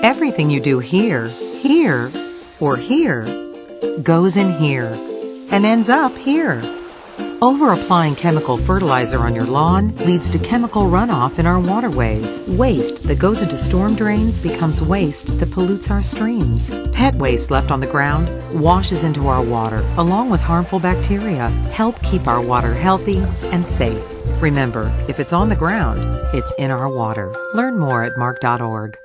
Everything you do here, here, or here goes in here and ends up here. Over-applying chemical fertilizer on your lawn leads to chemical runoff in our waterways. Waste that goes into storm drains becomes waste that pollutes our streams. Pet waste left on the ground washes into our water, along with harmful bacteria. Help keep our water healthy and safe. Remember, if it's on the ground, it's in our water. Learn more at mark.org.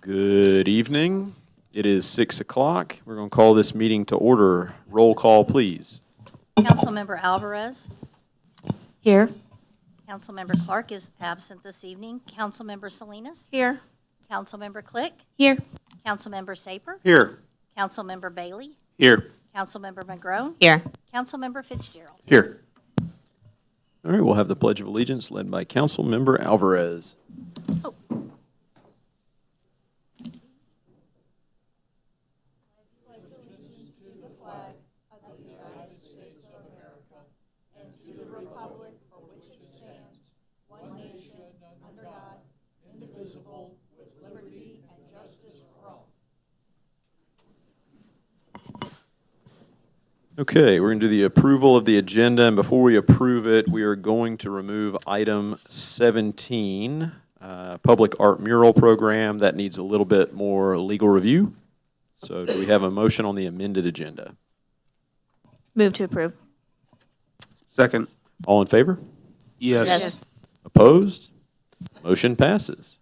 Good evening. It is 6 o'clock. We're going to call this meeting to order. Roll call, please. Councilmember Alvarez. Here. Councilmember Clark is absent this evening. Councilmember Salinas. Here. Councilmember Click. Here. Councilmember Saper. Here. Councilmember Bailey. Here. Councilmember McGrone. Here. Councilmember Fitzgerald. Here. All right, we'll have the Pledge of Allegiance led by Councilmember Alvarez. Oh. Okay, we're going to do the approval of the agenda, and before we approve it, we are going to remove item 17, Public Art Mural Program. That needs a little bit more legal review. So do we have a motion on the amended agenda? Move to approve. Second. All in favor? Yes. Opposed? Motion passes.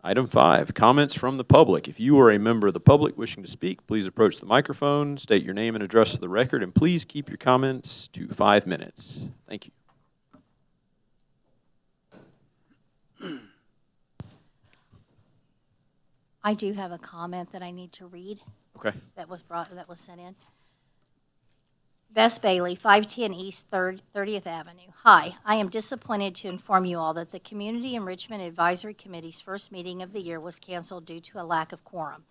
Item 5, comments from the public. If you are a member of the public wishing to speak, please approach the microphone, state your name and address for the record, and please keep your comments to 5 minutes. Thank you. I do have a comment that I need to read. Okay. That was sent in. Bess Bailey, 510 East 30th Avenue. Hi, I am disappointed to inform you all that the Community Enrichment Advisory Committee's first meeting of the year was canceled due to a lack of quorum.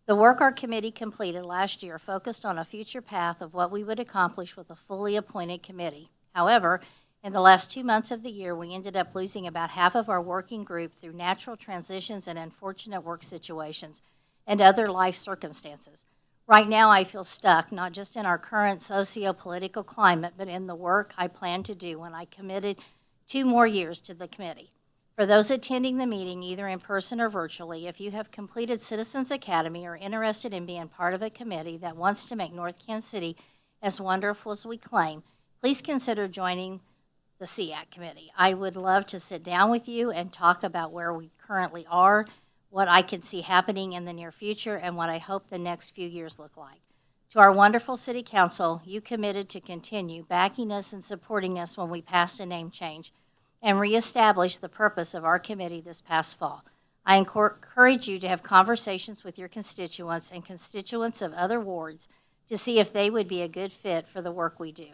The work our committee completed last year focused on a future path of what we would accomplish with a fully appointed committee. However, in the last 2 months of the year, we ended up losing about half of our working group through natural transitions and unfortunate work situations and other life circumstances. Right now, I feel stuck, not just in our current socio-political climate, but in the work I plan to do when I committed 2 more years to the committee. For those attending the meeting, either in person or virtually, if you have completed Citizens Academy or interested in being part of a committee that wants to make North Kansas City as wonderful as we claim, please consider joining the CAC committee. I would love to sit down with you and talk about where we currently are, what I can see happening in the near future, and what I hope the next few years look like. To our wonderful city council, you committed to continue backing us and supporting us when we passed a name change and reestablished the purpose of our committee this past fall. I encourage you to have conversations with your constituents and constituents of other wards to see if they would be a good fit for the work we do.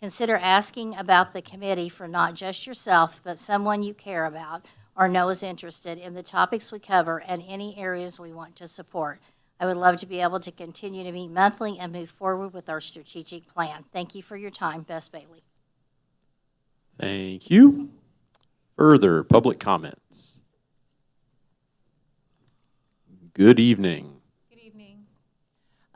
Consider asking about the committee for not just yourself, but someone you care about or know is interested in the topics we cover and any areas we want to support. I would love to be able to continue to meet monthly and move forward with our strategic plan. Thank you for your time, Bess Bailey. Thank you. Further public comments? Good evening.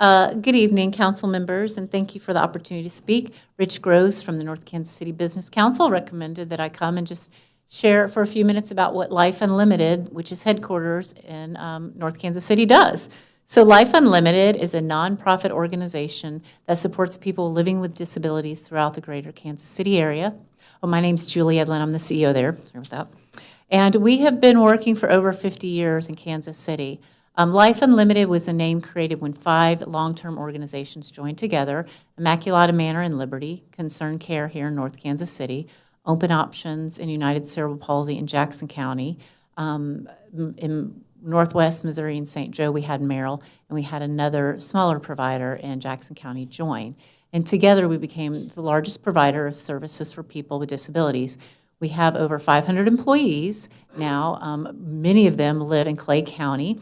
Good evening, council members, and thank you for the opportunity to speak. Rich Groves from the North Kansas City Business Council recommended that I come and just share for a few minutes about what Life Unlimited, which is headquarters in North Kansas City, does. So Life Unlimited is a nonprofit organization that supports people living with disabilities throughout the greater Kansas City area. Well, my name's Julie Edlin. I'm the CEO there. Sorry about that. And we have been working for over 50 years in Kansas City. Life Unlimited was a name created when 5 long-term organizations joined together: Immaculata Manor in Liberty, Concern Care here in North Kansas City, Open Options and United Cerebral Palsy in Jackson County. In Northwest Missouri and St. Joe, we had Merrill, and we had another smaller provider in Jackson County join. And together, we became the largest provider of services for people with disabilities. We have over 500 employees now. Many of them live in Clay County.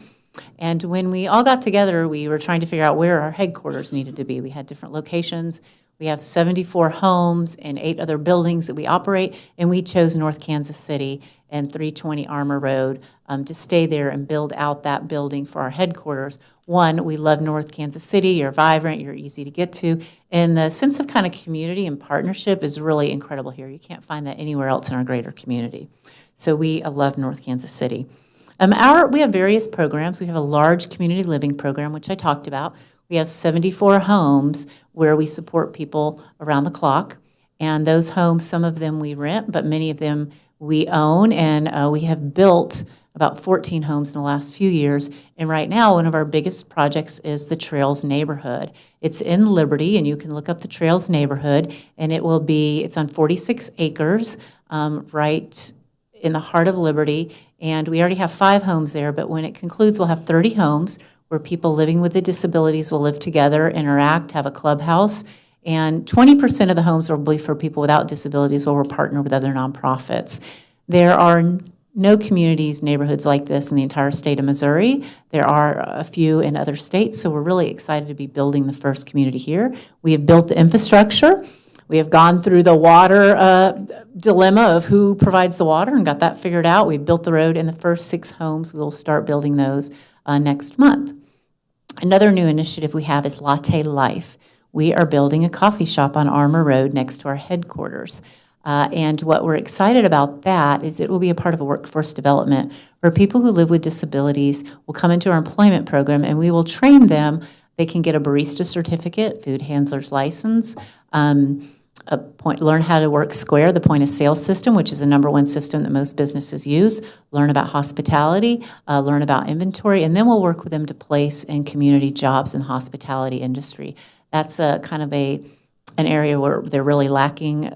And when we all got together, we were trying to figure out where our headquarters needed to be. We had different locations. We have 74 homes and 8 other buildings that we operate, and we chose North Kansas City and 320 Armour Road to stay there and build out that building for our headquarters. One, we love North Kansas City. You're vibrant, you're easy to get to, and the sense of kind of community and partnership is really incredible here. You can't find that anywhere else in our greater community. So we love North Kansas City. We have various programs. We have a large community living program, which I talked about. We have 74 homes where we support people around the clock. And those homes, some of them we rent, but many of them we own. And we have built about 14 homes in the last few years. And right now, one of our biggest projects is the Trails neighborhood. It's in Liberty, and you can look up the Trails neighborhood, and it's on 46 acres, right in the heart of Liberty. And we already have 5 homes there, but when it concludes, we'll have 30 homes where people living with the disabilities will live together, interact, have a clubhouse. And 20% of the homes will be for people without disabilities where we're partnered with other nonprofits. There are no communities, neighborhoods like this in the entire state of Missouri. There are a few in other states, so we're really excited to be building the first community here. We have built the infrastructure. We have gone through the water dilemma of who provides the water and got that figured out. We've built the road, and the first 6 homes, we'll start building those next month. Another new initiative we have is Latte Life. We are building a coffee shop on Armour Road next to our headquarters. And what we're excited about that is it will be a part of a workforce development where people who live with disabilities will come into our employment program, and we will train them. They can get a barista certificate, food handler's license, learn how to work Square, the point of sale system, which is the #1 system that most businesses use, learn about hospitality, learn about inventory, and then we'll work with them to place in community jobs in the hospitality industry. That's kind of an area where they're really lacking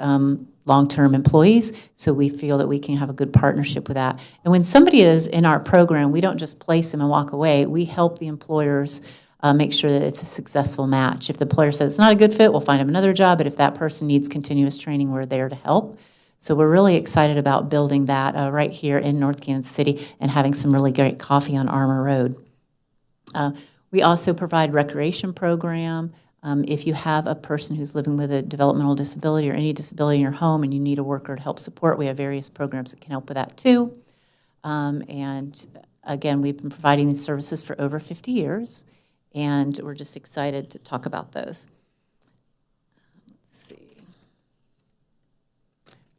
long-term employees, so we feel that we can have a good partnership with that. And when somebody is in our program, we don't just place them and walk away. We help the employers make sure that it's a successful match. If the employer says it's not a good fit, we'll find them another job, but if that person needs continuous training, we're there to help. So we're really excited about building that right here in North Kansas City and having some really great coffee on Armour Road. We also provide recreation program. If you have a person who's living with a developmental disability or any disability in your home and you need a worker to help support, we have various programs that can help with that too. And again, we've been providing these services for over 50 years, and we're just excited to talk about those. Let's see.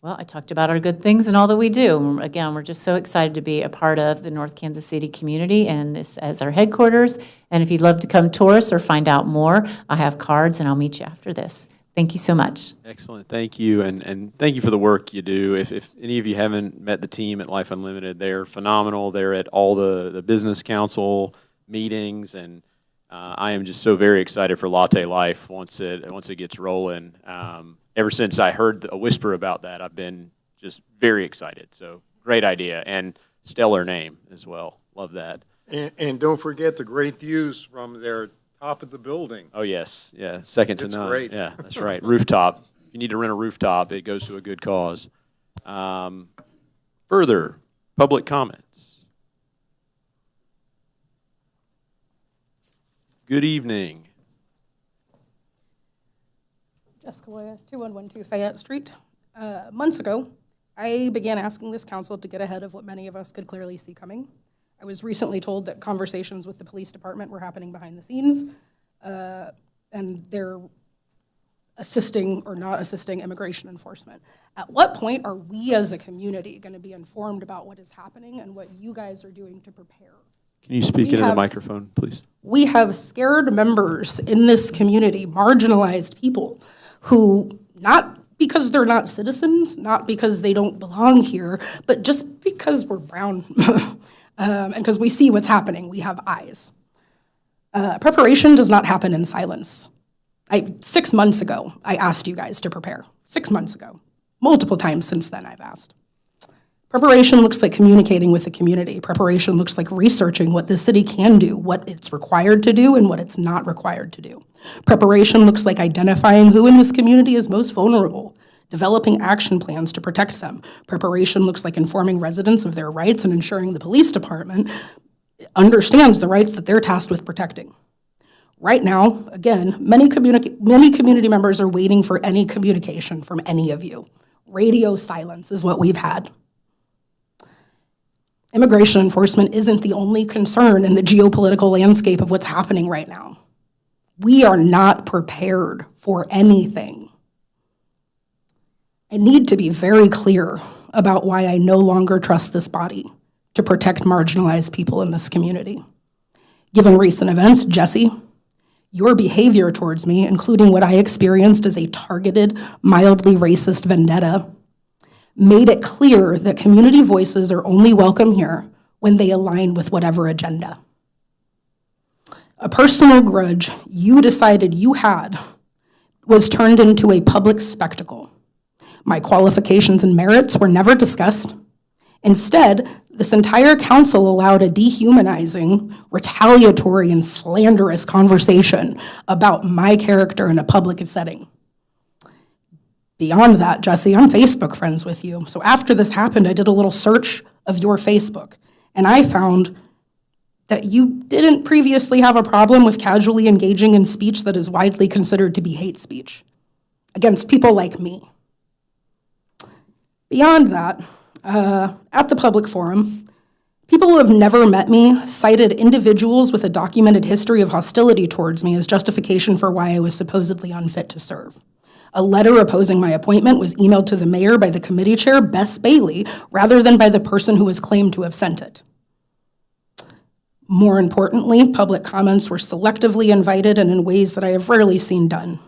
Well, I talked about our good things and all that we do. Again, we're just so excited to be a part of the North Kansas City community and this as our headquarters. And if you'd love to come tour us or find out more, I have cards and I'll meet you after this. Thank you so much. Excellent. Thank you. And thank you for the work you do. If any of you haven't met the team at Life Unlimited, they're phenomenal. They're at all the business council meetings, and I am just so very excited for Latte Life once it gets rolling. Ever since I heard a whisper about that, I've been just very excited. So great idea, and stellar name as well. Love that. And don't forget the great views from their top of the building. Oh, yes. Yeah, second to It's none. great. Yeah, that's right. Rooftop. If you need to rent a rooftop, it goes to a good cause. Further, public comments. Good evening. Jessica Loya, 2112 Fayette Street. Months ago, I began asking this council to get ahead of what many of us could clearly see coming. I was recently told that conversations with the police department were happening behind the scenes, and they're assisting or not assisting immigration enforcement. At what point are we as a community going to be informed about what is happening and what you guys are doing to prepare? Can you speak into the microphone, please? We have scared members in this community, marginalized people, who, not because they're not citizens, not because they don't belong here, but just because we're brown and because we see what's happening, we have eyes. Preparation does not happen in silence. 6 months ago, I asked you guys to prepare. 6 months ago. Multiple times since then, I've asked. Preparation looks like communicating with the community. Preparation looks like researching what the city can do, what it's required to do, and what it's not required to do. Preparation looks like identifying who in this community is most vulnerable, developing action plans to protect them. Preparation looks like informing residents of their rights and ensuring the police department understands the rights that they're tasked with protecting. Right now, again, many community members are waiting for any communication from any of you. Radio silence is what we've had. Immigration enforcement isn't the only concern in the geopolitical landscape of what's happening right now. We are not prepared for anything. I need to be very clear about why I no longer trust this body to protect marginalized people in this community. Given recent events, Jesse, your behavior towards me, including what I experienced as a targeted, mildly racist vendetta, made it clear that community voices are only welcome here when they align with whatever agenda. A personal grudge you decided you had was turned into a public spectacle. My qualifications and merits were never discussed. Instead, this entire council allowed a dehumanizing, retaliatory, and slanderous conversation about my character in a public setting. Beyond that, Jesse, I'm Facebook friends with you. So after this happened, I did a little search of your Facebook, and I found that you didn't previously have a problem with casually engaging in speech that is widely considered to be hate speech against people like me. Beyond that, at the public forum, people who have never met me cited individuals with a documented history of hostility towards me as justification for why I was supposedly unfit to serve. A letter opposing my appointment was emailed to the mayor by the committee chair, Bess Bailey, rather than by the person who was claimed to have sent it. More importantly, public comments were selectively invited and in ways that I have rarely seen done.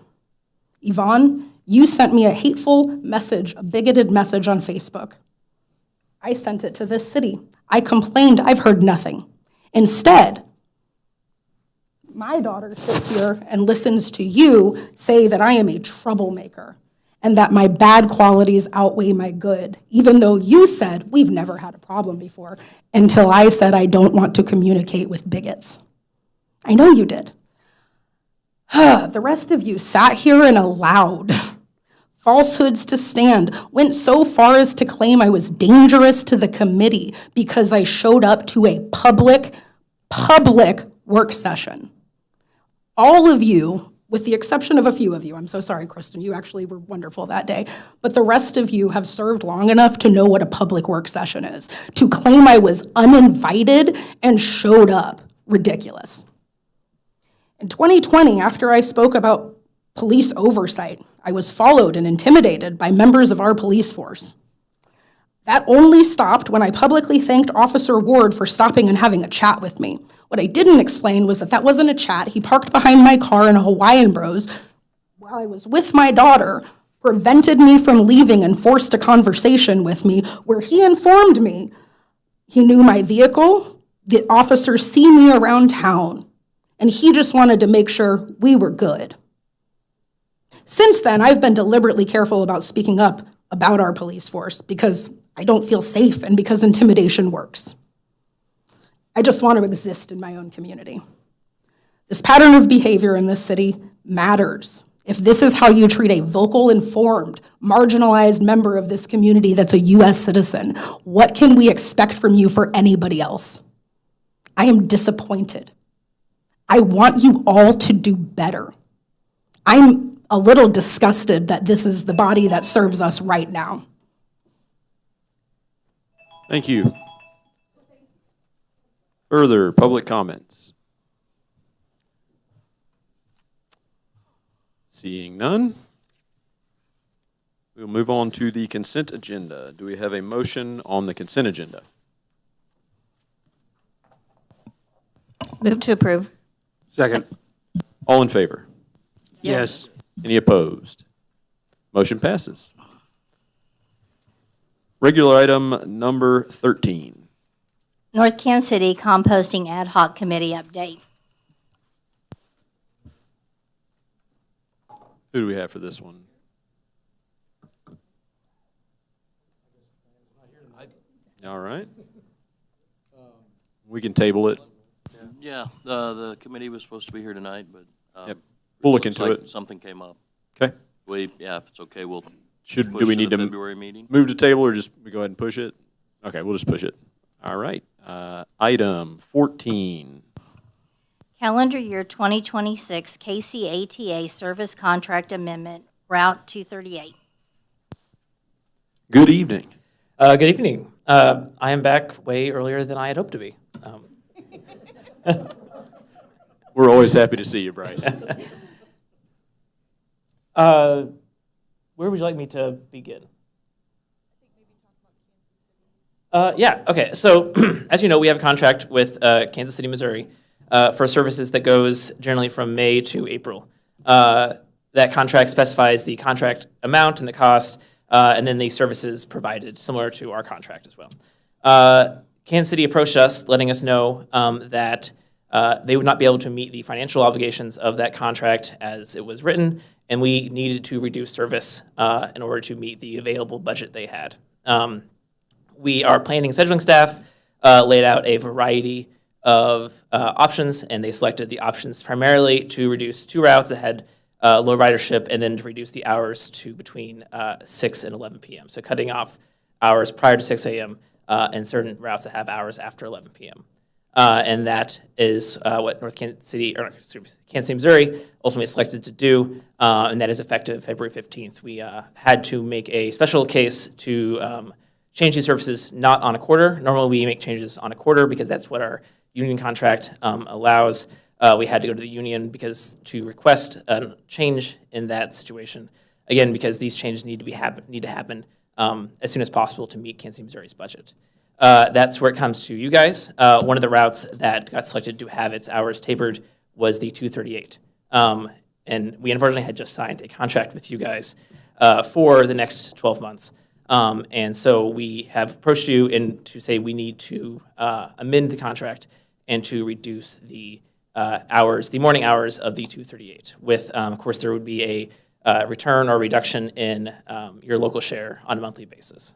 Yvonne, you sent me a hateful message, a bigoted message on Facebook. I sent it to this city. I complained, I've heard nothing. Instead, my daughter sits here and listens to you say that I am a troublemaker and that my bad qualities outweigh my good, even though you said we've never had a problem before, until I said I don't want to communicate with bigots. I know you did. The rest of you sat here and allowed falsehoods to stand, went so far as to claim I was dangerous to the committee because I showed up to a public work session. All of you, with the exception of a few of you, I'm so sorry, Kristen, you actually were wonderful that day, but the rest of you have served long enough to know what a public work session is. To claim I was uninvited and showed up, ridiculous. In 2020, after I spoke about police oversight, I was followed and intimidated by members of our police force. That only stopped when I publicly thanked Officer Ward for stopping and having a chat with me. What I didn't explain was that that wasn't a chat. He parked behind my car in a Hawaiian Bros while I was with my daughter, prevented me from leaving and forced a conversation with me where he informed me he knew my vehicle, the officers see me around town, and he just wanted to make sure we were good. Since then, I've been deliberately careful about speaking up about our police force because I don't feel safe and because intimidation works. I just want to exist in my own community. This pattern of behavior in this city matters. If this is how you treat a vocal, informed, marginalized member of this community that's a U.S. citizen, what can we expect from you for anybody else? I am disappointed. I want you all to do better. I'm a little disgusted that this is the body that serves us right now. Thank you. Further public comments? Seeing none, we'll move on to the consent agenda. Do we have a motion on the consent agenda? Move to approve. Second. All in favor? Yes. Any opposed? Motion passes. Regular item number 13. North Kansas City Composting Ad Hoc Committee update. Who do we have for this one? All right. We can table it. Yeah, the committee was supposed to be here tonight, but Yep. We'll look looks into like it. something came up. Okay. Yeah, if it's okay, we'll Do push we to need the to February meeting. move to table or just we go ahead and push it? Okay, we'll just push it. All right. Item 14. Calendar year 2026 KCATA Service Contract Amendment, Route 238. Good evening. Good evening. I am back way earlier than I had hoped to be. We're always happy to see you, Bryce. Where would you like me to begin? Yeah, okay. So, as you know, we have a contract with Kansas City, Missouri for services that goes generally from May to April. That contract specifies the contract amount and the cost, and then the services provided, similar to our contract as well. Kansas City approached us, letting us know that they would not be able to meet the financial obligations of that contract as it was written, and we needed to reduce service in order to meet the available budget they had. Our planning and scheduling staff laid out a variety of options, and they selected the options primarily to reduce 2 routes that had low ridership, and then to reduce the hours to between 6 and 11 p.m. So cutting off hours prior to 6 a.m. And certain routes that have hours after 11 p.m. And that is what Kansas City, Missouri ultimately selected to do, and that is effective February 15th. We had to make a special case to change these services not on a quarter. Normally we make changes on a quarter because that's what our union contract allows. We had to go to the union to request a change in that situation. Again, because these changes need to happen as soon as possible to meet Kansas City, Missouri's budget. That's where it comes to you guys. One of the routes that got selected to have its hours tapered was the 238. And we unfortunately had just signed a contract with you guys for the next 12 months. And so we have approached you to say we need to amend the contract and to reduce the morning hours of the 238. With, of course, there would be a return or reduction in your local share on a monthly basis.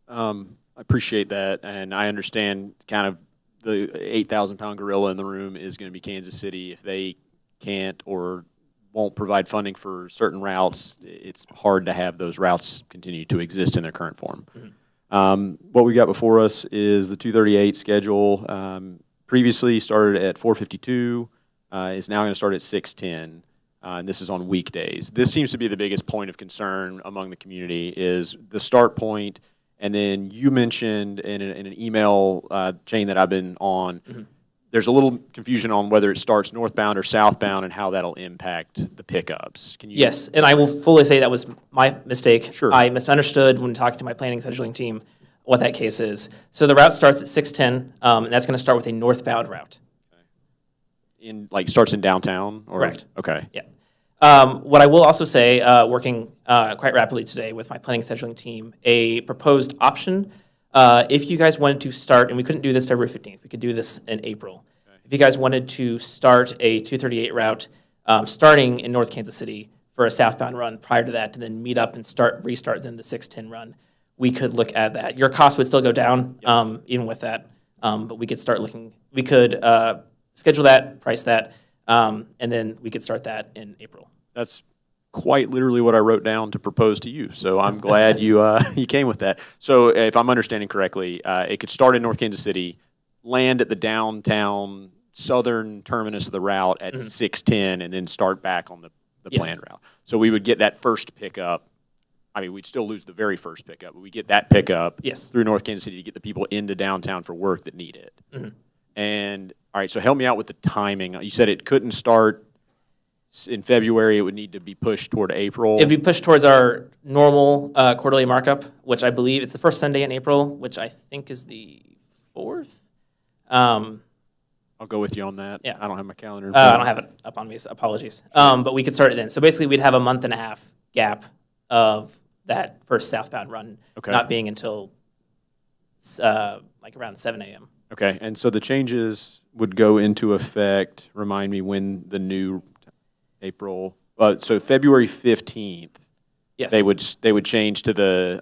I appreciate that, and I understand kind of the 8,000-pound gorilla in the room is going to be Kansas City. If they can't or won't provide funding for certain routes, it's hard to have those routes continue to exist in their current form. Mm-hmm. What we got before us is the 238 schedule. Previously started at 4:52, is now going to start at 6:10. And this is on weekdays. This seems to be the biggest point of concern among the community is the start point. And then you mentioned in an email chain that I've been on, mm-hmm. there's a little confusion on whether it starts northbound or southbound and how that'll impact the pickups. Can you? Yes, and I will fully say that was my mistake. Sure. I misunderstood when talking to my planning and scheduling team what that case is. So the route starts at 6:10, and that's going to start with a northbound route. Starts in downtown? Or? Correct. Okay. Yeah. What I will also say, working quite rapidly today with my planning and scheduling team, a proposed option, if you guys wanted to start, and we couldn't do this February 15th, we could do this in April. Okay. If you guys wanted to start a 238 route, starting in North Kansas City for a southbound run prior to that, to then meet up and restart then the 6:10 run, we could look at that. Your cost would still go down, even with that, but we could start looking, we could schedule that, price that, and then we could start that in April. That's quite literally what I wrote down to propose to you. So I'm glad you came with that. So if I'm understanding correctly, it could start in North Kansas City, land at the downtown southern terminus of the route at 6:10, and then start back on the planned route. So we would get that first pickup. I mean, we'd still lose the very first pickup, but we get that pickup through North Kansas City to get the people into downtown for work that need it. Mm-hmm. And all right, so help me out with the timing. You said it couldn't start in February. It would need to be pushed toward April. It'd be pushed towards our normal quarterly markup, which I believe it's the first Sunday in April, which I think is the 4th. I'll go with you on that. Yeah. I don't have my calendar. I don't have it up on me, so apologies. But we could start it then. So basically, we'd have a month and a half gap of that first southbound run not being until around 7 a.m. Okay, and so the changes would go into effect, remind me when the new April, so February 15th, yes. they would change to the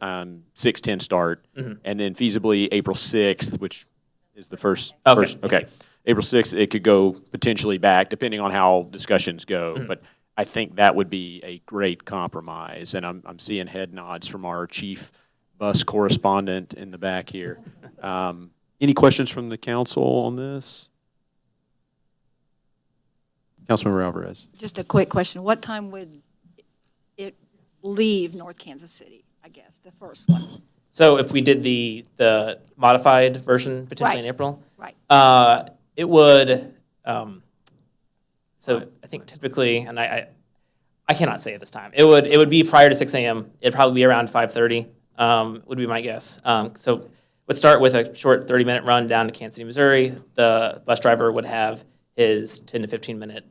6:10 start, and then feasibly April 6th, which is the first. Okay. April 6th, it could go potentially back, depending on how discussions go, but I think that would be a great compromise, and I'm seeing head nods from our chief bus correspondent in the back here. Any questions from the council on this? Councilmember Alvarez. Just a quick question. What time would it leave North Kansas City, I guess, the first one? So if we did the modified version potentially in April? Right. It would, so I think typically, and I cannot say at this time, it would be prior to 6 a.m. It'd probably be around 5:30, would be my guess. So would start with a short 30-minute run down to Kansas City, Missouri. The bus driver would have his 10 to 15-minute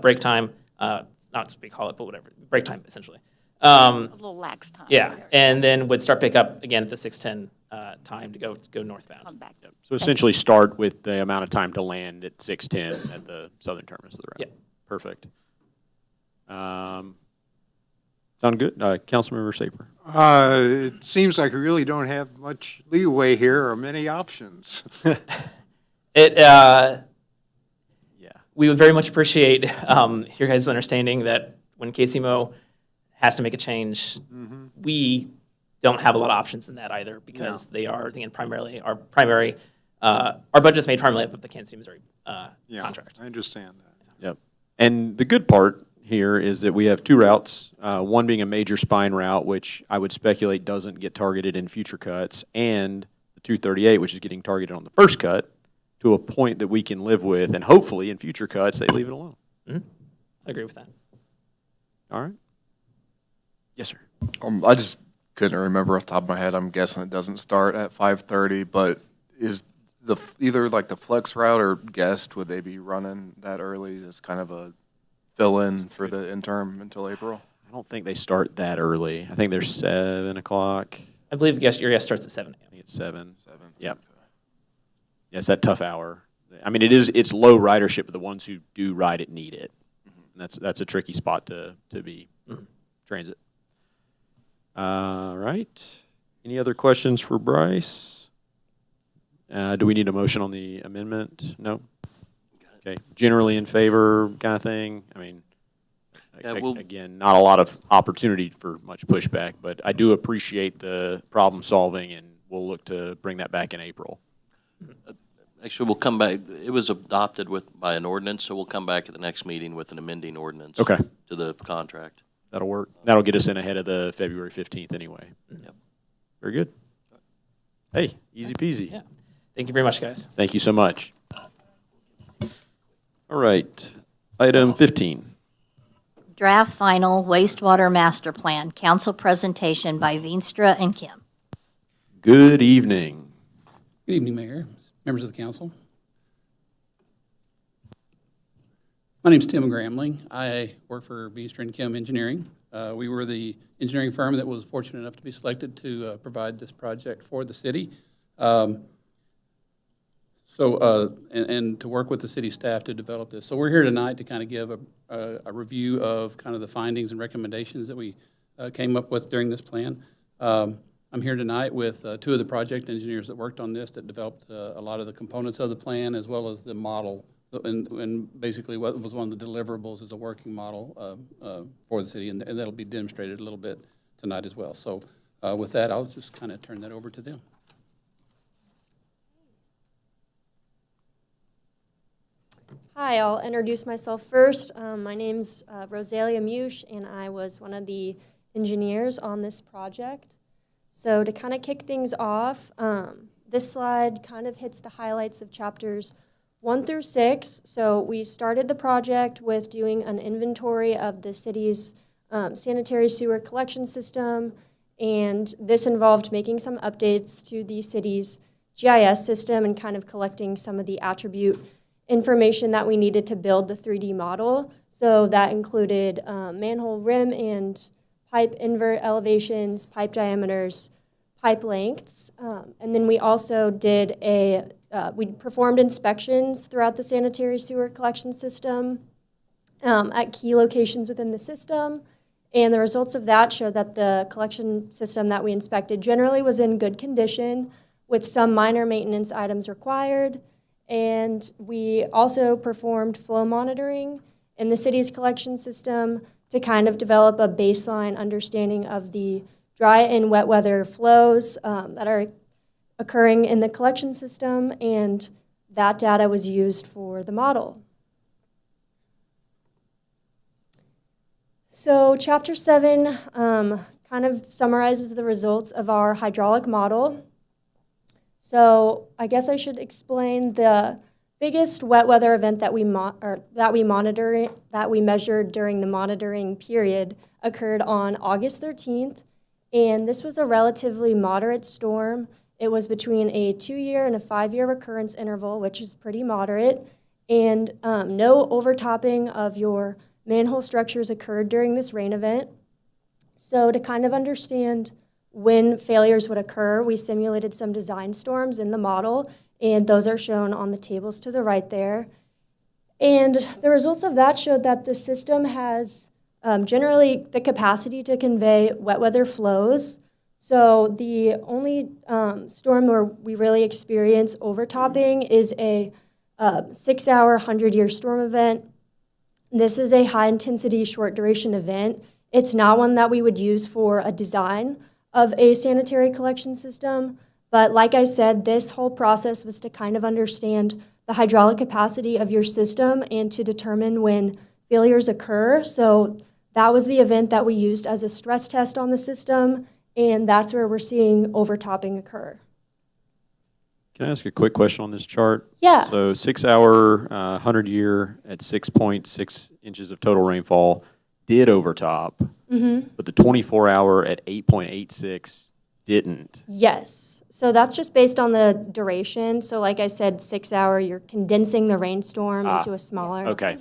break time. Not what we call it, but whatever, break time, essentially. A little lax time. Yeah, and then would start pick up again at the 6:10 time to go northbound. Come back. So essentially start with the amount of time to land at 6:10 at the southern terminus of the route. Yep. Perfect. Sound good? Councilmember Saper. It seems like we really don't have much leeway here or many options. Yeah. We would very much appreciate your guys' understanding that when KCMO has to make a change, we don't have a lot of options in that either because they are, again, primarily our budget's made primarily up of the Kansas City, Missouri contract. I understand that. Yep. And the good part here is that we have two routes, one being a major spine route, which I would speculate doesn't get targeted in future cuts, and the 238, which is getting targeted on the first cut to a point that we can live with, and hopefully in future cuts, they leave it alone. I agree with that. All right? Yes, sir. I just couldn't remember off the top of my head. I'm guessing it doesn't start at 5:30, but is either like the flex route or guest, would they be running that early as kind of a fill-in for the interim until April? I don't think they start that early. I think they're 7 o'clock. I believe your guest starts at 7 I think it's 7. 7. Yep. Yeah, it's that tough hour. I mean, it's low ridership, but the ones who do ride it need it. And that's a tricky spot to be transit. All right. Any other questions for Bryce? Do we need a motion on the amendment? No? Okay. Generally in favor kind of thing? I mean, Yeah, again, not a lot of opportunity for much pushback, but I do appreciate the problem solving, and we'll look to bring that back in April. Actually, we'll come back. It was adopted by an ordinance, so we'll come back at the next meeting with an amending ordinance Okay. to the contract. That'll work. That'll get us in ahead of the February 15th anyway. Yep. Very good. Hey, easy peasy. Yeah. Thank you very much, guys. Thank you so much. All right. Item 15. Draft final wastewater master plan, council presentation by Veenstra and Kim. Good evening. Good evening, Mayor, members of the council. My name's Tim Gramling. I work for Veenstra and Kim Engineering. We were the engineering firm that was fortunate enough to be selected to provide this project for the city. And to work with the city staff to develop this. So we're here tonight to kind of give a review of kind of the findings and recommendations that we came up with during this plan. I'm here tonight with two of the project engineers that worked on this, that developed a lot of the components of the plan, as well as the model, and basically what was one of the deliverables is a working model for the city, and that'll be demonstrated a little bit tonight as well. So with that, I'll just kind of turn that over to them. Hi, I'll introduce myself first. My name's Rosalia Mush, and I was one of the engineers on this project. So to kind of kick things off, this slide kind of hits the highlights of chapters 1 through 6. So we started the project with doing an inventory of the city's sanitary sewer collection system, and this involved making some updates to the city's GIS system and kind of collecting some of the attribute information that we needed to build the 3D model. So that included manhole rim and pipe invert elevations, pipe diameters, pipe lengths. And then we also did we performed inspections throughout the sanitary sewer collection system at key locations within the system. And the results of that showed that the collection system that we inspected generally was in good condition, with some minor maintenance items required. And we also performed flow monitoring in the city's collection system to kind of develop a baseline understanding of the dry and wet weather flows that are occurring in the collection system, and that data was used for the model. So Chapter 7 kind of summarizes the results of our hydraulic model. So I guess I should explain the biggest wet weather event that we measured during the monitoring period occurred on August 13th, and this was a relatively moderate storm. It was between a 2-year and a 5-year recurrence interval, which is pretty moderate, and no overtopping of your manhole structures occurred during this rain event. So to kind of understand when failures would occur. We simulated some design storms in the model, and those are shown on the tables to the right there. And the results of that showed that the system has generally the capacity to convey wet weather flows. So the only storm where we really experience overtopping is a 6-hour, 100-year storm event. This is a high-intensity, short-duration event. It's not one that we would use for a design of a sanitary collection system. But like I said, this whole process was to kind of understand the hydraulic capacity of your system and to determine when failures occur. So that was the event that we used as a stress test on the system, and that's where we're seeing overtopping occur. Can I ask a quick question on this chart? Yeah. So 6-hour, 100-year at 6.6 inches of total rainfall did overtop, but the 24-hour at 8.86 didn't. Yes. So that's just based on the duration. So like I said, 6-hour, you're condensing the rainstorm into a smaller. Okay.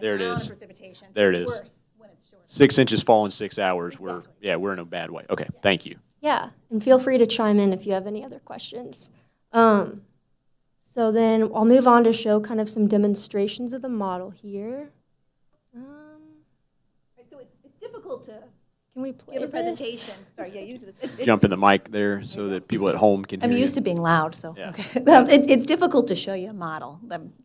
There it is. Precipitation. There it It's is. worse when it's short. 6 inches fall in 6 hours. We're in a bad way. Okay, thank you. Yeah, and feel free to chime in if you have any other questions. So then I'll move on to show kind of some demonstrations of the model here. Right, so it's difficult to Can we play give a this? presentation. Sorry, yeah, you do this. Jump in the mic there so that people at home can hear I'm you. used to being loud, so, Yeah. okay. It's difficult to show you a model.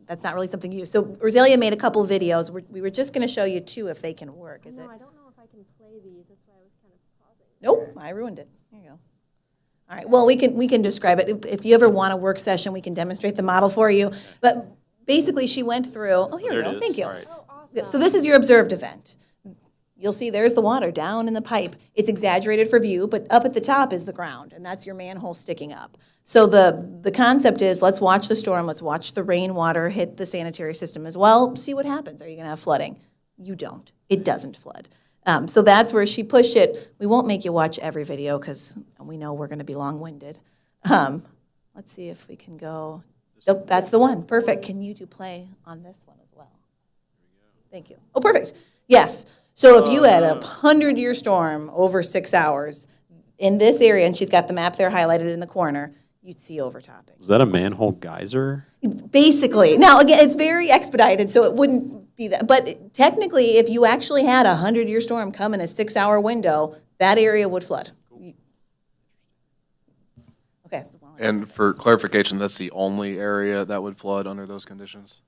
That's not really something you use. So Rosalia made a couple videos. We were just going to show you two if they can work, is it? No, I don't know if I can play these. That's why I was kind of pausing. Nope, I ruined it. There you go. All right, well, we can describe it. If you ever want a work session, we can demonstrate the model for you. But basically, she went through, oh, here we There it go, is. thank you. All right. Oh, awesome. So this is your observed event. You'll see there's the water down in the pipe. It's exaggerated for view, but up at the top is the ground, and that's your manhole sticking up. So the concept is, let's watch the storm, let's watch the rainwater hit the sanitary system as well, see what happens. Are you going to have flooding? You don't. It doesn't flood. So that's where she pushed it. We won't make you watch every video because we know we're going to be long-winded. Let's see if we can go. Oh, that's the one. Perfect. Can you do play on this one as well? Thank you. Oh, perfect. Yes. So if you had a 100-year storm over 6 hours in this area, and she's got the map there highlighted in the corner, you'd see overtopping. Was that a manhole geyser? Basically. Now, again, it's very expedited, so it wouldn't be that. But technically, if you actually had a 100-year storm come in a 6-hour window, that area would flood. Okay. And for clarification, that's the only area that would flood under those conditions?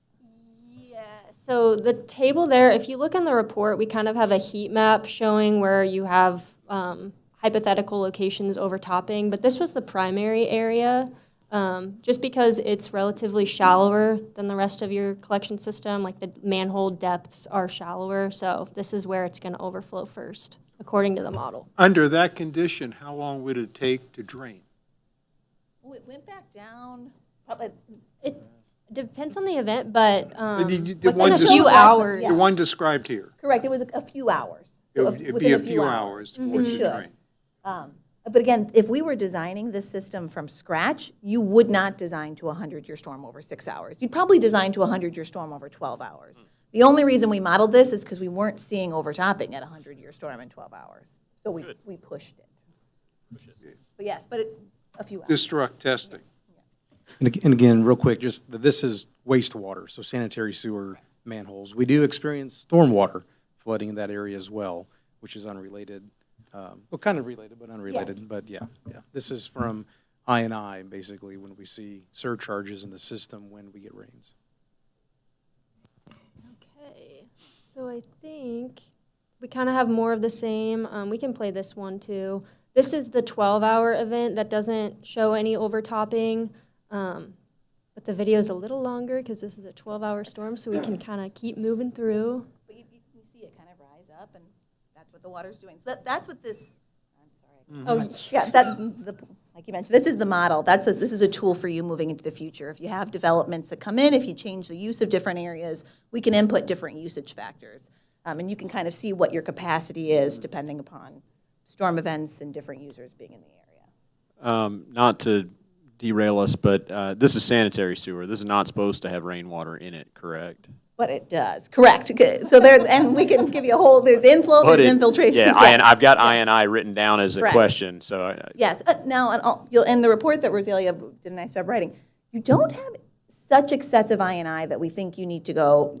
Yeah, so the table there, if you look in the report, we kind of have a heat map showing where you have hypothetical locations overtopping, but this was the primary area. Just because it's relatively shallower than the rest of your collection system, like the manhole depths are shallower, so this is where it's going to overflow first, according to the model. Under that condition, how long would it take to drain? Oh, it went back down. It depends on the event, but The within one a des- few hours. The one described here. Correct, it was a few hours. So It'd within be a few hours for It it to should. drain. But again, if we were designing this system from scratch, you would not design to a 100-year storm over 6 hours. You'd probably design to a 100-year storm over 12 hours. The only reason we modeled this is because we weren't seeing overtopping at a 100-year storm in 12 hours. So we pushed it. But yes, but a few hours. Destruct testing. And again, real quick, just this is wastewater, so sanitary sewer manholes. We do experience stormwater flooding in that area as well, which is unrelated. Well, kind of related, but unrelated. Yes. But yeah. This is from I&I, basically, when we see surcharges in the system when we get rains. Okay, so I think we kind of have more of the same. We can play this one too. This is the 12-hour event that doesn't show any overtopping, but the video is a little longer because this is a 12-hour storm, so we can kind of keep moving through. But you see it kind of rise up, and that's what the water's doing. So that's what this, I'm sorry. Oh, Yeah, like you mentioned, this is the model. This is a tool for you moving into the future. If you have developments that come in, if you change the use of different areas, we can input different usage factors. And you can kind of see what your capacity is depending upon storm events and different users being in the area. Not to derail us, but this is sanitary sewer. This is not supposed to have rainwater in it, correct? But it does, correct. So there, and we can give you a whole, there's inflow, there's infiltration. Yeah, Yes. I've got INI written down as a Correct. question, so. Yes, now, you'll, in the report that Rosalia did a nice job writing, you don't have such excessive INI that we think you need to go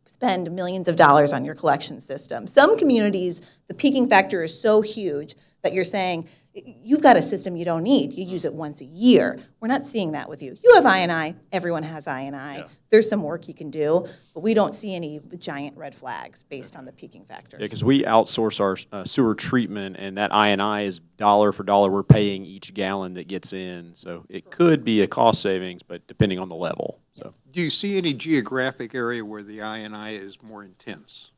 spend millions of dollars on your collection system. Some communities, the peaking factor is so huge that you're saying, you've got a system you don't need. You use it once a year. We're not seeing that with you. You have INI. Everyone has INI. Yeah. There's some work you can do, but we don't see any giant red flags based on the peaking factors. Yeah, because we outsource our sewer treatment, and that INI is dollar for dollar. We're paying each gallon that gets in, so it could be a cost savings, but depending on the level. So, Do you see any geographic area where the INI is more intense?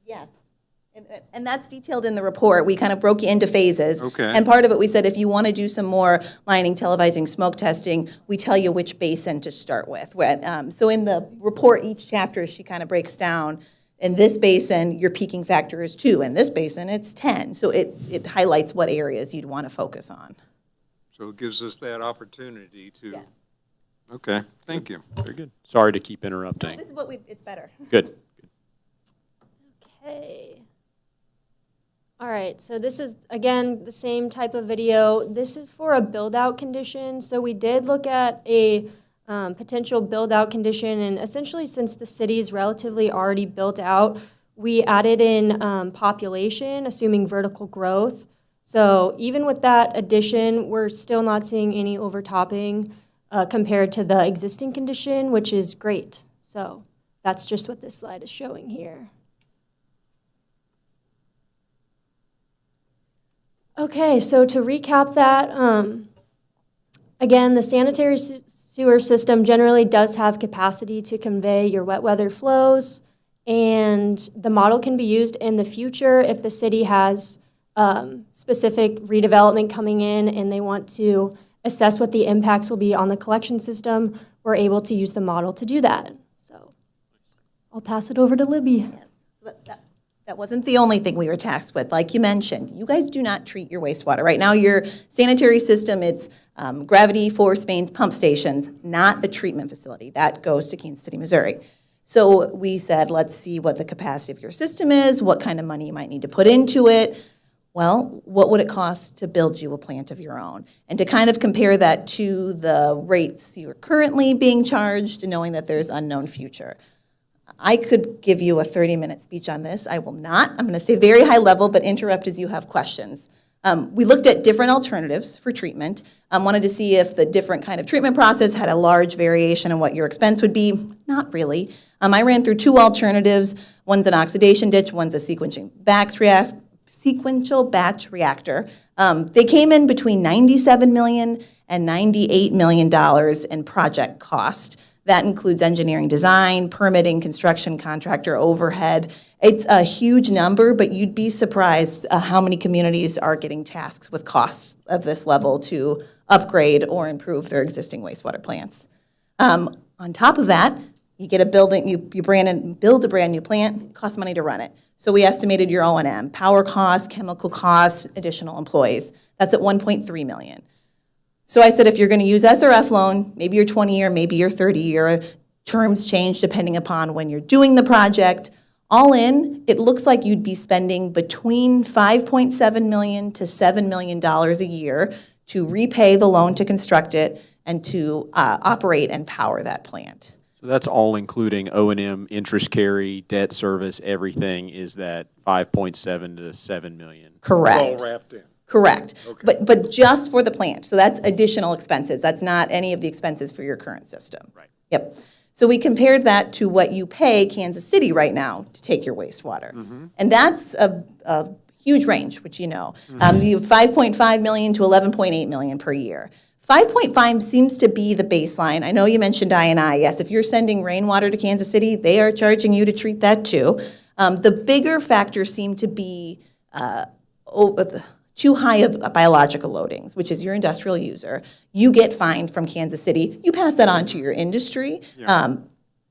Yes. And that's detailed in the report. We kind of broke you into phases. Okay. And part of it, we said, if you want to do some more lining, televising, smoke testing, we tell you which basin to start with. So in the report, each chapter, she kind of breaks down, in this basin, your peaking factor is 2. In this basin, it's 10. So it highlights what areas you'd want to focus on. So it gives us that opportunity to. Yes. Okay, thank you. very good. Sorry to keep interrupting. This is what it's better. Good. Okay. All right, so this is, again, the same type of video. This is for a build-out condition. So we did look at a potential build-out condition, and essentially since the city's relatively already built out, we added in population, assuming vertical growth. So even with that addition, we're still not seeing any overtopping compared to the existing condition, which is great. So that's just what this slide is showing here. Okay, so to recap that, again, the sanitary sewer system generally does have capacity to convey your wet weather flows, and the model can be used in the future if the city has specific redevelopment coming in and they want to assess what the impacts will be on the collection system. We're able to use the model to do that. So I'll pass it over to Libby. Yes. That wasn't the only thing we were tasked with. Like you mentioned, you guys do not treat your wastewater. Right now, your sanitary system, it's gravity, force mains, pump stations, not the treatment facility. That goes to Kansas City, Missouri. So we said, let's see what the capacity of your system is, what kind of money you might need to put into it. Well, what would it cost to build you a plant of your own? And to kind of compare that to the rates you're currently being charged, knowing that there's unknown future. I could give you a 30-minute speech on this. I will not. I'm going to say very high level, but interrupt as you have questions. We looked at different alternatives for treatment. Wanted to see if the different kind of treatment process had a large variation in what your expense would be. Not really. I ran through 2 alternatives. One's an oxidation ditch, one's a sequential batch reactor. They came in between $97 million and $98 million in project cost. That includes engineering design, permitting, construction, contractor overhead. It's a huge number, but you'd be surprised how many communities are getting tasks with costs of this level to upgrade or improve their existing wastewater plants. On top of that, you get a building, you build a brand new plant, it costs money to run it. So we estimated your O&M, power costs, chemical costs, additional employees. That's at $1.3 million. So I said, if you're going to use SRF loan, maybe your 20-year, maybe your 30-year, terms change depending upon when you're doing the project. All in, it looks like you'd be spending between $5.7 million to $7 million a year to repay the loan to construct it and to operate and power that plant. So that's all including O&M, interest carry, debt service, everything is that 5.7 to 7 million. Correct. It's all wrapped in. Correct. Okay. But just for the plant. So that's additional expenses. That's not any of the expenses for your current system. Right. Yep. So we compared that to what you pay Kansas City right now to take your wastewater. Mm-hmm. And that's a huge range, which you know. You have 5.5 million to 11.8 million per year. 5.5 seems to be the baseline. I know you mentioned I&I. Yes, if you're sending rainwater to Kansas City, they are charging you to treat that too. The bigger factors seem to be too high of biological loadings, which is your industrial user. You get fined from Kansas City. You pass that on to your industry,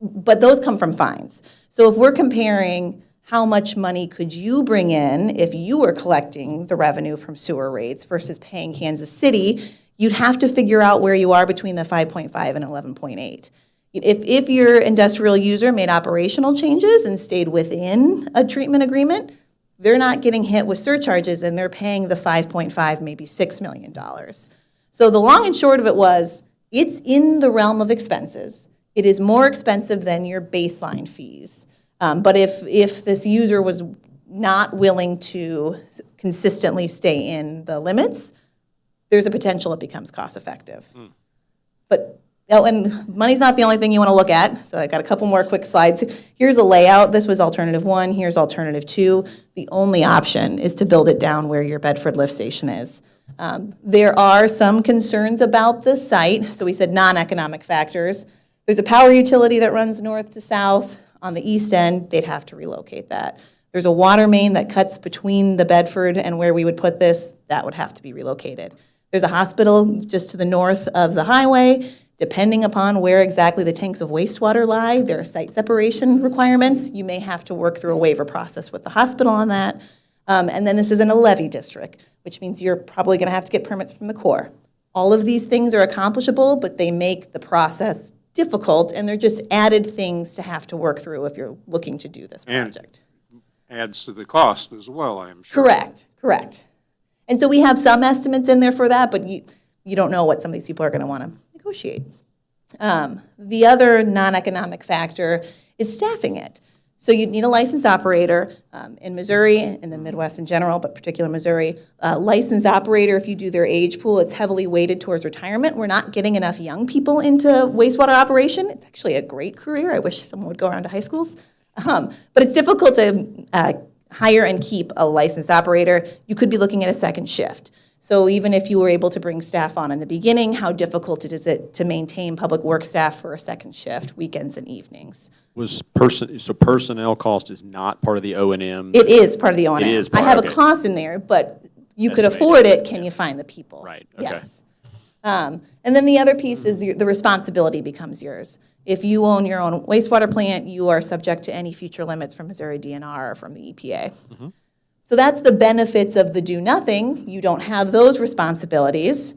but those come from fines. So if we're comparing how much money could you bring in if you were collecting the revenue from sewer rates versus paying Kansas City, you'd have to figure out where you are between the 5.5 and 11.8. If your industrial user made operational changes and stayed within a treatment agreement, they're not getting hit with surcharges and they're paying the 5.5, maybe $6 million. So the long and short of it was, it's in the realm of expenses. It is more expensive than your baseline fees. But if this user was not willing to consistently stay in the limits, there's a potential it becomes cost effective. But, oh, and money's not the only thing you want to look at, so I got a couple more quick slides. Here's a layout. This was alternative 1, here's alternative 2. The only option is to build it down where your Bedford lift station is. There are some concerns about the site, so we said non-economic factors. There's a power utility that runs north to south. On the east end, they'd have to relocate that. There's a water main that cuts between the Bedford and where we would put this. That would have to be relocated. There's a hospital just to the north of the highway. Depending upon where exactly the tanks of wastewater lie, there are site separation requirements. You may have to work through a waiver process with the hospital on that. And then this is in a levy district, which means you're probably going to have to get permits from the Corps. All of these things are accomplishable, but they make the process difficult, and they're just added things to have to work through if you're looking to do this project. Adds to the cost as well, I'm sure. Correct. And so we have some estimates in there for that, but you don't know what some of these people are going to want to negotiate. The other non-economic factor is staffing it. So you'd need a licensed operator in Missouri, in the Midwest in general, but particularly Missouri. Licensed operator, if you do their age pool, it's heavily weighted towards retirement. We're not getting enough young people into wastewater operation. It's actually a great career. I wish someone would go around to high schools. But it's difficult to hire and keep a licensed operator. You could be looking at a second shift. So even if you were able to bring staff on in the beginning, how difficult is it to maintain public work staff for a second shift, weekends and evenings? So personnel cost is not part of the O&M? It is part of the O&M. It is I have okay. a cost in there, but you could Estimated, afford it. Can you find the people? Right, okay. Yes. And then the other piece is the responsibility becomes yours. If you own your own wastewater plant, you are subject to any future limits from Missouri DNR or from the EPA. So that's the benefits of the do nothing. You don't have those responsibilities,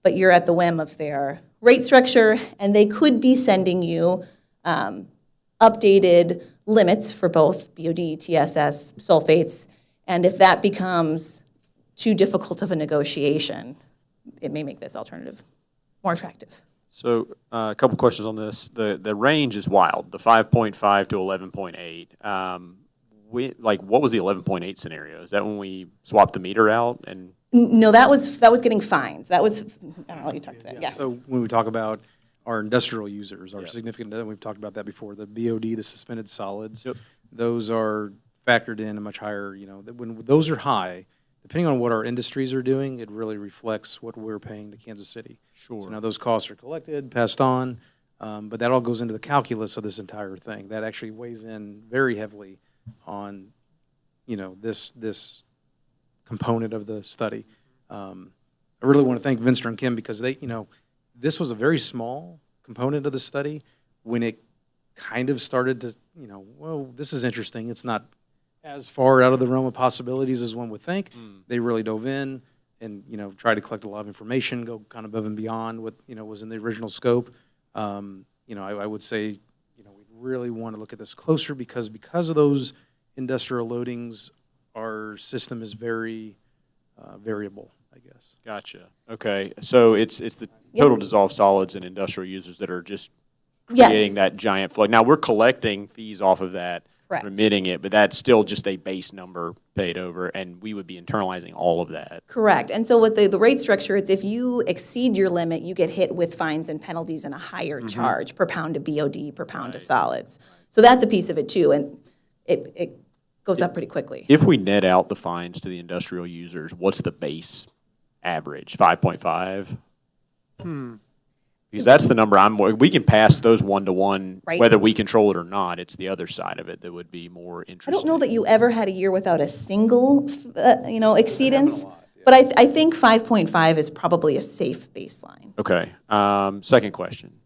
but you're at the whim of their rate structure, and they could be sending you updated limits for both BOD, TSS, sulfates, and if that becomes too difficult of a negotiation, it may make this alternative more attractive. So a couple questions on this. The range is wild, the 5.5 to 11.8. What was the 11.8 scenario? Is that when we swapped the meter out? And No, that was getting fines. That was, I don't know, you talked to that, yeah. So when we talk about our industrial users, our significant, we've talked about that before, the BOD, the suspended solids, those are factored in a much higher, when those are high, depending on what our industries are doing, it really reflects what we're paying to Kansas City. Sure. So now those costs are collected, passed on, but that all goes into the calculus of this entire thing. That actually weighs in very heavily on, this component of the study. I really want to thank Vinstra and Kim because they, this was a very small component of the study. When it kind of started to, well, this is interesting. It's not as far out of the realm of possibilities as one would think. They really dove in and, tried to collect a lot of information, go kind of above and beyond what, was in the original scope. I would say, we really want to look at this closer because of those industrial loadings, our system is very variable, I guess. Gotcha. Okay. So it's the total dissolved solids and industrial users that are just creating that giant flood. Now, we're collecting fees off of that, remitting it, but that's still just a base number paid over, and we would be internalizing all of that. Correct. And so with the rate structure, it's if you exceed your limit, you get hit with fines and penalties and a higher charge per pound of BOD, per pound of solids. So that's a piece of it too, and it goes up pretty quickly. If we net out the fines to the industrial users, what's the base average? 5.5? Because that's the number we can pass those one-to-one, whether we control it or not. It's the other side of it that would be more interesting. I don't know that you ever had a year without a single, exceedance, but I think 5.5 is probably a safe baseline. Okay. Second question.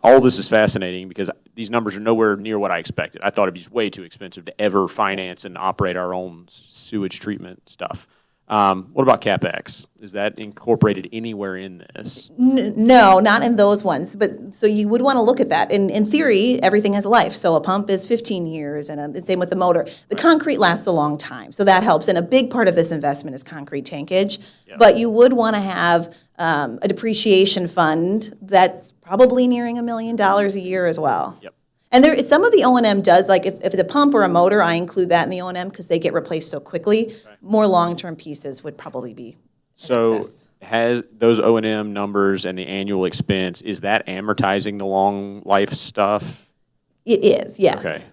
All this is fascinating because these numbers are nowhere near what I expected. I thought it'd be way too expensive to ever finance and operate our own sewage treatment stuff. What about CapEx? Is that incorporated anywhere in this? No, not in those ones, but, so you would want to look at that. In theory, everything has a life, so a pump is 15 years, and same with the motor. The concrete lasts a long time, so that helps, and a big part of this investment is concrete tankage. But you would want to have a depreciation fund that's probably nearing $1 million a year as well. Yep. And some of the O&M does, like if it's a pump or a motor, I include that in the O&M because they get replaced so quickly. More long-term pieces would probably be in So excess. has those O&M numbers and the annual expense, is that amortizing the long life stuff? It is, yes. Okay.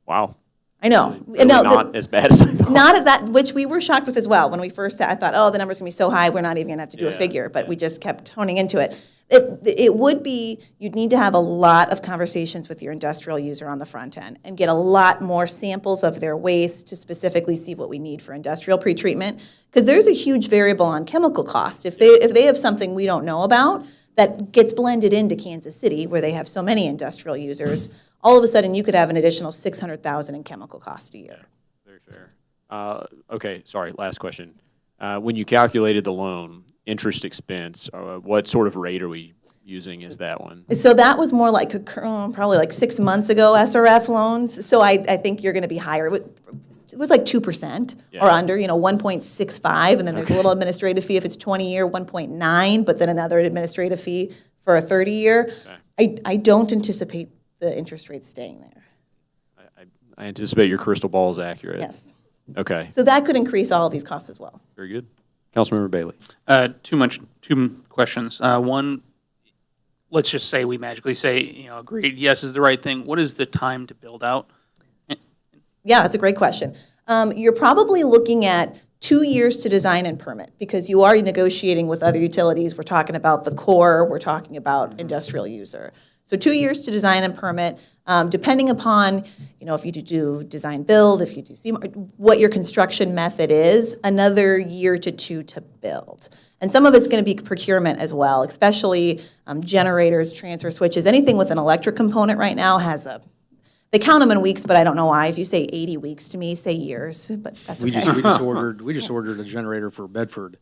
Wow. I know. Really No, not as bad as I thought. Not at that, which we were shocked with as well. When we first, I thought, oh, the number's gonna be so high, we're not even gonna have to do a figure, but we just kept honing into it. It would be, you'd need to have a lot of conversations with your industrial user on the front end and get a lot more samples of their waste to specifically see what we need for industrial pretreatment. Because there's a huge variable on chemical costs. If they have something we don't know about that gets blended into Kansas City, where they have so many industrial users, all of a sudden you could have an additional $600,000 in chemical cost a year. Very fair. Okay, sorry, last question. When you calculated the loan, interest expense, what sort of rate are we using is that one? So that was more like probably like 6 months ago SRF loans. So I think you're going to be higher. It was like 2% or under, 1.65, and then there's a little administrative fee if it's 20-year, 1.9, but then another administrative fee for a 30-year. I don't anticipate the interest rates staying there. I anticipate your crystal ball is accurate. Yes. Okay. So that could increase all of these costs as well. Very good. Councilmember Bailey. Two questions. One, let's just say we magically say, agreed, yes is the right thing. What is the time to build out? Yeah, that's a great question. You're probably looking at 2 years to design and permit because you are negotiating with other utilities. We're talking about the core, we're talking about industrial user. So 2 years to design and permit, depending upon, if you do design build, if you do what your construction method is, another year to 2 to build. And some of it's going to be procurement as well, especially generators, transfer switches, anything with an electric component right now they count them in weeks, but I don't know why. If you say 80 weeks to me, say years, but that's okay. We just ordered a generator for Bedford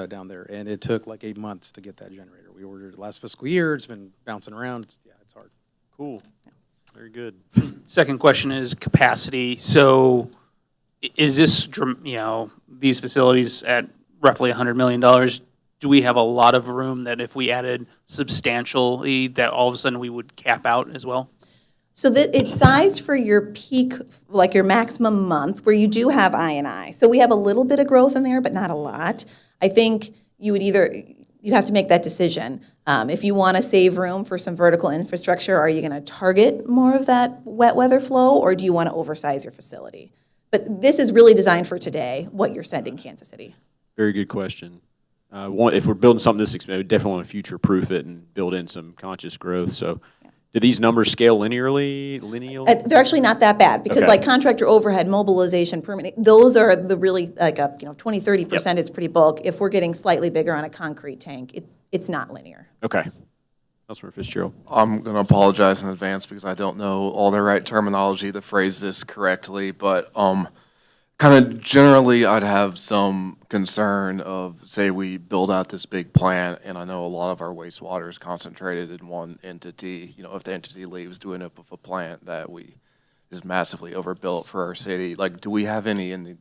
down there, and it took like 8 months to get that generator. We ordered it last fiscal year. It's been bouncing around. It's hard. Cool. Very good. Second question is capacity. So is this, these facilities at roughly $100 million, do we have a lot of room that if we added substantially, that all of a sudden we would cap out as well? So it's sized for your peak, like your maximum month, where you do have I&I. So we have a little bit of growth in there, but not a lot. I think you'd have to make that decision. If you want to save room for some vertical infrastructure, are you going to target more of that wet weather flow, or do you want to oversize your facility? But this is really designed for today, what you're sending Kansas City. Very good question. If we're building something this expensive, we definitely want to future-proof it and build in some conscious growth. So do these numbers scale linearly? They're actually not that bad because like contractor overhead, mobilization, permitting, those are the really like 20, 30% is pretty bulk. If we're getting slightly bigger on a concrete tank, it's not linear. Okay. Councilmember Fitzgerald. I'm going to apologize in advance because I don't know all the right terminology to phrase this correctly, but kind of generally I'd have some concern of, say we build out this big plant, and I know a lot of our wastewater is concentrated in one entity. If the entity leaves, do we end up with a plant that is massively overbuilt for our city? Like, do we have any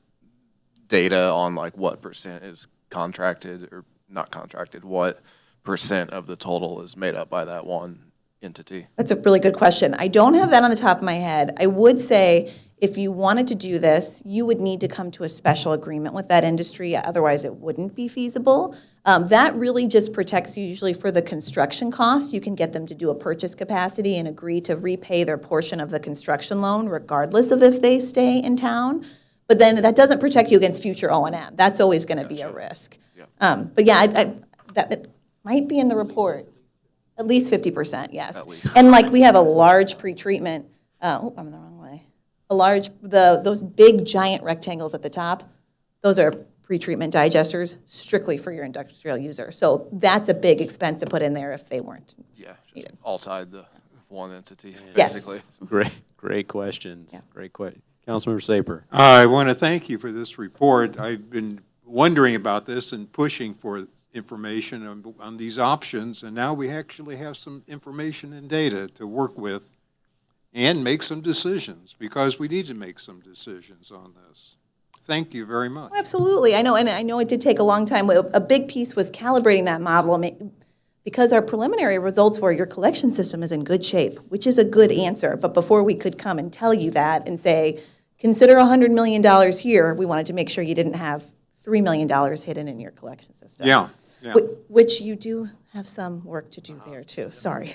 data on like what percent is contracted or not contracted? What percent of the total is made up by that one entity? That's a really good question. I don't have that on the top of my head. I would say if you wanted to do this, you would need to come to a special agreement with that industry. Otherwise, it wouldn't be feasible. That really just protects you usually for the construction costs. You can get them to do a purchase capacity and agree to repay their portion of the construction loan, regardless of if they stay in town. But then that doesn't protect you against future O&M. That's always going to be a risk. But yeah, that might be in the report. At least 50%, yes. And like we have a large pretreatment. I'm in the wrong way. Those big giant rectangles at the top, those are pretreatment digesters strictly for your industrial user. So that's a big expense to put in there if they weren't needed. All tied to one entity, Yes. basically. Great questions. Yeah. Great question. Councilmember Saper. I want to thank you for this report. I've been wondering about this and pushing for information on these options, and now we actually have some information and data to work with and make some decisions, because we need to make some decisions on this. Thank you very much. Oh, absolutely. I know, and I know it did take a long time. A big piece was calibrating that model, because our preliminary results were your collection system is in good shape, which is a good answer. But before we could come and tell you that and say, consider $100 million here, we wanted to make sure you didn't have $3 million hidden in your collection system. Yeah. Which you do have some work to do there too, sorry.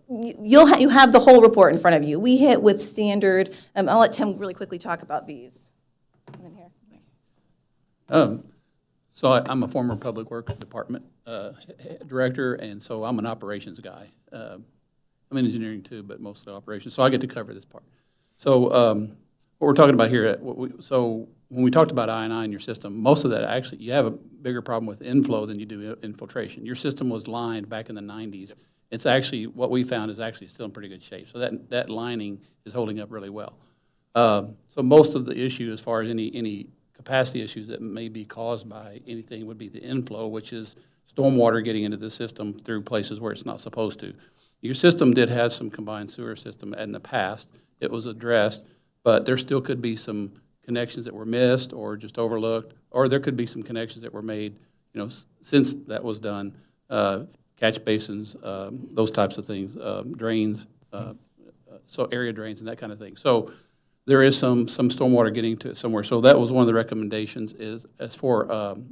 You have the whole report in front of you. We hit with standard, I'll let Tim really quickly talk about these. Come in here. So I'm a former Public Works Department director, and so I'm an operations guy. I'm in engineering too, but mostly operations, so I get to cover this part. So what we're talking about here, so when we talked about I&I in your system, most of that actually, you have a bigger problem with inflow than you do infiltration. Your system was lined back in the 90s. It's actually, what we found is actually still in pretty good shape. So that lining is holding up really well. So most of the issue as far as any capacity issues that may be caused by anything would be the inflow, which is stormwater getting into the system through places where it's not supposed to. Your system did have some combined sewer system in the past. It was addressed, but there still could be some connections that were missed or just overlooked, or there could be some connections that were made, since that was done, catch basins, those types of things, drains, so area drains and that kind of thing. So there is some stormwater getting to it somewhere. So that was one of the recommendations is as for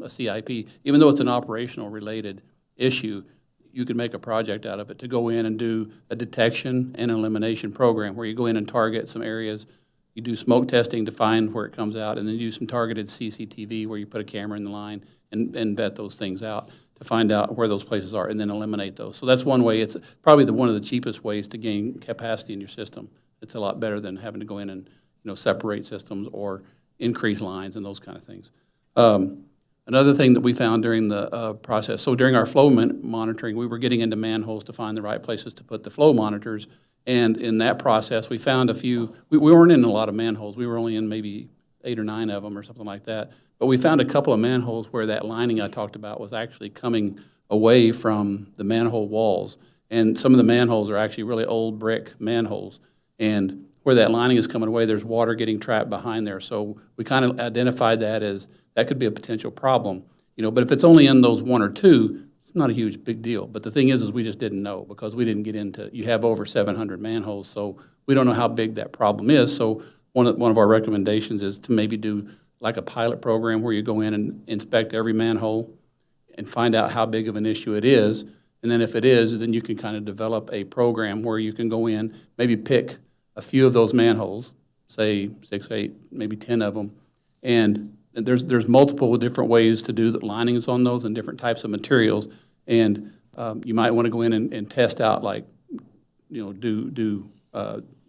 a CIP, even though it's an operational related issue, you could make a project out of it to go in and do a detection and elimination program where you go in and target some areas. You do smoke testing to find where it comes out, and then you do some targeted CCTV where you put a camera in the line and vet those things out to find out where those places are and then eliminate those. So that's one way. It's probably one of the cheapest ways to gain capacity in your system. It's a lot better than having to go in and separate systems or increase lines and those kind of things. Another thing that we found during the process, so during our flow monitoring, we were getting into manholes to find the right places to put the flow monitors. And in that process, we found a few, we weren't in a lot of manholes. We were only in maybe 8 or 9 of them or something like that. But we found a couple of manholes where that lining I talked about was actually coming away from the manhole walls. And some of the manholes are actually really old brick manholes. And where that lining is coming away, there's water getting trapped behind there. So we kind of identified that as that could be a potential problem. But if it's only in those 1 or 2, it's not a huge big deal. But the thing is we just didn't know because we didn't get into, you have over 700 manholes, so we don't know how big that problem is. So one of our recommendations is to maybe do like a pilot program where you go in and inspect every manhole and find out how big of an issue it is. And then if it is, then you can kind of develop a program where you can go in, maybe pick a few of those manholes, say 6, 8, maybe 10 of them, and there's multiple different ways to do the linings on those and different types of materials, and you might want to go in and test out, like,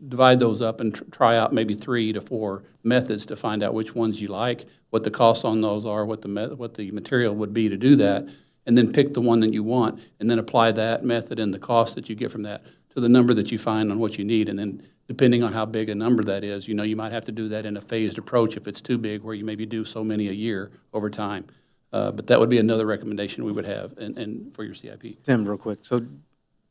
divide those up and try out maybe 3 to 4 methods to find out which ones you like, what the costs on those are, what the material would be to do that, and then pick the one that you want, and then apply that method and the cost that you get from that to the number that you find on what you need, and then depending on how big a number that is, you might have to do that in a phased approach if it's too big, where you maybe do so many a year over time. But that would be another recommendation we would have and for your CIP. Tim, real quick. So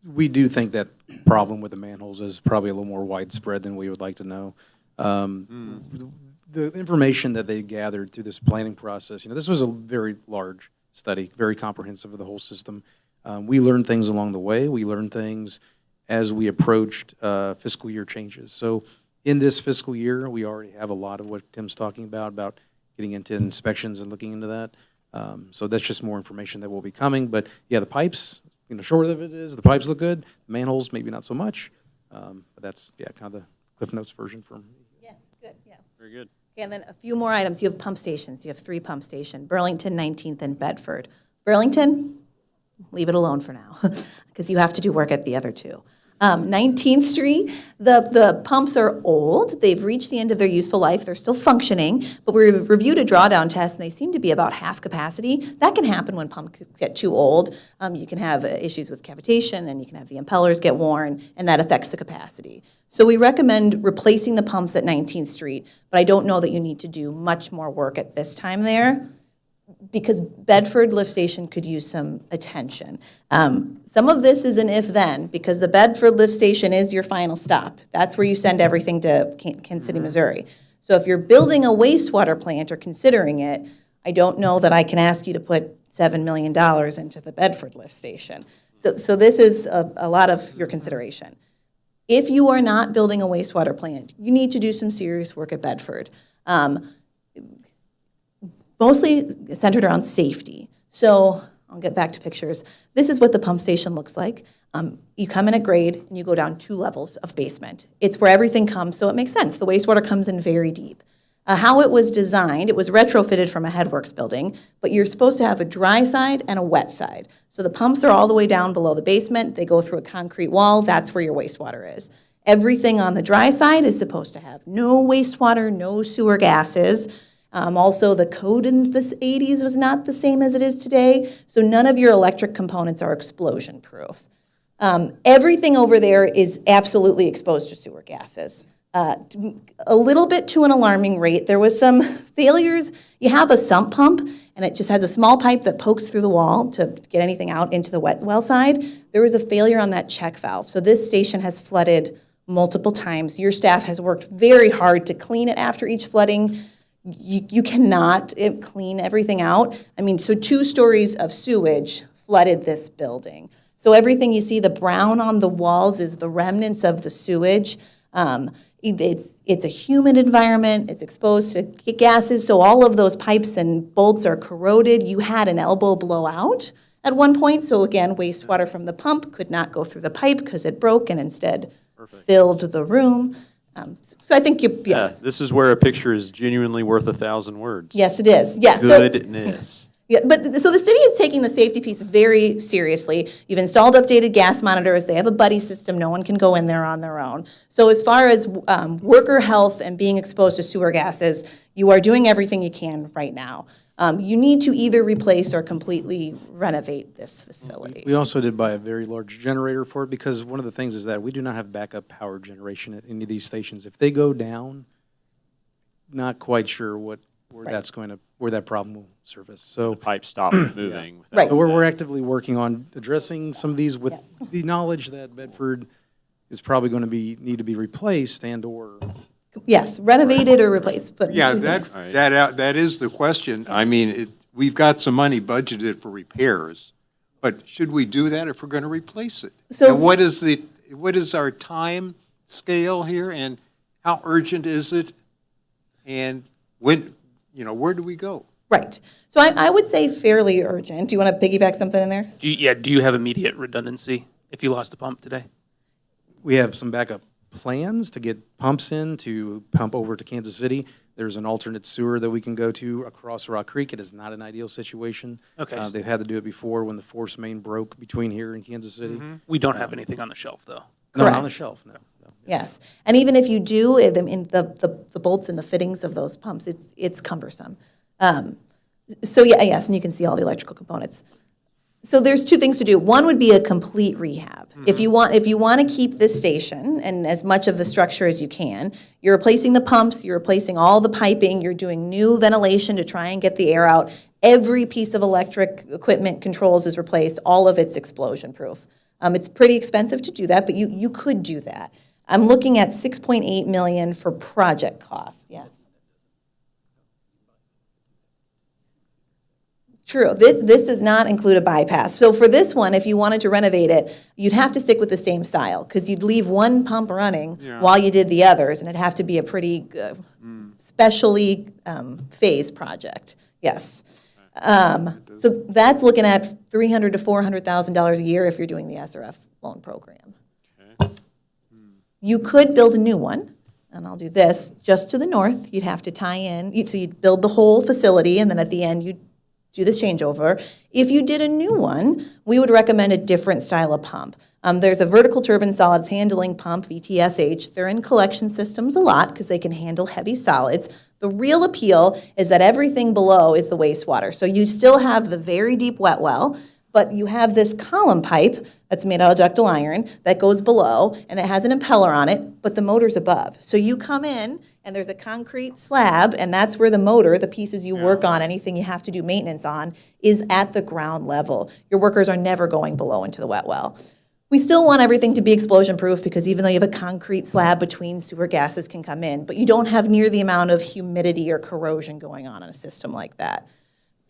we do think that problem with the manholes is probably a little more widespread than we would like to know. The information that they gathered through this planning process, this was a very large study, very comprehensive of the whole system. We learned things along the way. We learned things as we approached fiscal year changes. So in this fiscal year, we already have a lot of what Tim's talking about getting into inspections and looking into that. So that's just more information that will be coming. But yeah, the pipes, short of it is the pipes look good. The manholes, maybe not so much. But that's, kind of the Cliff Notes version from. Yes, good, yeah. Very good. Okay, and then a few more items. You have pump stations. You have 3 pump stations, Burlington, 19th, and Bedford. Burlington, leave it alone for now because you have to do work at the other 2. 19th Street, the pumps are old. They've reached the end of their useful life. They're still functioning, but we reviewed a drawdown test, and they seem to be about half capacity. That can happen when pumps get too old. You can have issues with cavitation, and you can have the impellers get worn, and that affects the capacity. So we recommend replacing the pumps at 19th Street, but I don't know that you need to do much more work at this time there, because Bedford Lift Station could use some attention. Some of this is an if-then, because the Bedford Lift Station is your final stop. That's where you send everything to Kansas City, Missouri. So if you're building a wastewater plant or considering it, I don't know that I can ask you to put $7 million into the Bedford Lift Station. So this is a lot of your consideration. If you are not building a wastewater plant, you need to do some serious work at Bedford. Mostly centered around safety. So I'll get back to pictures. This is what the pump station looks like. You come in at grade and you go down 2 levels of basement. It's where everything comes, so it makes sense. The wastewater comes in very deep. How it was designed, it was retrofitted from a headworks building, but you're supposed to have a dry side and a wet side. So the pumps are all the way down below the basement. They go through a concrete wall. That's where your wastewater is. Everything on the dry side is supposed to have no wastewater, no sewer gases. Also, the code in the 80s was not the same as it is today, so none of your electric components are explosion-proof. Everything over there is absolutely exposed to sewer gases. A little bit to an alarming rate. There was some failures. You have a sump pump, and it just has a small pipe that pokes through the wall to get anything out into the wet well side. There was a failure on that check valve, so this station has flooded multiple times. Your staff has worked very hard to clean it after each flooding. You cannot clean everything out. I mean, so 2 stories of sewage flooded this building. So everything you see, the brown on the walls is the remnants of the sewage. It's a humid environment. It's exposed to gases, so all of those pipes and bolts are corroded. You had an elbow blowout at one point, so again, wastewater from the pump could not go through the pipe because it broke and instead filled the room. So I think yes. Yeah, this is where a picture is genuinely worth 1,000 words. Yes, it is. Yes. Goodness. Yeah, but so the city is taking the safety piece very seriously. You've installed updated gas monitors. They have a buddy system. No one can go in there on their own. So as far as worker health and being exposed to sewer gases, you are doing everything you can right now. You need to either replace or completely renovate this facility. We also did buy a very large generator for it, because one of the things is that we do not have backup power generation at any of these stations. If they go down, not quite sure where that problem will surface. So The pipe stopped moving. yeah. Right. So we're actively working on addressing some of these with the knowledge that Bedford is probably going to need to be replaced and/or. Yes, renovated or replaced, but. Yeah, that is the question. I mean, we've got some money budgeted for repairs, but should we do that if we're going to replace it? So and what is our time scale here, and how urgent is it? And when, where do we go? Right. So I would say fairly urgent. Do you want to piggyback something in there? Do you have immediate redundancy if you lost a pump today? We have some backup plans to get pumps in to pump over to Kansas City. There's an alternate sewer that we can go to across Rock Creek. It is not an ideal situation. Okay. They've had to do it before when the force main broke between here and Kansas City. Mm-hmm. We don't have anything on the shelf, though. No, not on the shelf, no. Yes, and even if you do, the bolts and the fittings of those pumps, it's cumbersome. So yes, and you can see all the electrical components. So there's 2 things to do. One would be a complete rehab. Mm-hmm. If you want to keep this station and as much of the structure as you can, you're replacing the pumps, you're replacing all the piping, you're doing new ventilation to try and get the air out. Every piece of electric equipment controls is replaced. All of it's explosion proof. It's pretty expensive to do that, but you could do that. I'm looking at $6.8 million for project costs. Yes. True. This does not include a bypass. So for this one, if you wanted to renovate it, you'd have to stick with the same style, because you'd leave one pump running while you did the others, and it'd have to be a pretty specially phased project. Yes. So that's looking at $300,000 to $400,000 a year if you're doing the SRF loan program. You could build a new one, and I'll do this, just to the north. You'd have to tie in, so you'd build the whole facility, and then at the end, you'd do this changeover. If you did a new one, we would recommend a different style of pump. There's a vertical turbine solids handling pump, VTSH. They're in collection systems a lot because they can handle heavy solids. The real appeal is that everything below is the wastewater. So you still have the very deep wet well, but you have this column pipe that's made out of ductile iron that goes below, and it has an impeller on it, but the motor's above. So you come in, and there's a concrete slab, and that's where the motor, the pieces you work on, anything you have to do maintenance on, is at the ground level. Your workers are never going below into the wet well. We still want everything to be explosion-proof because even though you have a concrete slab between, sewer gases can come in, but you don't have near the amount of humidity or corrosion going on in a system like that.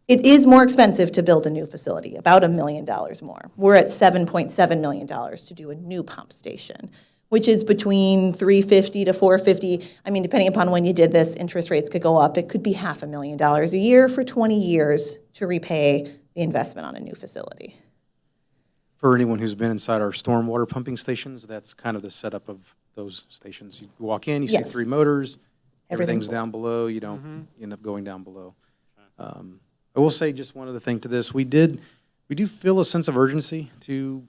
It is more expensive to build a new facility, about $1 million more. We're at $7.7 million to do a new pump station, which is between $350 to $450. I mean, depending upon when you did this, interest rates could go up. It could be $500,000 a year for 20 years to repay the investment on a new facility. For anyone who's been inside our stormwater pumping stations, that's kind of the setup of those stations. You walk in, you see Yes. 3 motors, Everything's everything's down below, you don't you end up going down below. I will say just one other thing to this. We do feel a sense of urgency to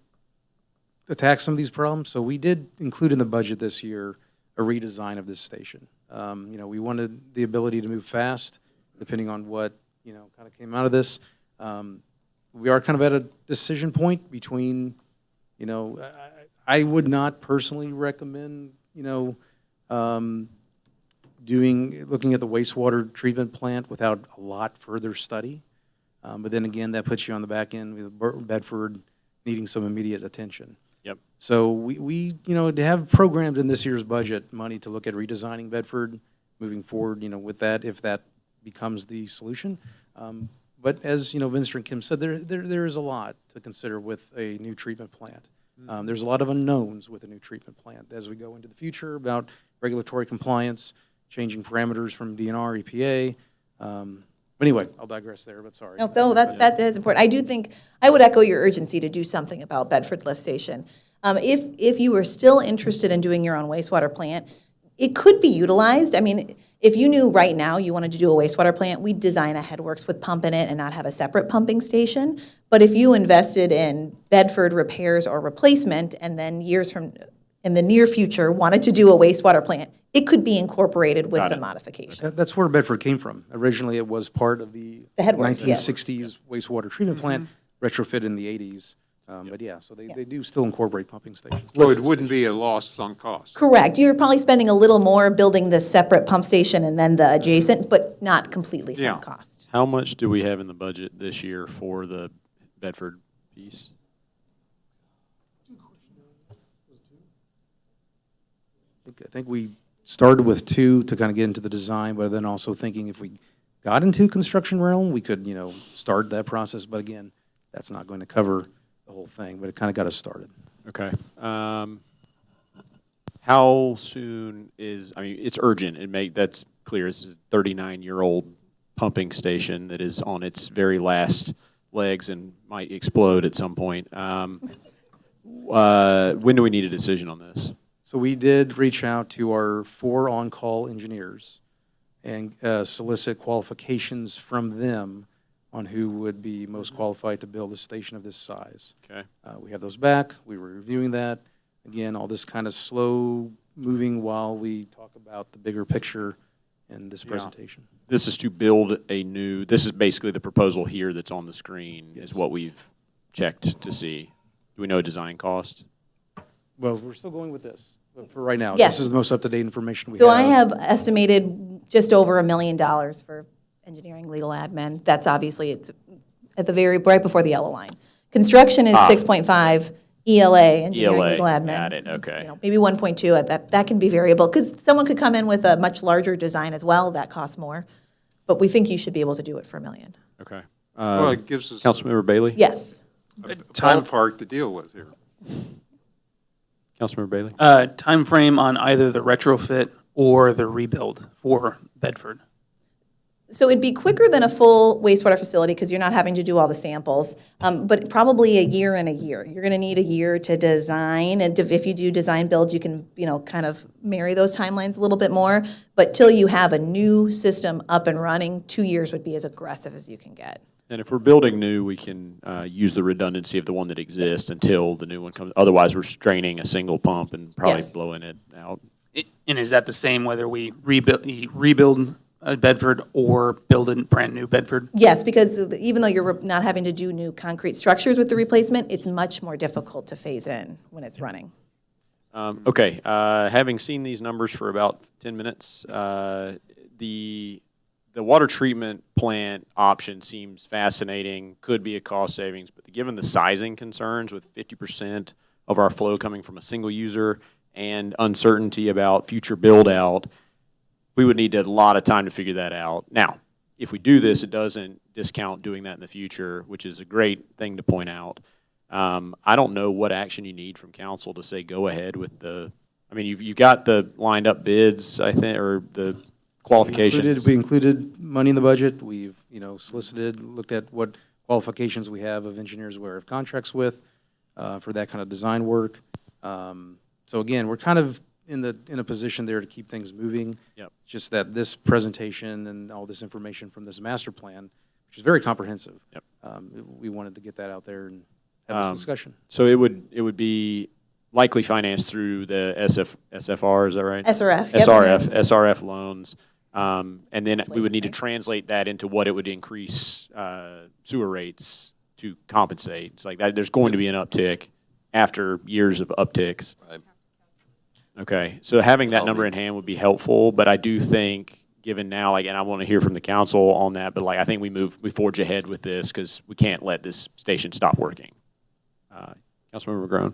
attack some of these problems, so we did include in the budget this year a redesign of this station. We wanted the ability to move fast, depending on what, kind of came out of this. We are kind of at a decision point between, I would not personally recommend, looking at the wastewater treatment plant without a lot further study. But then again, that puts you on the back end with Bedford needing some immediate attention. Yep. So we have programmed in this year's budget money to look at redesigning Bedford, moving forward, with that, if that becomes the solution. But as, Vincent and Kim said, there is a lot to consider with a new treatment plant. There's a lot of unknowns with a new treatment plant as we go into the future about regulatory compliance, changing parameters from DNR, EPA. But anyway, I'll digress there, but sorry. No, that is important. I do think, I would echo your urgency to do something about Bedford Lift Station. If you were still interested in doing your own wastewater plant, it could be utilized. I mean, if you knew right now you wanted to do a wastewater plant, we'd design a headworks with pump in it and not have a separate pumping station. But if you invested in Bedford repairs or replacement, and then years from, in the near future, wanted to do a wastewater plant, it could be incorporated with some modification. That's where Bedford came from. Originally, it was part of the headworks, yes. 1960s wastewater treatment plant, retrofit in the 80s. But yeah, so they do still incorporate pumping stations. So it wouldn't be a lost sunk cost. Correct. You're probably spending a little more building the separate pump station and then the adjacent, but not completely sunk cost. How much do we have in the budget this year for the Bedford piece? I think we started with 2 to kind of get into the design, but then also thinking if we got into construction realm, we could, start that process. But again, that's not going to cover the whole thing, but it kind of got us started. Okay. How soon it's urgent. That's clear. It's a 39-year-old pumping station that is on its very last legs and might explode at some point. When do we need a decision on this? So we did reach out to our 4 on-call engineers and solicit qualifications from them on who would be most qualified to build a station of this size. Okay. We have those back. We were reviewing that. Again, all this kind of slow moving while we talk about the bigger picture in this presentation. This is to build this is basically the proposal here that's on the screen is what we've checked to see. Do we know a design cost? Well, we're still going with this, but for right now, Yes. this is the most up-to-date information we have. So I have estimated just over $1 million for engineering, legal, admin. That's obviously, it's at the right before the yellow line. Construction is 6.5, ELA, engineering, legal, admin. Got it, okay. Maybe 1.2, that can be variable, because someone could come in with a much larger design as well, that costs more. But we think you should be able to do it for $1 million. Okay. Well, it gives us Councilmember Bailey? Yes. a ballpark to deal with here. Councilmember Bailey? Time frame on either the retrofit or the rebuild for Bedford? So it'd be quicker than a full wastewater facility because you're not having to do all the samples, but probably a year and a year. You're going to need a year to design, and if you do design build, you can, kind of marry those timelines a little bit more. But till you have a new system up and running, 2 years would be as aggressive as you can get. And if we're building new, we can use the redundancy of the one that exists until the new one comes. Otherwise, we're straining a single pump and probably Yes. blowing it out. And is that the same whether we rebuild Bedford or build a brand-new Bedford? Yes, because even though you're not having to do new concrete structures with the replacement, it's much more difficult to phase in when it's running. Okay, having seen these numbers for about 10 minutes, the water treatment plant option seems fascinating, could be a cost savings, but given the sizing concerns with 50% of our flow coming from a single user and uncertainty about future build-out, we would need a lot of time to figure that out. Now, if we do this, it doesn't discount doing that in the future, which is a great thing to point out. I don't know what action you need from council to say go ahead with the, I mean, you've got the lined up bids, I think, or the qualifications. We included money in the budget. We've, solicited, looked at what qualifications we have of engineers we have contracts with for that kind of design work. So again, we're kind of in a position there to keep things moving. Yep. Just that this presentation and all this information from this master plan, which is very comprehensive. Yep. We wanted to get that out there and have this discussion. So it would be likely financed through the SFR, is that right? SRF. Yep. SRF loans. And then we would need to translate that into what it would increase sewer rates to compensate. It's like that, there's going to be an uptick after years of upticks. Right. Okay, so having that number in hand would be helpful, but I do think, given now, and I want to hear from the council on that, but I think we forge ahead with this because we can't let this station stop working. Councilmember Groen.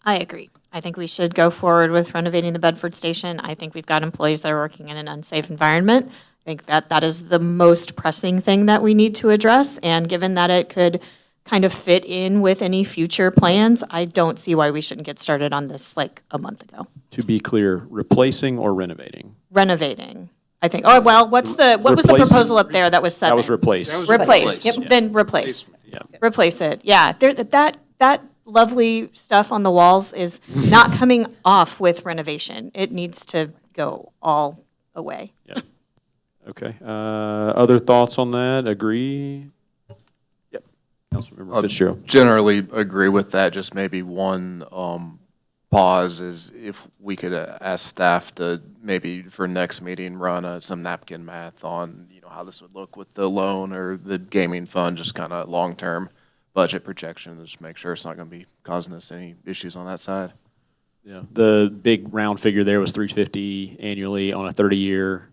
I agree. I think we should go forward with renovating the Bedford station. I think we've got employees that are working in an unsafe environment. I think that is the most pressing thing that we need to address, and given that it could kind of fit in with any future plans, I don't see why we shouldn't get started on this a month ago. To be clear, replacing or renovating? Renovating, I think. Oh, well, what was the proposal up there that was 7? That was replace. Replace. Yep. Yeah. Then replace. Yeah. Replace it. Yeah. That lovely stuff on the walls is not coming off with renovation. It needs to go all away. Yeah. Okay. Other thoughts on that? Agree? Yep. Councilmember Fitzgerald. Generally agree with that. Just maybe one pause is if we could ask staff to maybe for next meeting run some napkin math on how this would look with the loan or the gaming fund, just kind of long-term budget projection, just make sure it's not going to be causing us any issues on that side. Yeah. The big round figure there was $350 annually on a 30-year.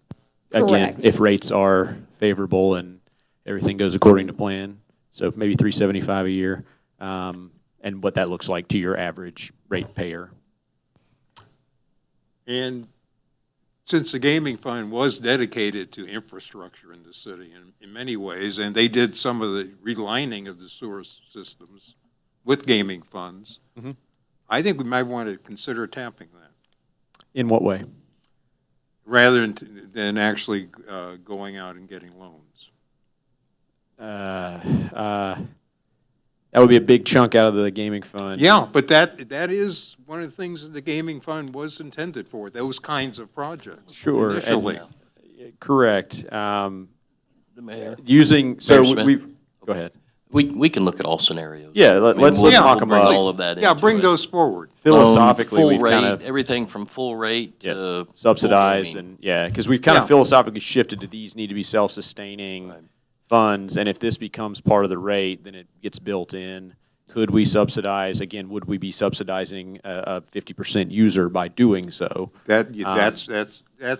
Again, Correct. if rates are favorable and everything goes according to plan, so maybe $375 a year, and what that looks like to your average rate payer. And since the gaming fund was dedicated to infrastructure in the city in many ways, and they did some of the relining of the sewer systems with gaming funds, Mhm. I think we might want to consider tapping that In what way? rather than actually going out and getting loans. That would be a big chunk out of the gaming fund. Yeah, but that is one of the things that the gaming fund was intended for, those kinds of projects. Sure. Initially. Correct. The mayor. Using, so Mayor Smith. we, go ahead. We can look at all scenarios. Yeah, I mean, let's we'll knock 'em bring up. all of that Yeah, into bring it. those forward. Philosophically, Full we've rate, kind of everything from full rate to full subsidized gaming. and, because we've kind Yeah. of philosophically shifted to these need to be self-sustaining Right. funds, and if this becomes part of the rate, then it gets built in. Could we subsidize, again, would we be subsidizing a 50% user by doing so? That's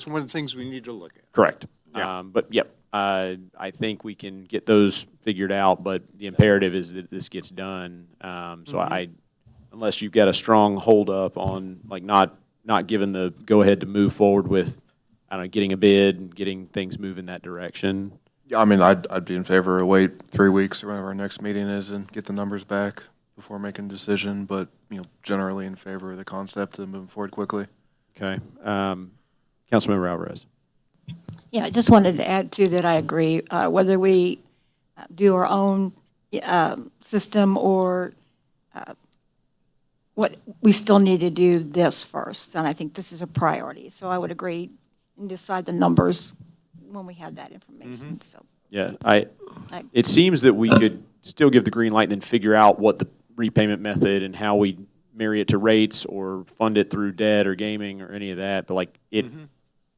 one of the things we need to look at. Correct. Yeah. But, yep, I think we can get those figured out, but the imperative is that this gets done. So unless you've got a strong holdup on, not giving the go-ahead to move forward with, getting a bid and getting things moving that direction. Yeah, I mean, I'd be in favor of wait 3 weeks or whenever our next meeting is and get the numbers back before making a decision, but, generally in favor of the concept of moving forward quickly. Okay. Councilmember Alvarez. Yeah, I just wanted to add too that I agree, whether we do our own system or what, we still need to do this first, and I think this is a priority. So I would agree and decide the numbers when we have that information, so. Yeah, it seems that we could still give the green light and then figure out what the repayment method and how we marry it to rates or fund it through debt or gaming or any of that, but like, it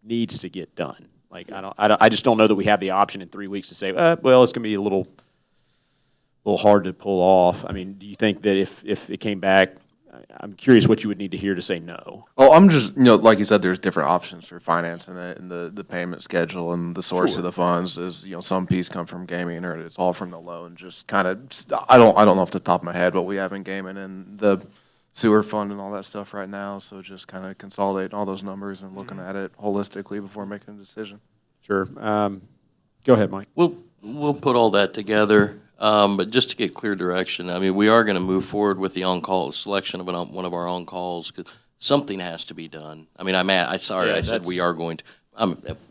needs to get done. Like, I just don't know that we have the option in 3 weeks to say, well, it's gonna be a little hard to pull off. I mean, do you think that if it came back, I'm curious what you would need to hear to say no? Oh, I'm just, like you said, there's different options for financing it, and the payment schedule and the source of the funds is, some piece come from gaming or it's all from the loan. Just kind of, I don't know off the top of my head what we have in gaming and the sewer fund and all that stuff right now. So just kind of consolidating all those numbers and looking at it holistically before making a decision. Sure. Go ahead, Mike. We'll put all that together. But just to get clear direction, I mean, we are going to move forward with the on-call selection of one of our on-calls, because something has to be done. I mean, I said we are going to.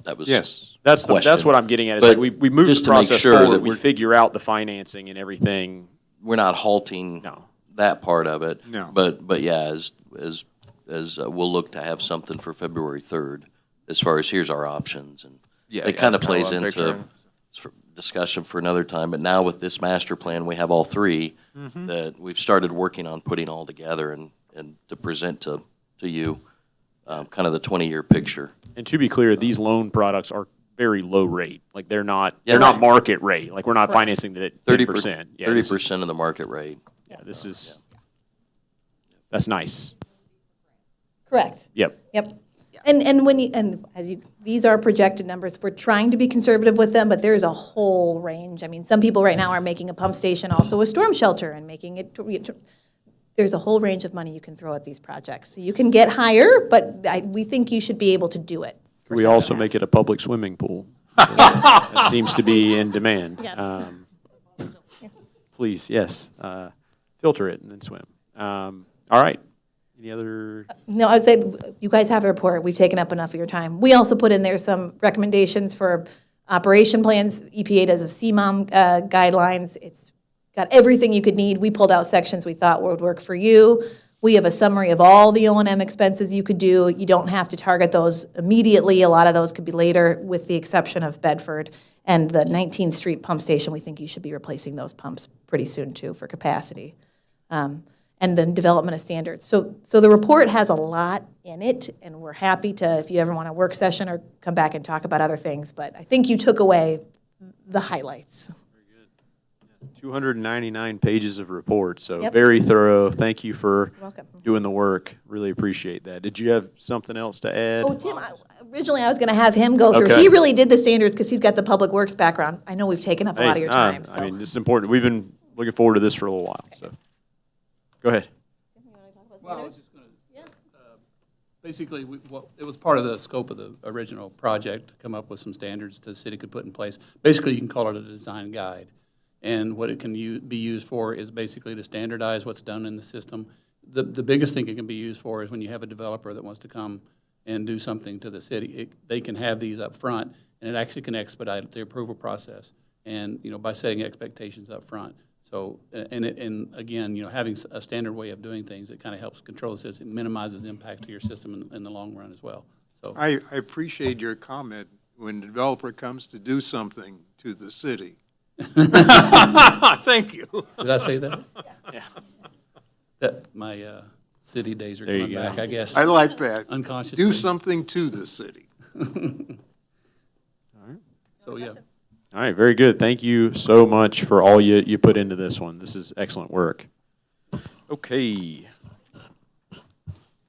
That was yes. That's what I'm getting at. Is like we move the process forward. We figure out the financing and everything. We're not halting that part of it. No. But yeah, as we'll look to have something for February 3rd, as far as here's our options, and it kind of plays into discussion for another time. But now with this master plan, we have all three that we've started working on putting all together and to present to you kind of the 20-year picture. And to be clear, these loan products are very low rate. Like they're not not market rate. Like we're not financing it at 30%. 30% of the market rate. Yeah, that's nice. Correct. Yep. And these are projected numbers. We're trying to be conservative with them, but there's a whole range. I mean, some people right now are making a pump station also a storm shelter and making it. There's a whole range of money you can throw at these projects. So you can get higher, but we think you should be able to do it. We also make it a public swimming pool. That seems to be in demand. Yes. Please, yes. Filter it and then swim. All right. Any other? No, I'd say you guys have the report. We've taken up enough of your time. We also put in there some recommendations for operation plans. EPA does a CMOM guidelines. It's got everything you could need. We pulled out sections we thought would work for you. We have a summary of all the O&M expenses you could do. You don't have to target those immediately. A lot of those could be later, with the exception of Bedford. And the 19th Street pump station, we think you should be replacing those pumps pretty soon, too, for capacity. And then development of standards. So the report has a lot in it, and we're happy to, if you ever want a work session or come back and talk about other things. But I think you took away the highlights. 299 pages of report, so very thorough. Thank you for doing the work. Really appreciate that. Did you have something else to add? Oh, Tim, originally I was going to have him go through. He really did the standards because he's got the public works background. I know we've taken up a lot of your time. I mean, this is important. We've been looking forward to this for a little while. So, go ahead. Well, I was just going to, basically, it was part of the scope of the original project to come up with some standards the city could put in place. Basically, you can call it a design guide. And what it can be used for is basically to standardize what's done in the system. The biggest thing it can be used for is when you have a developer that wants to come and do something to the city. They can have these up front, and it actually can expedite the approval process. And by setting expectations up front. So, and again, having a standard way of doing things, it kind of helps control the system, minimizes impact to your system in the long run as well. So I appreciate your comment when the developer comes to do something to the city. Thank you. Did I say that? Yeah. That my city days are coming back, I guess. I like that. Unconsciously. Do something to the city. All right. So, yeah. All right, very good. Thank you so much for all you put into this one. This is excellent work. Okay.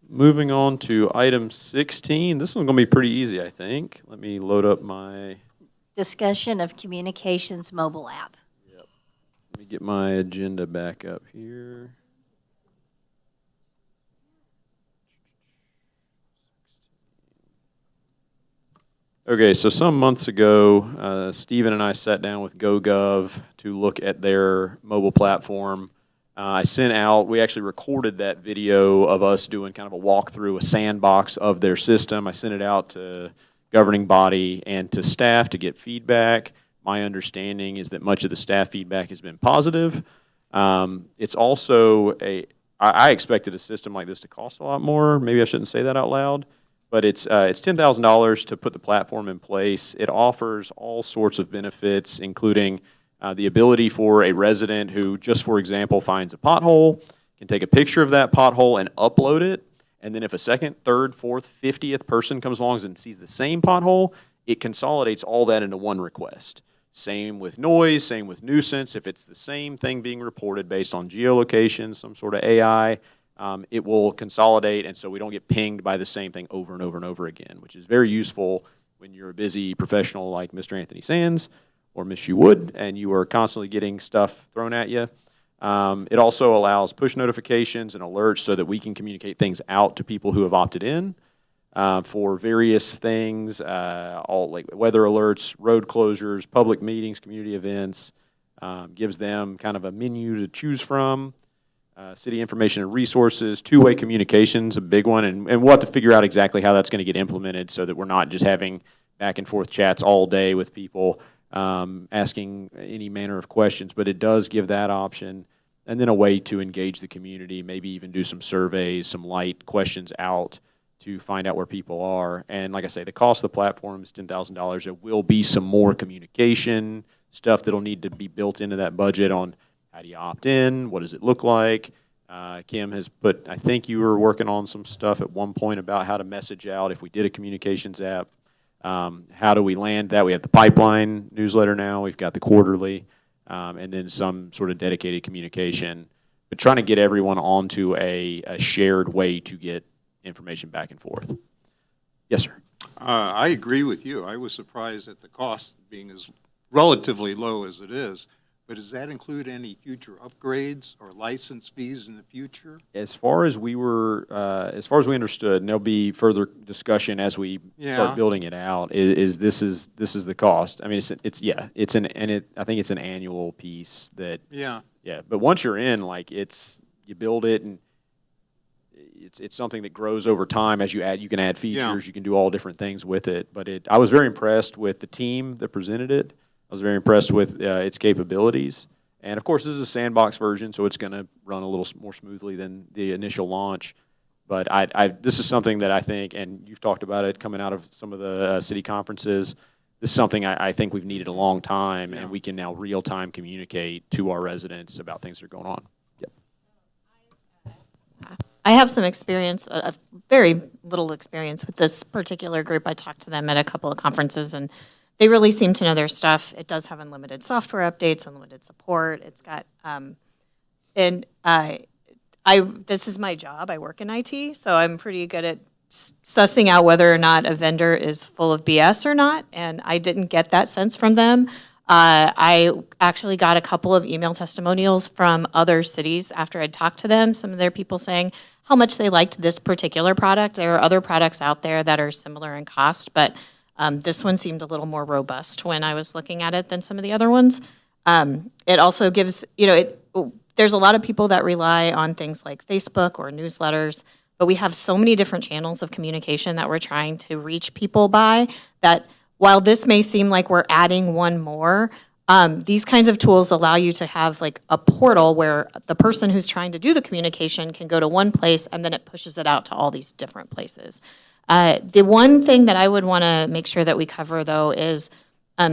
Moving on to item 16. This one's going to be pretty easy, I think. Let me load up my... Discussion of communications mobile app. Yep. Let me get my agenda back up here. Okay, so some months ago, Stephen and I sat down with GoGov to look at their mobile platform. I sent out, we actually recorded that video of us doing kind of a walkthrough, a sandbox of their system. I sent it out to governing body and to staff to get feedback. My understanding is that much of the staff feedback has been positive. It's also I expected a system like this to cost a lot more. Maybe I shouldn't say that out loud. But it's $10,000 to put the platform in place. It offers all sorts of benefits, including the ability for a resident who, just for example, finds a pothole, can take a picture of that pothole and upload it. And then if a second, third, fourth, 50th person comes along and sees the same pothole, it consolidates all that into one request. Same with noise, same with nuisance. If it's the same thing being reported based on geolocation, some sort of AI, it will consolidate, and so we don't get pinged by the same thing over and over and over again, which is very useful when you're a busy professional like Mr. Anthony Sands or Ms. She Wood, and you are constantly getting stuff thrown at you. It also allows push notifications and alerts so that we can communicate things out to people who have opted in for various things, all like weather alerts, road closures, public meetings, community events. Gives them kind of a menu to choose from. City information and resources, two-way communication's a big one, and we'll have to figure out exactly how that's going to get implemented so that we're not just having back and forth chats all day with people asking any manner of questions, but it does give that option. And then a way to engage the community, maybe even do some surveys, some light questions out to find out where people are. And like I say, the cost of the platform is $10,000. There will be some more communication stuff that'll need to be built into that budget on how do you opt in, what does it look like. Kim has put, I think you were working on some stuff at one point about how to message out if we did a communications app. How do we land that? We have the pipeline newsletter now, we've got the quarterly, and then some sort of dedicated communication. But trying to get everyone onto a shared way to get information back and forth. Yes, sir. I agree with you. I was surprised at the cost being as relatively low as it is. But does that include any future upgrades or license fees in the future? As far as we understood, and there'll be further discussion as we start building it out. This is the cost. I mean, I think it's an annual piece that. Yeah. But once you're in, like you build it and it's something that grows over time as you add. You can add features. You can do all different things with it. But I was very impressed with the team that presented it. I was very impressed with its capabilities. And of course, this is a sandbox version, so it's going to run a little more smoothly than the initial launch. But this is something that I think, and you've talked about it coming out of some of the city conferences, this is something I think we've needed a long time, and we can now real-time communicate to our residents about things that are going on. Yep. I have some experience, a very little experience with this particular group. I talked to them at a couple of conferences, and they really seem to know their stuff. It does have unlimited software updates, unlimited support. It's got, this is my job. I work in IT, so I'm pretty good at sussing out whether or not a vendor is full of BS or not, and I didn't get that sense from them. I actually got a couple of email testimonials from other cities after I'd talked to them, some of their people saying how much they liked this particular product. There are other products out there that are similar in cost, but this one seemed a little more robust when I was looking at it than some of the other ones. It also gives, there's a lot of people that rely on things like Facebook or newsletters, but we have so many different channels of communication that we're trying to reach people by that while this may seem like we're adding one more, these kinds of tools allow you to have like a portal where the person who's trying to do the communication can go to one place and then it pushes it out to all these different places. The one thing that I would want to make sure that we cover, though, is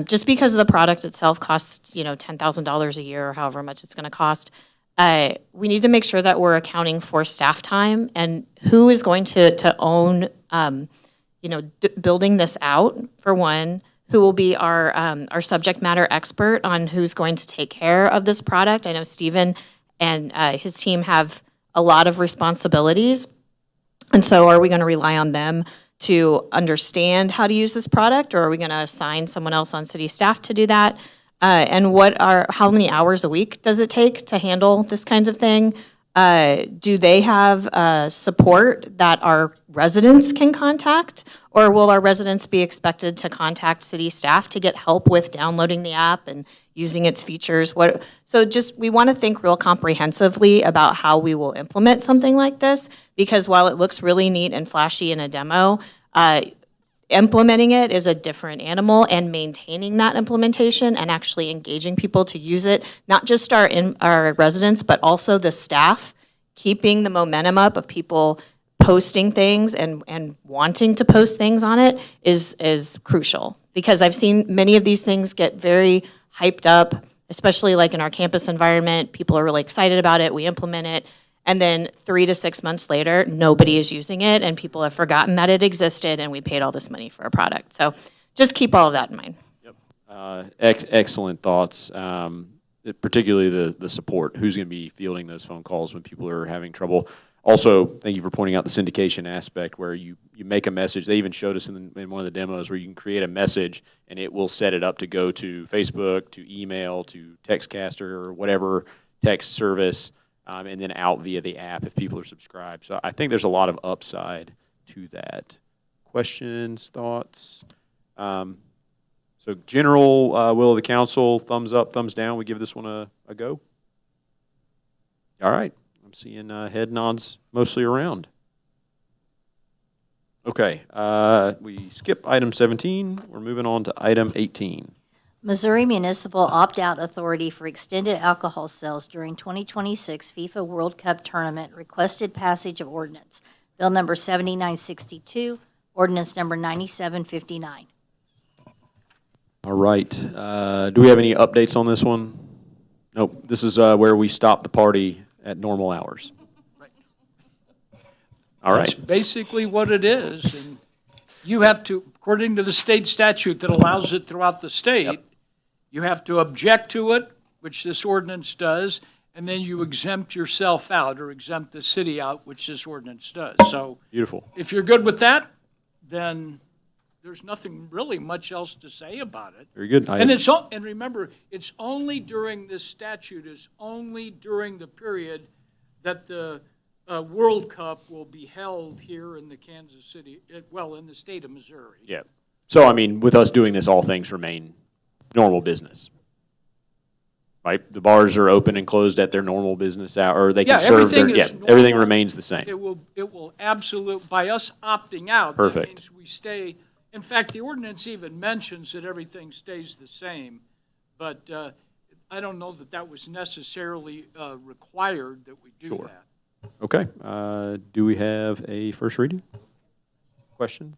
just because the product itself costs, $10,000 a year or however much it's going to cost, we need to make sure that we're accounting for staff time and who is going to own, building this out, for one, who will be our subject matter expert on who's going to take care of this product. I know Stephen and his team have a lot of responsibilities. And so are we going to rely on them to understand how to use this product, or are we going to assign someone else on city staff to do that? And how many hours a week does it take to handle this kinds of thing? Do they have support that our residents can contact, or will our residents be expected to contact city staff to get help with downloading the app and using its features? We want to think real comprehensively about how we will implement something like this, because while it looks really neat and flashy in a demo, implementing it is a different animal, and maintaining that implementation and actually engaging people to use it, not just our residents, but also the staff, keeping the momentum up of people posting things and wanting to post things on it is crucial. Because I've seen many of these things get very hyped up, especially like in our campus environment. People are really excited about it, we implement it, and then 3 to 6 months later, nobody is using it, and people have forgotten that it existed, and we paid all this money for a product. So just keep all of that in mind. Excellent thoughts, particularly the support. Who's going to be fielding those phone calls when people are having trouble? Also, thank you for pointing out the syndication aspect where you make a message. They even showed us in one of the demos where you can create a message and it will set it up to go to Facebook, to email, to Textcaster or whatever text service, and then out via the app if people are subscribed. So I think there's a lot of upside to that. Questions, thoughts? So general will of the council, thumbs up, thumbs down. We give this one a go. All right. I'm seeing head nods mostly around. Okay. We skip item 17. We're moving on to item 18. Missouri Municipal Opt-Out Authority for Extended Alcohol Sales during 2026 FIFA World Cup Tournament requested passage of ordinance. Bill number 7962, ordinance number 9759. All right. Do we have any updates on this one? Nope. This is where we stop the party at normal hours. All right. That's basically what it is. And you have to, according to the state statute that allows it throughout the state, you have to object to it, which this ordinance does, and then you exempt yourself out or exempt the city out, which this ordinance does. So beautiful. If you're good with that, then there's nothing really much else to say about it. Very good. And remember, it's only during this statute is only during the period that the World Cup will be held here in the Kansas City, in the state of Missouri. Yeah. So, I mean, with us doing this, all things remain normal business. Right? The bars are open and closed at their normal business hour, or they can serve their, everything remains the same. It will absolutely, by us opting out, Perfect. That means we stay. In fact, the ordinance even mentions that everything stays the same, but I don't know that that was necessarily required that we do that. Okay. Do we have a first reading? Question?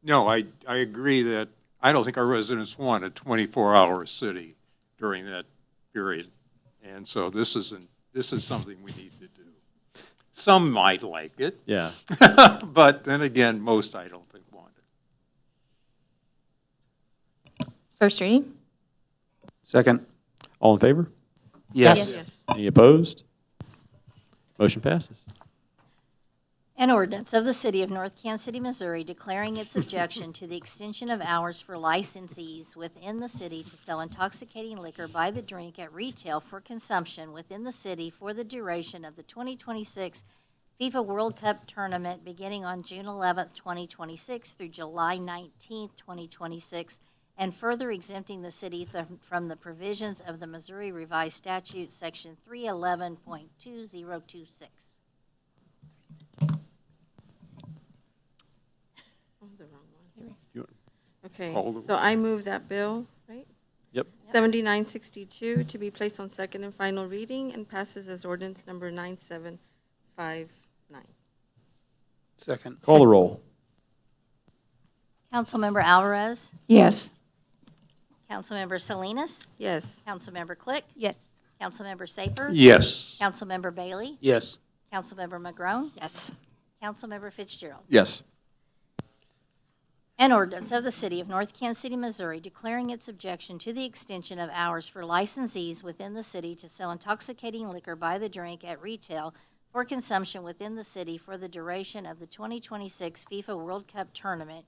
No, I agree that I don't think our residents want a 24-hour city during that period. And so this is something we need to do. Some might like it. Yeah. But then again, most I don't think want it. First reading? Second. All in favor? Yes. Any opposed? Motion passes. An ordinance of the City of North Kansas City, Missouri, declaring its objection to the extension of hours for licensees within the city to sell intoxicating liquor by the drink at retail for consumption within the city for the duration of the 2026 FIFA World Cup Tournament beginning on June 11th, 2026 through July 19th, 2026, and further exempting the city from the provisions of the Missouri Revised Statute, Section 311.2026. Okay, so I move that bill, right? Yep. 7962 to be placed on second and final reading and passes as ordinance number 9759. Second. Call the roll. Councilmember Alvarez? Yes. Councilmember Salinas? Yes. Councilmember Click? Yes. Councilmember Saper? Yes. Councilmember Bailey? Yes. Councilmember McGrone? Yes. Councilmember Fitzgerald. Yes. An ordinance of the City of North Kansas City, Missouri, declaring its objection to the extension of hours for licensees within the city to sell intoxicating liquor by the drink at retail for consumption within the city for the duration of the 2026 FIFA World Cup Tournament,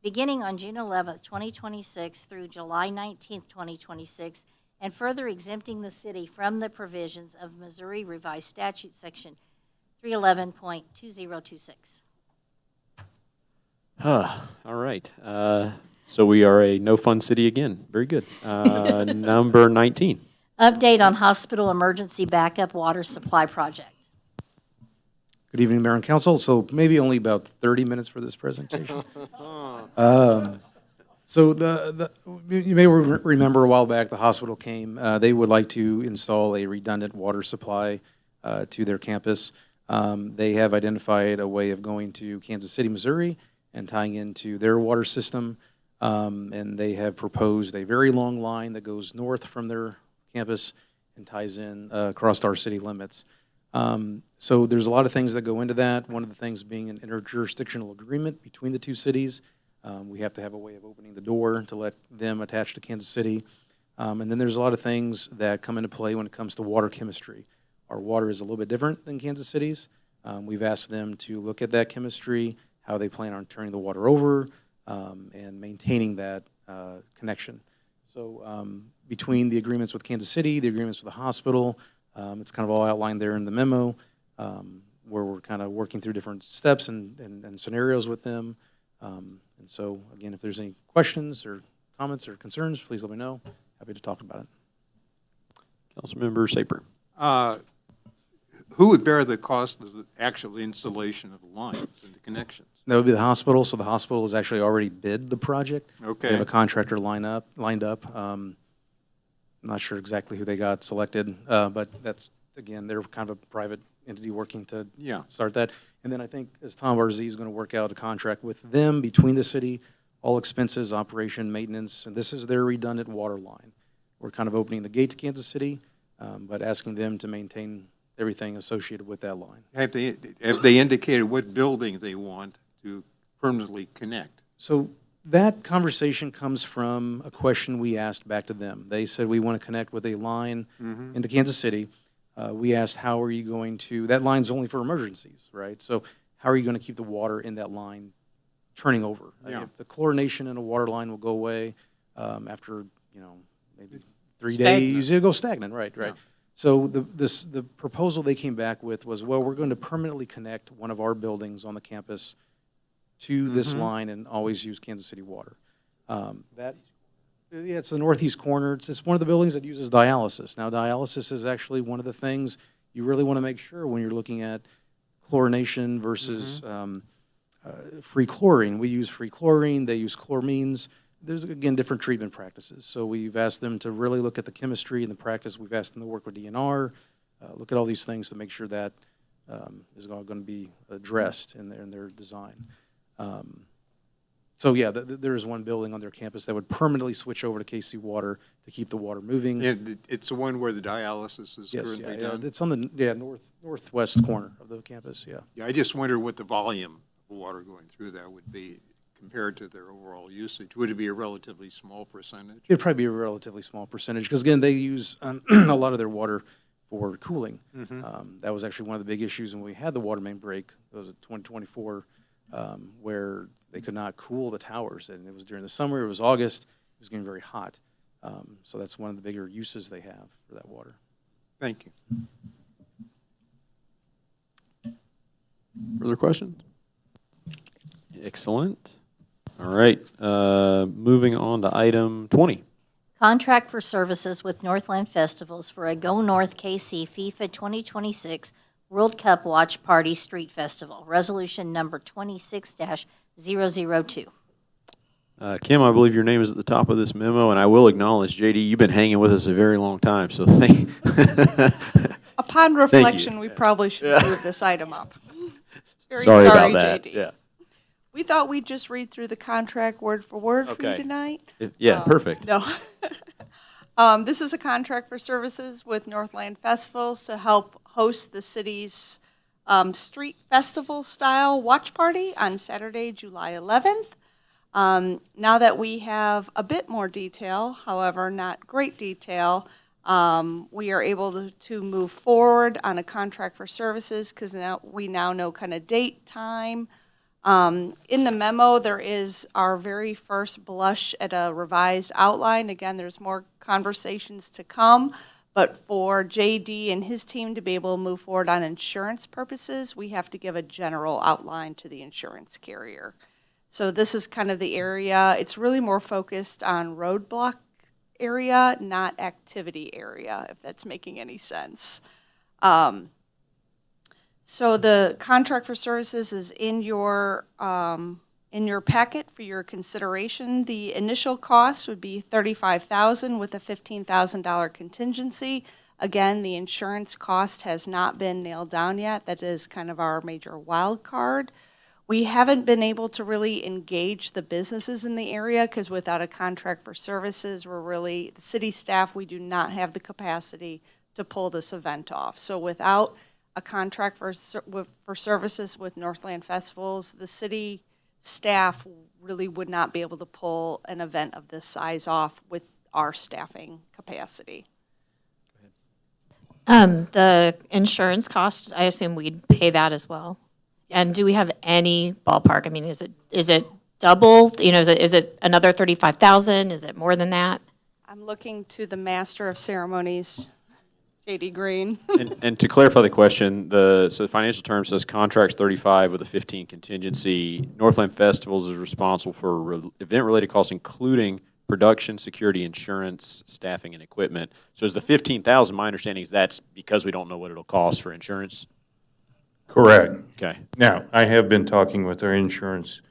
beginning on June 11th, 2026 through July 19th, 2026, and further exempting the city from the provisions of Missouri Revised Statute, Section 311.2026. All right. So we are a no-fun city again. Very good. Number 19. Update on hospital emergency backup water supply project. Good evening, Mayor and Council. So maybe only about 30 minutes for this presentation. So you may remember a while back the hospital came. They would like to install a redundant water supply to their campus. They have identified a way of going to Kansas City, Missouri, and tying into their water system. And they have proposed a very long line that goes north from their campus and ties in across our city limits. So there's a lot of things that go into that. One of the things being an interjurisdictional agreement between the two cities. We have to have a way of opening the door to let them attach to Kansas City. And then there's a lot of things that come into play when it comes to water chemistry. Our water is a little bit different than Kansas City's. We've asked them to look at that chemistry, how they plan on turning the water over, and maintaining that connection. So between the agreements with Kansas City, the agreements with the hospital, it's kind of all outlined there in the memo, where we're kind of working through different steps and scenarios with them. And so, again, if there's any questions or comments or concerns, please let me know. Happy to talk about it. Councilmember Saper. Who would bear the cost of the actual installation of the lines and the connections? That would be the hospital. So the hospital has actually already bid the project. Okay. They have a contractor lined up. I'm not sure exactly who they got selected, but that's, again, they're kind of a private entity working to start that. And then I think, as Tom Barzee is going to work out a contract with them between the city, all expenses, operation, maintenance, and this is their redundant water line. We're kind of opening the gate to Kansas City, but asking them to maintain everything associated with that line. Have they indicated what building they want to permanently connect? So that conversation comes from a question we asked back to them. They said, we want to connect with a line into Kansas City. We asked, how are you going to, that line's only for emergencies, right? So how are you going to keep the water in that line turning over? If the chlorination in a water line will go away after, maybe 3 days, it'll go stagnant, right? Yeah. So the proposal they came back with was, well, we're going to permanently connect one of our buildings on the campus to this line and always use Kansas City water. It's the northeast corner. It's one of the buildings that uses dialysis. Now, dialysis is actually one of the things you really want to make sure when you're looking at chlorination versus free chlorine. We use free chlorine. They use chloramines. There's, again, different treatment practices. So we've asked them to really look at the chemistry and the practice. We've asked them to work with DNR, look at all these things to make sure that is all going to be addressed in their design. So yeah, there is one building on their campus that would permanently switch over to KC Water to keep the water moving. It's the one where the dialysis is currently done? It's on the northwest corner of the campus, Yeah, I just wonder what the volume of water going through that would be compared to their overall usage. Would it be a relatively small percentage? It'd probably be a relatively small percentage because, again, they use a lot of their water for cooling. That was actually one of the big issues when we had the water main break. It was in 2024 where they could not cool the towers. And it was during the summer. It was August. It was getting very hot. So that's one of the bigger uses they have for that water. Thank you. Further questions? Excellent. All right, moving on to item 20. Contract for services with Northland Festivals for a Go North KC FIFA 2026 World Cup Watch Party Street Festival, resolution number 26-002. Kim, I believe your name is at the top of this memo, and I will acknowledge, JD, you've been hanging with us a very long time, so thank Upon reflection, we probably should move this item up. Very sorry, about that. JD. Yeah. We thought we'd just read through the contract word for word for you tonight. Perfect. No. This is a contract for services with Northland Festivals to help host the city's street festival style watch party on Saturday, July 11th. Now that we have a bit more detail, however, not great detail, we are able to move forward on a contract for services because we now know kind of date, time. In the memo, there is our very first blush at a revised outline. Again, there's more conversations to come, but for JD and his team to be able to move forward on insurance purposes, we have to give a general outline to the insurance carrier. So this is kind of the area. It's really more focused on roadblock area, not activity area, if that's making any sense. So the contract for services is in your packet for your consideration. The initial cost would be $35,000 with a $15,000 contingency. Again, the insurance cost has not been nailed down yet. That is kind of our major wild card. We haven't been able to really engage the businesses in the area because without a contract for services, the city staff, we do not have the capacity to pull this event off. So without a contract for services with Northland Festivals, the city staff really would not be able to pull an event of this size off with our staffing capacity. The insurance cost, I assume we'd pay that as well. And do we have any ballpark? I mean, is it double? You know, is it another 35,000? Is it more than that? I'm looking to the master of ceremonies, J.D. Green. And to clarify the question, so the financial term says contracts 35 with a 15 contingency. Northland Festivals is responsible for event-related costs, including production, security, insurance, staffing, and equipment. So is the 15,000, my understanding is that's because we don't know what it'll cost for insurance? Correct. Okay. Now, I have been talking with our insurance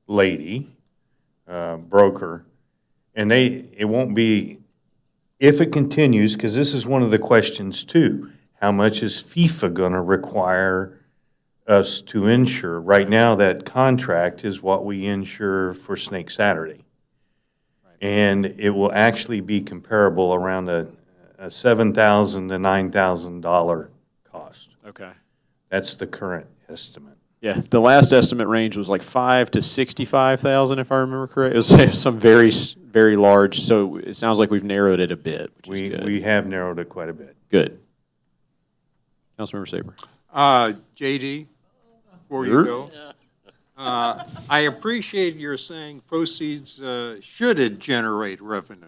lady, broker, and it won't be, if it continues, because this is one of the questions too, how much is FIFA going to require us to insure? Right now, that contract is what we insure for Snake Saturday. And it will actually be comparable around a $7,000 to $9,000 cost. Okay. That's the current estimate. Yeah, the last estimate range was like 5 to 65,000, if I remember correct. It was some very, very large. So it sounds like we've narrowed it a bit, which is good. We have narrowed it quite a bit. Good. Councilmember Saber. JD, before you go, I appreciate your saying proceeds should generate revenue.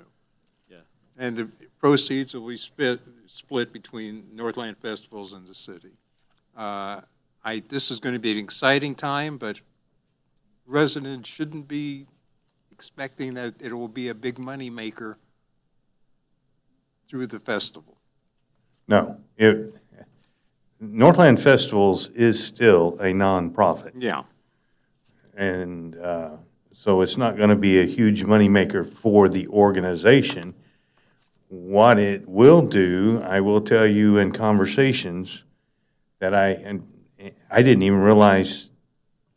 Yeah. And the proceeds will be split between Northland Festivals and the city. This is going to be an exciting time, but residents shouldn't be expecting that it will be a big money maker through the festival. No, Northland Festivals is still a nonprofit. Yeah. And so it's not going to be a huge moneymaker for the organization. What it will do, I will tell you in conversations that I didn't even realize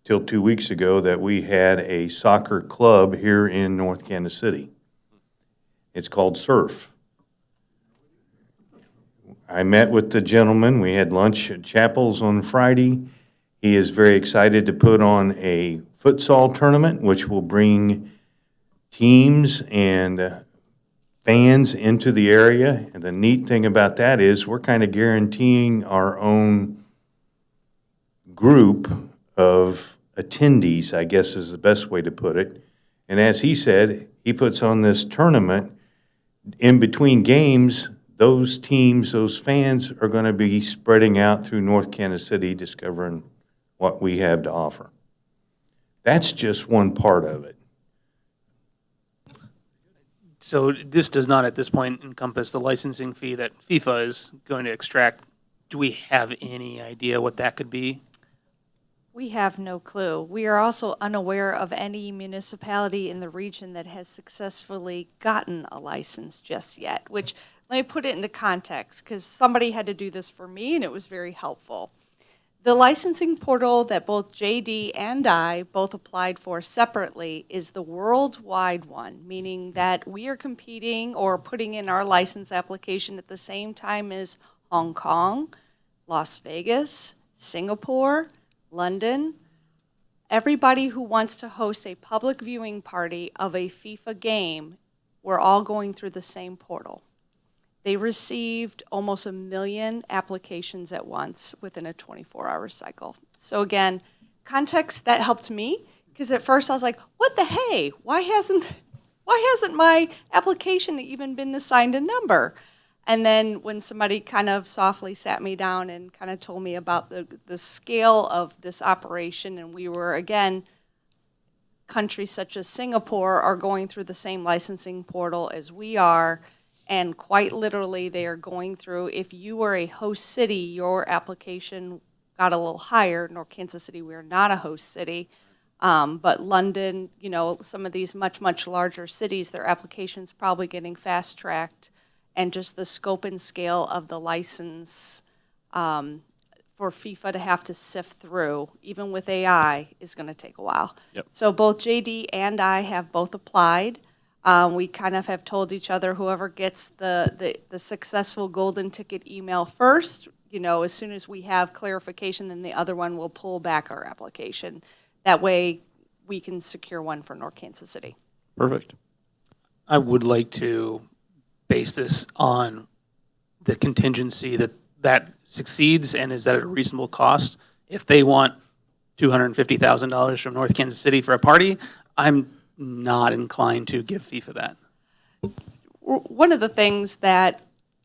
till 2 weeks ago that we had a soccer club here in North Kansas City. It's called Surf. I met with the gentleman. We had lunch at Chapels on Friday. He is very excited to put on a futsal tournament, which will bring teams and fans into the area. And the neat thing about that is we're kind of guaranteeing our own group of attendees, I guess is the best way to put it. And as he said, he puts on this tournament. In between games, those teams, those fans are going to be spreading out through North Kansas City, discovering what we have to offer. That's just one part of it. So this does not at this point encompass the licensing fee that FIFA is going to extract. Do we have any idea what that could be? We have no clue. We are also unaware of any municipality in the region that has successfully gotten a license just yet, which, let me put it into context, because somebody had to do this for me, and it was very helpful. The licensing portal that both JD and I both applied for separately is the worldwide one, meaning that we are competing or putting in our license application at the same time as Hong Kong, Las Vegas, Singapore, London. Everybody who wants to host a public viewing party of a FIFA game, we're all going through the same portal. They received almost 1 million applications at once within a 24-hour cycle. So again, context, that helped me, because at first I was like, what the hey? Why hasn't my application even been assigned a number? And then when somebody kind of softly sat me down and kind of told me about the scale of this operation, and we were, again, countries such as Singapore are going through the same licensing portal as we are, and quite literally they are going through, if you were a host city, your application got a little higher. North Kansas City, we are not a host city. But London, some of these much, much larger cities, their applications probably getting fast-tracked. and just the scope and scale of the license for FIFA to have to sift through, even with AI, is going to take a while. Yep. So both JD and I have both applied. We kind of have told each other whoever gets the successful golden ticket email first, as soon as we have clarification, then the other one will pull back our application. That way we can secure one for North Kansas City. Perfect. I would like to base this on the contingency that succeeds, and is that at a reasonable cost? If they want $250,000 from North Kansas City for a party, I'm not inclined to give FIFA that. One of the things that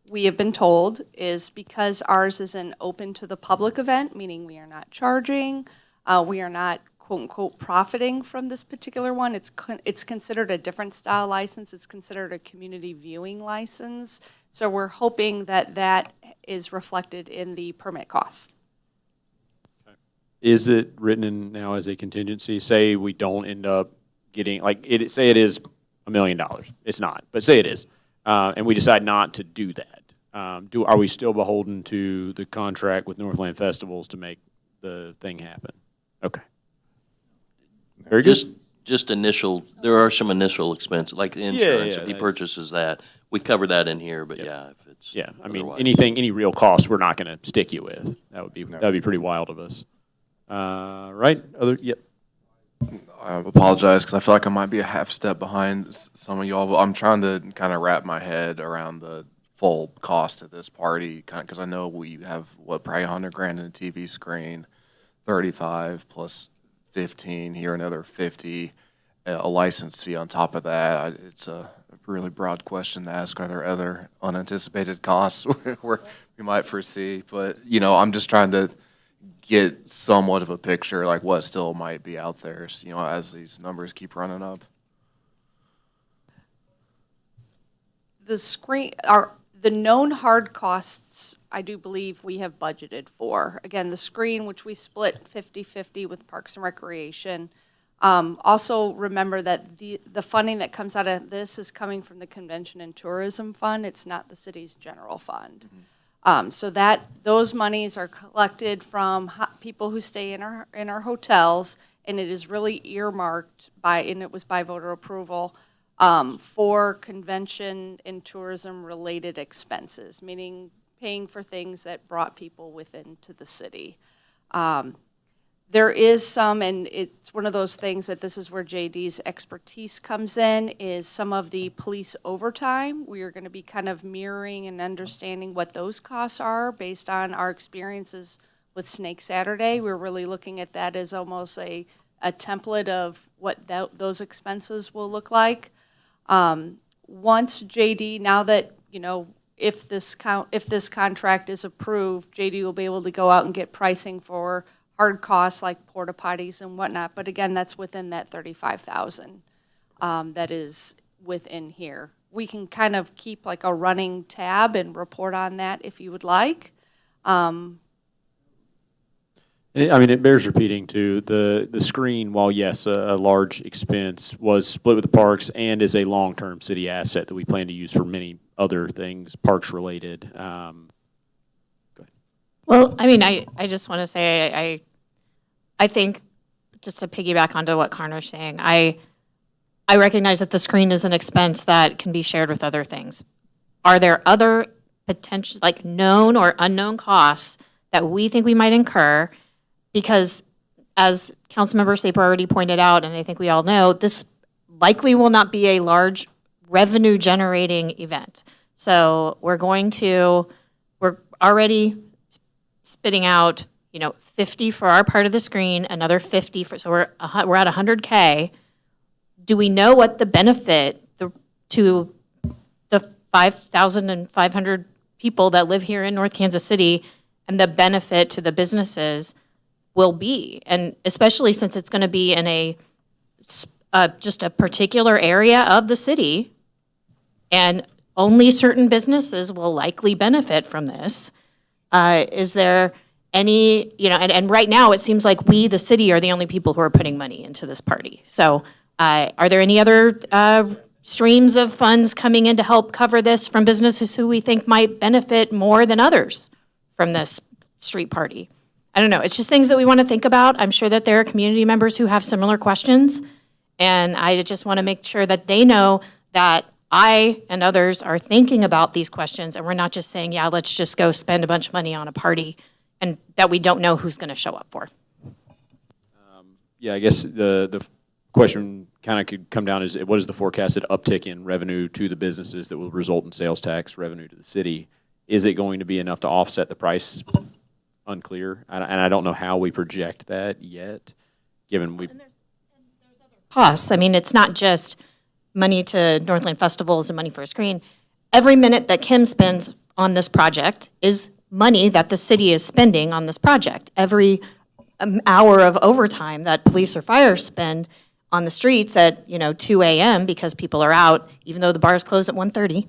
we have been told is because ours is an open to the public event, meaning we are not charging, we are not quote unquote profiting from this particular one. It's considered a different style license. It's considered a community viewing license. So we're hoping that that is reflected in the permit costs. Is it written in now as a contingency? Say we don't end up getting, say it is $1 million. It's not, but say it is. And we decide not to do that. Are we still beholden to the contract with Northland Festivals to make the thing happen? Okay. Very good. Just initial, there are some initial expenses, like the insurance, yeah, if he purchases that, we cover that in here, but yeah, if it's. Yeah, I mean, otherwise. any real costs, we're not going to stick you with. That'd be pretty wild of us. Right? Yep. I apologize because I feel like I might be a half step behind some of y'all, but I'm trying to kind of wrap my head around the full cost of this party, because I know we have, probably $100,000 in a TV screen, 35 plus 15, here another 50, a license fee on top of that. It's a really broad question to ask. Are there other unanticipated costs where we might foresee? But, I'm just trying to get somewhat of a picture, like what still might be out there, as these numbers keep running up. The known hard costs, I do believe we have budgeted for. Again, the screen, which we split 50-50 with Parks and Recreation. Also remember that the funding that comes out of this is coming from the Convention and Tourism Fund. It's not the city's general fund. So those monies are collected from people who stay in our hotels, and it is really earmarked and it was by voter approval, for convention and tourism related expenses, meaning paying for things that brought people to the city. There is some, and it's one of those things that this is where JD's expertise comes in, is some of the police overtime. We are going to be kind of mirroring and understanding what those costs are based on our experiences with Snake Saturday. We're really looking at that as almost a template of what those expenses will look like. Once JD, now that, if this contract is approved, JD will be able to go out and get pricing for hard costs like porta potties and whatnot. But again, that's within that $35,000 that is within here. We can kind of keep like a running tab and report on that if you would like. It bears repeating too. The screen, while yes, a large expense, was split with the parks and is a long-term city asset that we plan to use for many other things, parks related. Well, I just want to say, I think, just to piggyback onto what Karna's saying, I recognize that the screen is an expense that can be shared with other things. Are there other potential, like known or unknown costs that we think we might incur? Because as Councilmember Saper already pointed out, and I think we all know, this likely will not be a large revenue generating event. So we're already spitting out, 50 for our part of the screen, another 50 so we're at $100K. Do we know what the benefit to the 5,500 people that live here in North Kansas City and the benefit to the businesses will be? And especially since it's going to be in just a particular area of the city, and only certain businesses will likely benefit from this. Is there any, and right now it seems like we, the city, are the only people who are putting money into this party. So are there any other streams of funds coming in to help cover this from businesses who we think might benefit more than others from this street party. I don't know. It's just things that we want to think about. I'm sure that there are community members who have similar questions, and I just want to make sure that they know that I and others are thinking about these questions, and we're not just saying, yeah, let's just go spend a bunch of money on a party, and that we don't know who's going to show up for. Yeah, I guess the question kind of could come down is, what is the forecasted uptick in revenue to the businesses that will result in sales tax revenue to the city? Is it going to be enough to offset the price? Unclear, and I don't know how we project that yet, given we. Costs. I mean, it's not just money to Northland Festivals and money for a screen. Every minute that Kim spends on this project is money that the city is spending on this project. Every hour of overtime that police or fire spend on the streets at 2 a.m. because people are out, even though the bars close at 1:30,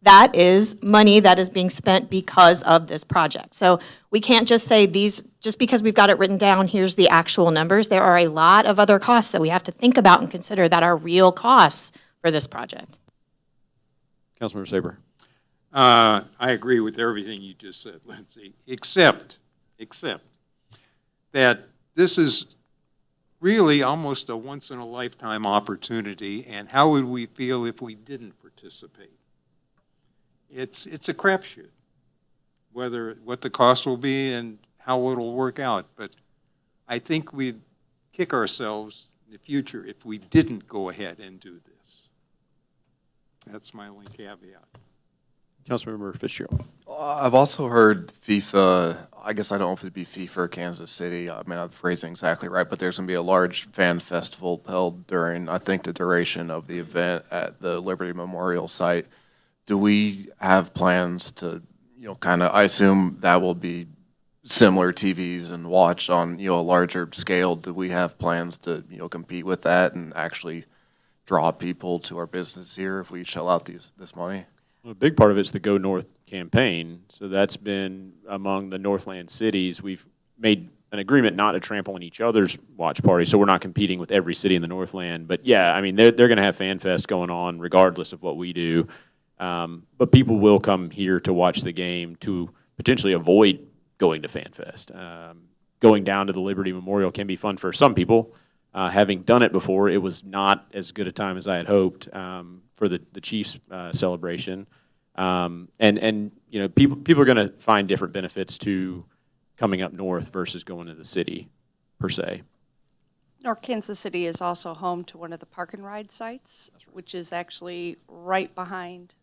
that is money that is being spent because of this project. So we can't just say just because we've got it written down, here's the actual numbers. There are a lot of other costs that we have to think about and consider that are real costs for this project. Councilmember Saber. I agree with everything you just said, Lindsay, except that this is really almost a once-in-a-lifetime opportunity, and how would we feel if we didn't participate? It's a crapshoot, what the cost will be and how it'll work out. But I think we'd kick ourselves in the future if we didn't go ahead and do this. That's my only caveat. Councilmember Fitzgerald. I've also heard FIFA, I guess I don't know if it'd be FIFA or Kansas City, I may not phrase it exactly right, but there's going to be a large fan festival held during, I think, the duration of the event at the Liberty Memorial site. Do we have plans to, I assume that will be similar TVs and watched on, a larger scale. Do we have plans to, compete with that and actually draw people to our business here if we shell out this money? Well, a big part of it's the Go North campaign. So that's been among the Northland cities. We've made an agreement not to trample on each other's watch party, so we're not competing with every city in the Northland. But yeah, I mean, they're going to have Fan Fest going on regardless of what we do. But people will come here to watch the game to potentially avoid going to Fan Fest. Going down to the Liberty Memorial can be fun for some people. Having done it before, it was not as good a time as I had hoped for the Chiefs celebration. And people are going to find different benefits to coming up north versus going to the city, per se. North Kansas City is also home to one of the park and ride sites, which is actually right behind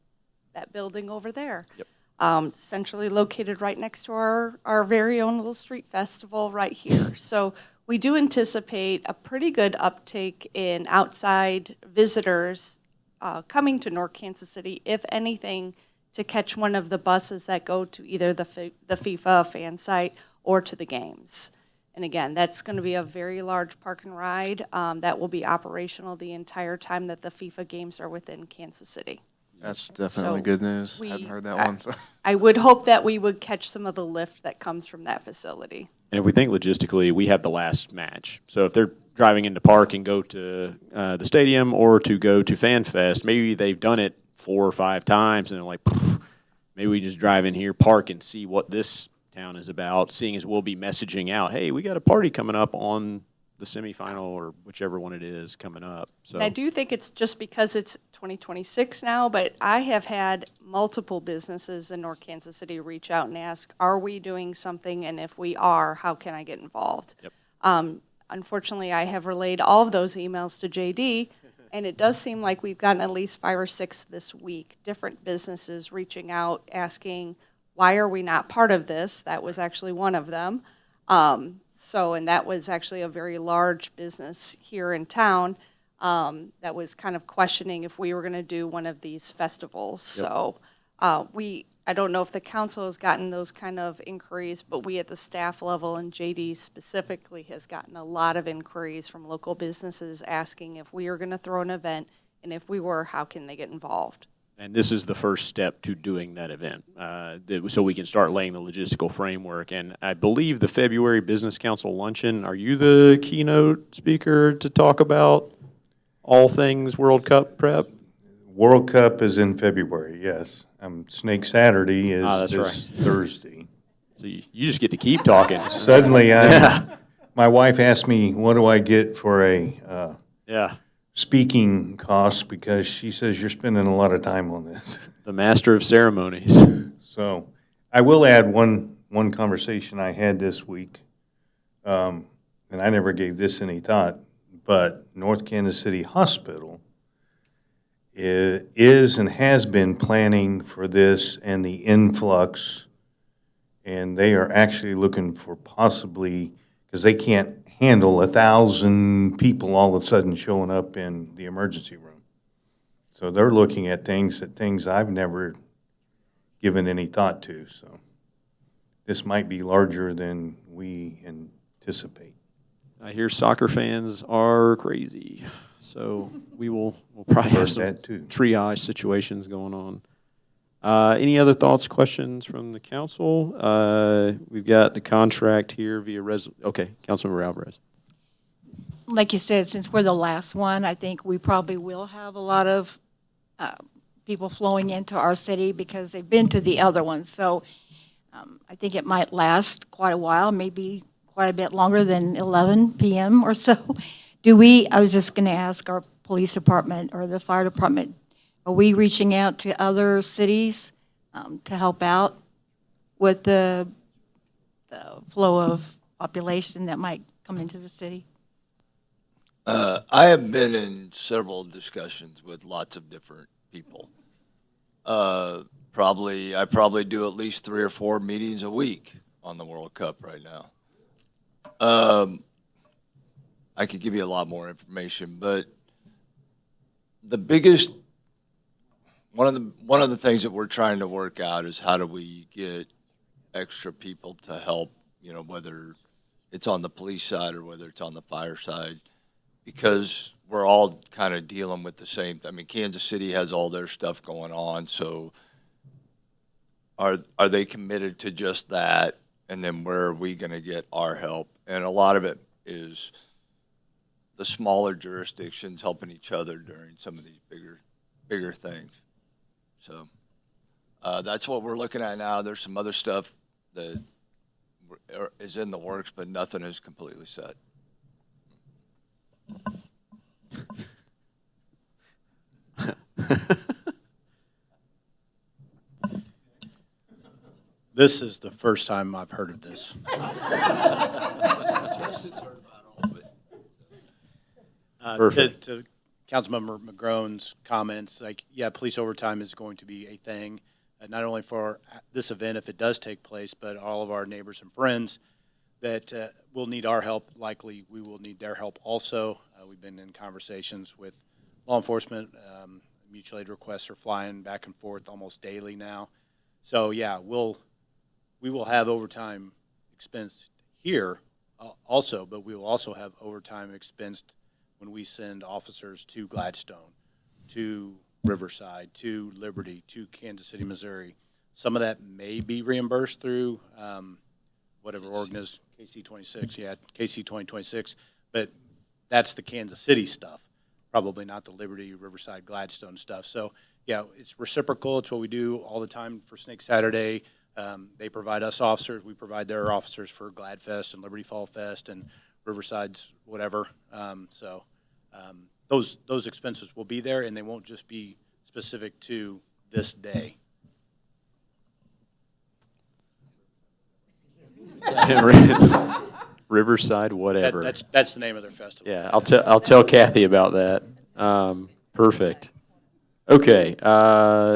that building over there. Yep. Centrally located right next to our very own little street festival right here. So we do anticipate a pretty good uptake in outside visitors coming to North Kansas City, if anything, to catch one of the buses that go to either the FIFA fan site or to the games. And again, that's going to be a very large park and ride that will be operational the entire time that the FIFA games are within Kansas City. That's definitely good news. I haven't heard that one. So. I would hope that we would catch some of the lift that comes from that facility. And if we think logistically, we have the last match. So if they're driving into park and go to the stadium or to go to Fan Fest, maybe they've done it 4 or 5 times and they're like, maybe we just drive in here, park, and see what this town is about, seeing as we'll be messaging out, hey, we got a party coming up on the semifinal or whichever one it is coming up. So and I do think it's just because it's 2026 now, but I have had multiple businesses in North Kansas City reach out and ask, are we doing something? And if we are, how can I get involved? Yep. Unfortunately, I have relayed all of those emails to JD, and it does seem like we've gotten at least 5 or 6 this week, different businesses reaching out, asking, why are we not part of this? That was actually one of them. And that was actually a very large business here in town that was kind of questioning if we were going to do one of these festivals. Yep. So I don't know if the council has gotten those kind of inquiries, but we at the staff level and JD specifically has gotten a lot of inquiries from local businesses asking if we are going to throw an event, and if we were, how can they get involved? And this is the first step to doing that event, so we can start laying the logistical framework. And I believe the February Business Council luncheon, are you the keynote speaker to talk about all things World Cup prep? World Cup is in February, yes. Snake Saturday is That's this right. Thursday. So you just get to keep talking. Suddenly, my wife asked me, what do I get for a speaking cost, because she says you're spending a lot of time on this. The master of ceremonies. So I will add one conversation I had this week, and I never gave this any thought, but North Kansas City Hospital is and has been planning for this and the influx, and they are actually looking for possibly, because they can't handle 1,000 people all of a sudden showing up in the emergency room. So they're looking at things I've never given any thought to. So this might be larger than we anticipate. I hear soccer fans are crazy, so we'll probably have some triage situations going on. Any other thoughts, questions from the council? We've got the contract here via okay, Councilmember Alvarez. Like you said, since we're the last one, I think we probably will have a lot of people flowing into our city because they've been to the other ones. So I think it might last quite a while, maybe quite a bit longer than 11 p.m. or so. I was just going to ask our police department or the fire department, are we reaching out to other cities to help out with the flow of population that might come into the city? I have been in several discussions with lots of different people. I probably do at least 3 or 4 meetings a week on the World Cup right now. I could give you a lot more information, but the biggest one of the things that we're trying to work out is how do we get extra people to help, whether it's on the police side or whether it's on the fire side, because we're all kind of dealing with the same. I mean, Kansas City has all their stuff going on, so are they committed to just that? And then where are we going to get our help? And a lot of it is the smaller jurisdictions helping each other during some of these bigger things. So that's what we're looking at now. There's some other stuff that is in the works, but nothing is completely set. This is the first time I've heard of this. Perfect. To Councilmember McGrone's comments, police overtime is going to be a thing, not only for this event if it does take place, but all of our neighbors and friends that will need our help. Likely we will need their help also. We've been in conversations with law enforcement. Mutual aid requests are flying back and forth almost daily now. So yeah, we will have overtime expensed here also, but we will also have overtime expensed when we send officers to Gladstone, to Riverside, to Liberty, to Kansas City, Missouri. Some of that may be reimbursed through whatever organization, KC-26, KC 2026, but that's the Kansas City stuff, probably not the Liberty, Riverside, Gladstone stuff. So yeah, it's reciprocal. It's what we do all the time for Snake Saturday. They provide us officers. We provide their officers for Gladfest and Liberty Fall Fest and Riverside's whatever. Those expenses will be there, and they won't just be specific to this day. Riverside, whatever. That's the name of their festival. Yeah, I'll tell Kathy about that. Perfect. Okay.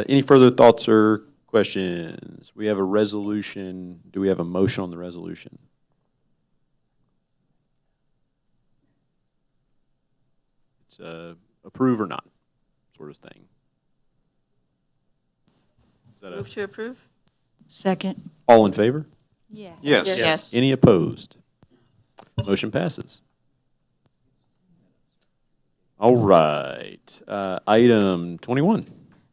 Any further thoughts or questions? We have a resolution. Do we have a motion on the resolution? It's approve or not sort of thing. Move to approve. Second. All in favor? Yeah. Yes. Any opposed? Motion passes. All right. Item 21.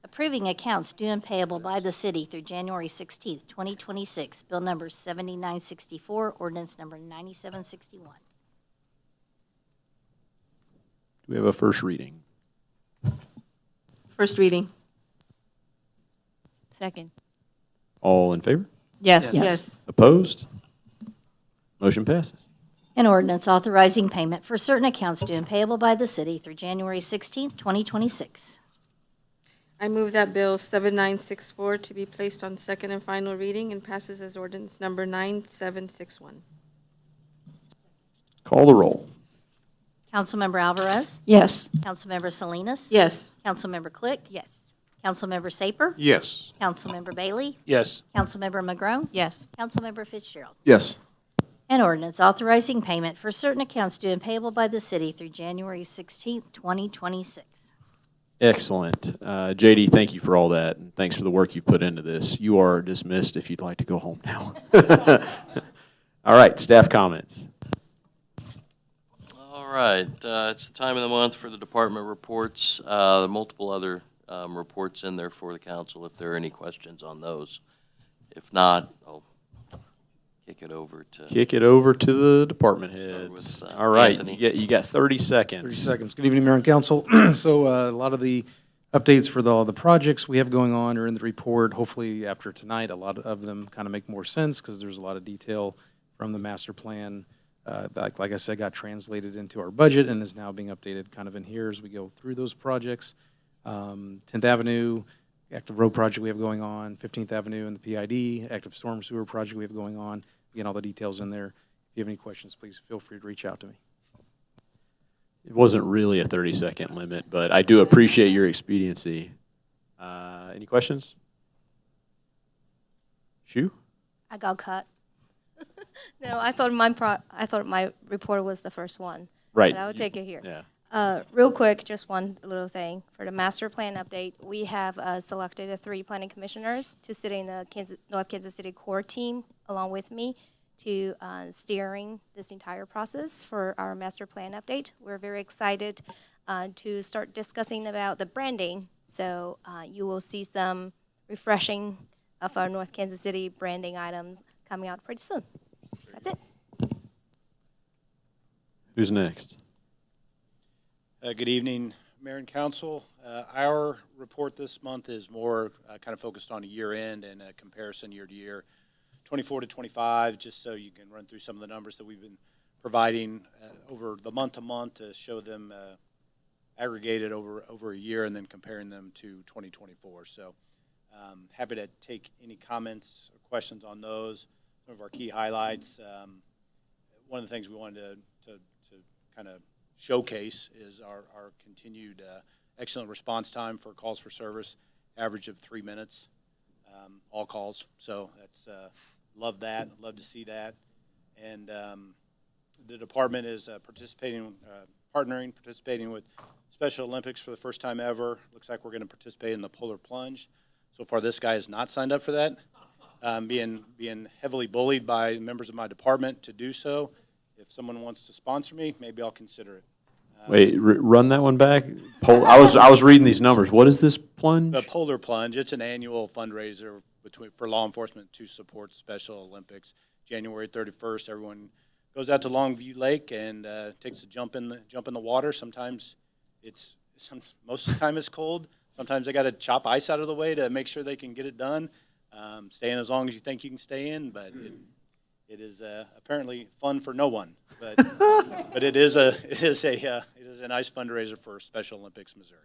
Approving accounts due and payable by the city through January 16th, 2026. Bill number 7964, ordinance number 9761. Do we have a first reading? First reading. Second. All in favor? Yes. Yes. Opposed? Motion passes. An ordinance authorizing payment for certain accounts due and payable by the city through January 16th, 2026. I move that Bill 7964 to be placed on second and final reading and passes as ordinance number 9761. Call the roll. Councilmember Alvarez? Yes. Councilmember Salinas? Yes. Councilmember Click? Yes. Councilmember Saper? Yes. Councilmember Bailey? Yes. Councilmember McGrone? Yes. Councilmember Fitzgerald. Yes. An ordinance authorizing payment for certain accounts due and payable by the city through January 16th, 2026. Excellent. JD, thank you for all that, and thanks for the work you put into this. You are dismissed if you'd like to go home now. All right, staff comments. All right, it's the time of the month for the department reports. There are multiple other reports in there for the council if there are any questions on those. If not, I'll kick it over to the department heads. with, All right, Anthony. you got 30 seconds. 30 seconds. Good evening, Mayor and Council. So a lot of the updates for the projects we have going on are in the report. Hopefully after tonight, a lot of them kind of make more sense because there's a lot of detail from the master plan. Like I said, got translated into our budget and is now being updated kind of in here as we go through those projects. 10th Avenue, active road project we have going on, 15th Avenue and the PID, active storm sewer project we have going on. Again, all the details in there. If you have any questions, please feel free to reach out to me. It wasn't really a 30-second limit, but I do appreciate your expediency. Any questions? Shu? I got cut. No, I thought my report was the first one. Right. But I will take it here. Yeah. Real quick, just one little thing. For the master plan update, we have selected the 3 planning commissioners to sit in the North Kansas City core team along with me to steering this entire process for our master plan update. We're very excited to start discussing about the branding. So you will see some refreshing of our North Kansas City branding items coming out pretty soon. That's it. Who's next? Good evening, Mayor and Council. Our report this month is more kind of focused on a year end and a comparison year to year, 24 to 25, just so you can run through some of the numbers that we've been providing over the month to month to show them aggregated over a year and then comparing them to 2024. So happy to take any comments or questions on those. Some of our key highlights. One of the things we wanted to kind of showcase is our continued excellent response time for calls for service, average of 3 minutes, all calls. So that's love that, love to see that. And the department is participating with Special Olympics for the first time ever. Looks like we're going to participate in the polar plunge. So far, this guy has not signed up for that. Being heavily bullied by members of my department to do so. If someone wants to sponsor me, maybe I'll consider it. Wait, run that one back. I was reading these numbers. What is this plunge? The Polar Plunge. It's an annual fundraiser for law enforcement to support Special Olympics. January 31st, everyone goes out to Longview Lake and takes a jump in the water. Sometimes most of the time it's cold. Sometimes they got to chop ice out of the way to make sure they can get it done. Stay in as long as you think you can stay in, but it is apparently fun for no one. But it is a nice fundraiser for Special Olympics Missouri.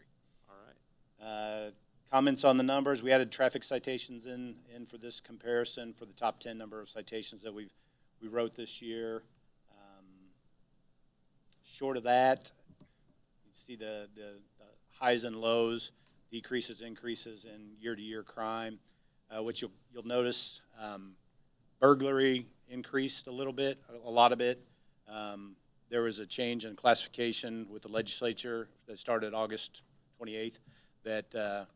All right. Comments on the numbers. We added traffic citations in for this comparison for the top 10 number of citations that we wrote this year. Short of that, you see the highs and lows, decreases, increases in year-to-year crime, which you'll notice burglary increased a lot of it. There was a change in classification with the legislature that started August 28th that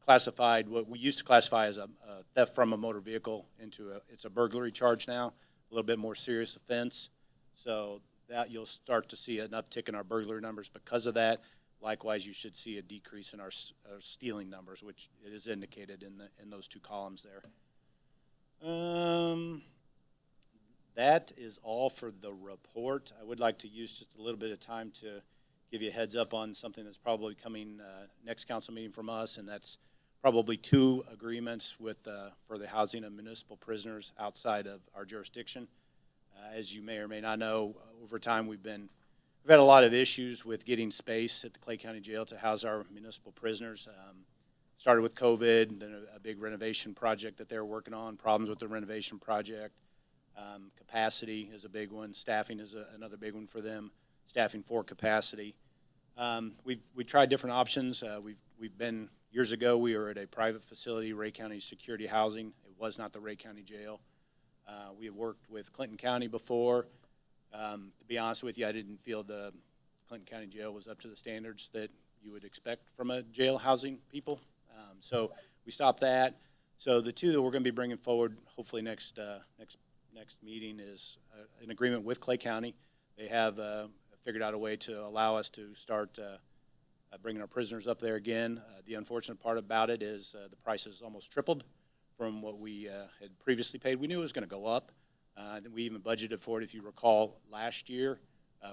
classified what we used to classify as a theft from a motor vehicle into it's a burglary charge now, a little bit more serious offense. So that you'll start to see an uptick in our burglary numbers because of that. Likewise, you should see a decrease in our stealing numbers, which is indicated in those 2 columns there. That is all for the report. I would like to use just a little bit of time to give you a heads up on something that's probably coming next council meeting from us, and that's probably 2 agreements with for the housing of municipal prisoners outside of our jurisdiction. As you may or may not know, over time we've had a lot of issues with getting space at the Clay County Jail to house our municipal prisoners. Started with COVID, then a big renovation project that they're working on, problems with the renovation project. Capacity is a big one. Staffing is another big one for them, staffing for capacity. We tried different options. We've been, years ago, we were at a private facility, Ray County Security Housing. It was not the Ray County Jail. We have worked with Clinton County before. To be honest with you, I didn't feel the Clinton County Jail was up to the standards that you would expect from a jail housing people. So we stopped that. So the 2 that we're going to be bringing forward, hopefully next meeting, is an agreement with Clay County. They have figured out a way to allow us to start bringing our prisoners up there again. The unfortunate part about it is the price has almost tripled from what we had previously paid. We knew it was going to go up. We even budgeted for it. If you recall, last year,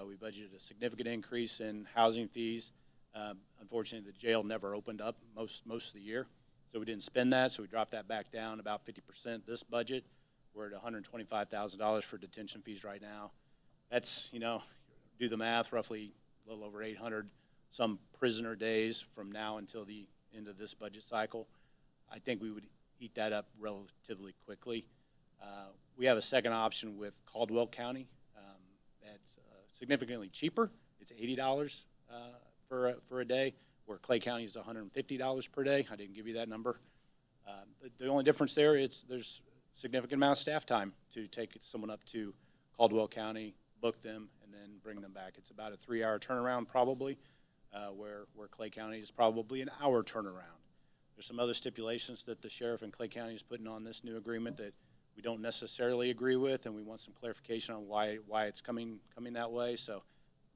we budgeted a significant increase in housing fees. Unfortunately, the jail never opened up most of the year, so we didn't spend that, so we dropped that back down about 50% this budget. We're at $125,000 for detention fees right now. That's, do the math, roughly a little over 800 some prisoner days from now until the end of this budget cycle. I think we would eat that up relatively quickly. We have a second option with Caldwell County that's significantly cheaper. It's $80 for a day, where Clay County is $150 per day. I didn't give you that number. The only difference there is there's significant amount of staff time to take someone up to Caldwell County, book them, and then bring them back. It's about a 3-hour turnaround probably, where Clay County is probably an hour turnaround. There's some other stipulations that the sheriff in Clay County is putting on this new agreement that we don't necessarily agree with, and we want some clarification on why it's coming that way. So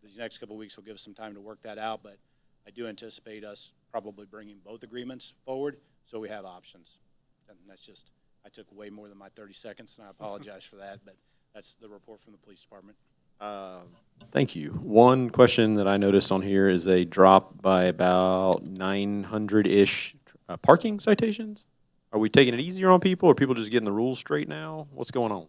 these next couple of weeks will give us some time to work that out, but I do anticipate us probably bringing both agreements forward so we have options. And that's just, I took way more than my 30 seconds, and I apologize for that, but that's the report from the police department. Thank you. One question that I noticed on here is a drop by about 900-ish parking citations. Are we taking it easier on people, or are people just getting the rules straight now? What's going on?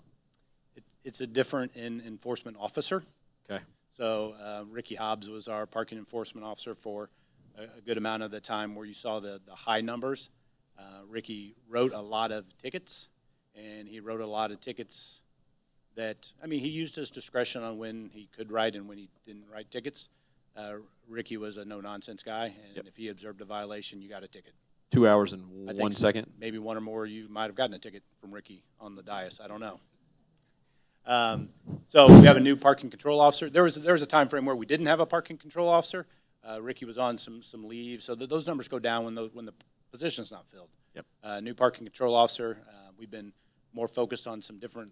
It's a different enforcement officer. Okay. So Ricky Hobbs was our parking enforcement officer for a good amount of the time where you saw the high numbers. Ricky wrote a lot of tickets, and he wrote a lot of tickets that, he used his discretion on when he could write and when he didn't write tickets. Ricky was a no-nonsense guy, and if he observed a violation, you got a ticket. 2 hours and 1 second? Maybe one or more, you might have gotten a ticket from Ricky on the dais. I don't know. So we have a new parking control officer. There was a time frame where we didn't have a parking control officer. Ricky was on some leave, so those numbers go down when the position's not filled. Yep. New parking control officer. We've been more focused on some different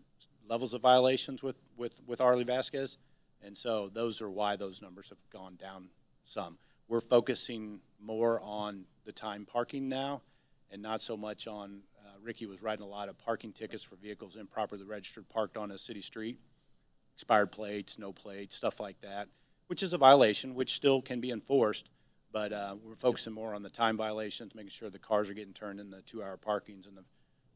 levels of violations with Arlie Vasquez, and so those are why those numbers have gone down some. We're focusing more on the time parking now, and not so much on. Ricky was writing a lot of parking tickets for vehicles improperly registered, parked on a city street, expired plates, no plates, stuff like that, which is a violation, which still can be enforced, but we're focusing more on the time violations, making sure the cars are getting turned in the 2-hour parkings and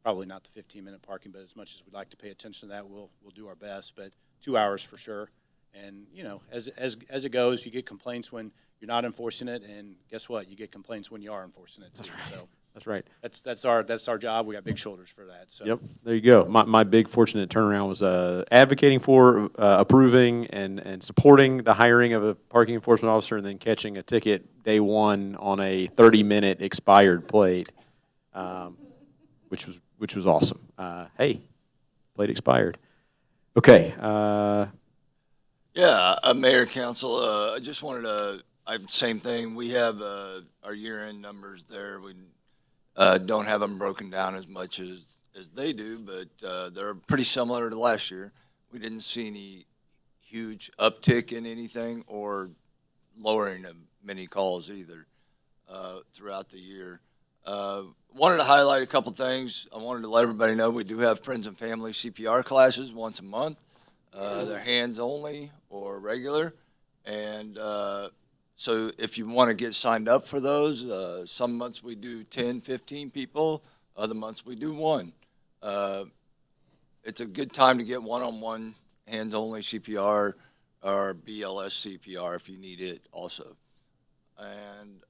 probably not the 15-minute parking, but as much as we'd like to pay attention to that, we'll do our best, but 2 hours for sure. And, as it goes, you get complaints when you're not enforcing it, and guess what? You get complaints when you are enforcing it, too. That's right. So That's right. That's our job. We got big shoulders for that. So. Yep, there you go. My big fortunate turnaround was advocating for, approving, and supporting the hiring of a parking enforcement officer, and then catching a ticket day one on a 30-minute expired plate, which was awesome. Hey, plate expired. Okay. Mayor, Council, I just wanted to, same thing. We have our year-end numbers there. We don't have them broken down as much as they do, but they're pretty similar to last year. We didn't see any huge uptick in anything or lowering of many calls either throughout the year. Wanted to highlight a couple things. I wanted to let everybody know we do have friends and family CPR classes once a month. They're hands only or regular, and So if you want to get signed up for those, some months we do 10, 15 people, other months we do one. It's a good time to get one-on-one, hands-only CPR or BLS CPR if you need it also. And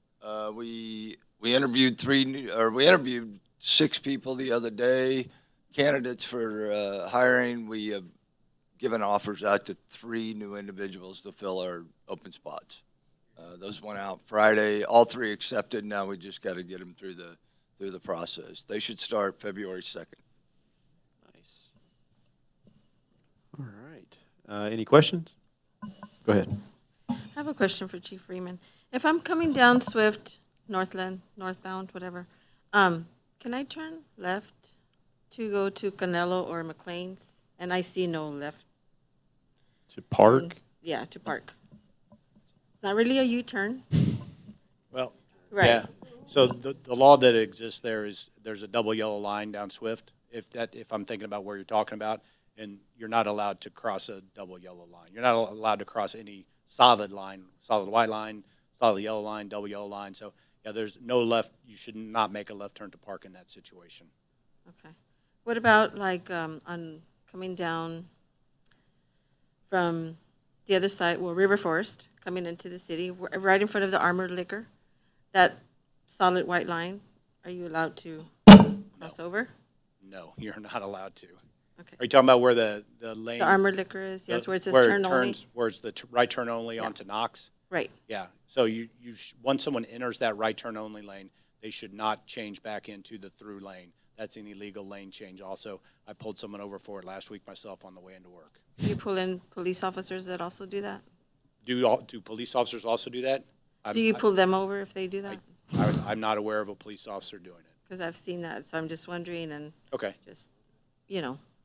we interviewed we interviewed 6 people the other day, candidates for hiring. We have given offers out to 3 new individuals to fill our open spots. Those went out Friday. All 3 accepted. Now we just got to get them through the process. They should start February 2nd. Nice. All right. Any questions? Go ahead. I have a question for Chief Freeman. If I'm coming down Swift, Northland, northbound, whatever, can I turn left to go to Canelo or McLean's? And I see no left. To park? Yeah, to park. It's not really a U-turn. Well, Right. yeah. So the law that exists there is there's a double yellow line down Swift, if I'm thinking about where you're talking about, and you're not allowed to cross a double yellow line. You're not allowed to cross any solid line, solid white line, solid yellow line, double yellow line. So, yeah, there's no left. You should not make a left turn to park in that situation. Okay. What about like on coming down from the other side, well, River Forest, coming into the city, right in front of the Armored Liquor, that solid white line, are you allowed to cross over? No, you're not allowed to. Okay. Are you talking about where the lane? The Armored Liquor is, yes, where it says where turn it only? turns, where it's the right turn only Yeah. onto Knox? Right. Yeah. So once someone enters that right turn only lane, they should not change back into the through lane. That's an illegal lane change also. I pulled someone over for it last week myself on the way into work. Do you pull in police officers that also do that? Do police officers also do that? Do you pull them over if they do that? I'm not aware of a police officer doing it. Because I've seen that, so I'm just wondering and Okay. just,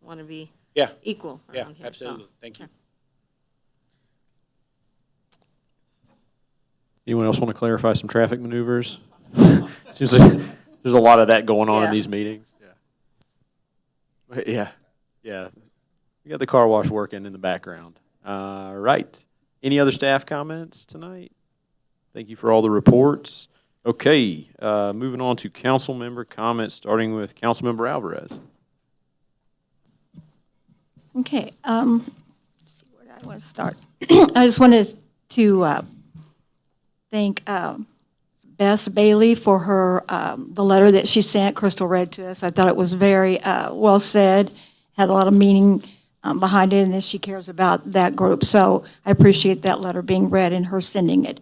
want to be Yeah. equal Yeah, around here. so- absolutely. Thank you. Anyone else want to clarify some traffic maneuvers? Seems like there's a lot of that going on in Yeah. these meetings. Yeah. Yeah. We got the car wash working in the background. Right. Any other staff comments tonight? Thank you for all the reports. Okay, moving on to council member comments, starting with Councilmember Alvarez. Okay, let's see, where do I want to start? I just wanted to thank Bess Bailey for her, the letter that she sent, Crystal read to us. I thought it was very well said, had a lot of meaning behind it, and that she cares about that group. So I appreciate that letter being read and her sending it.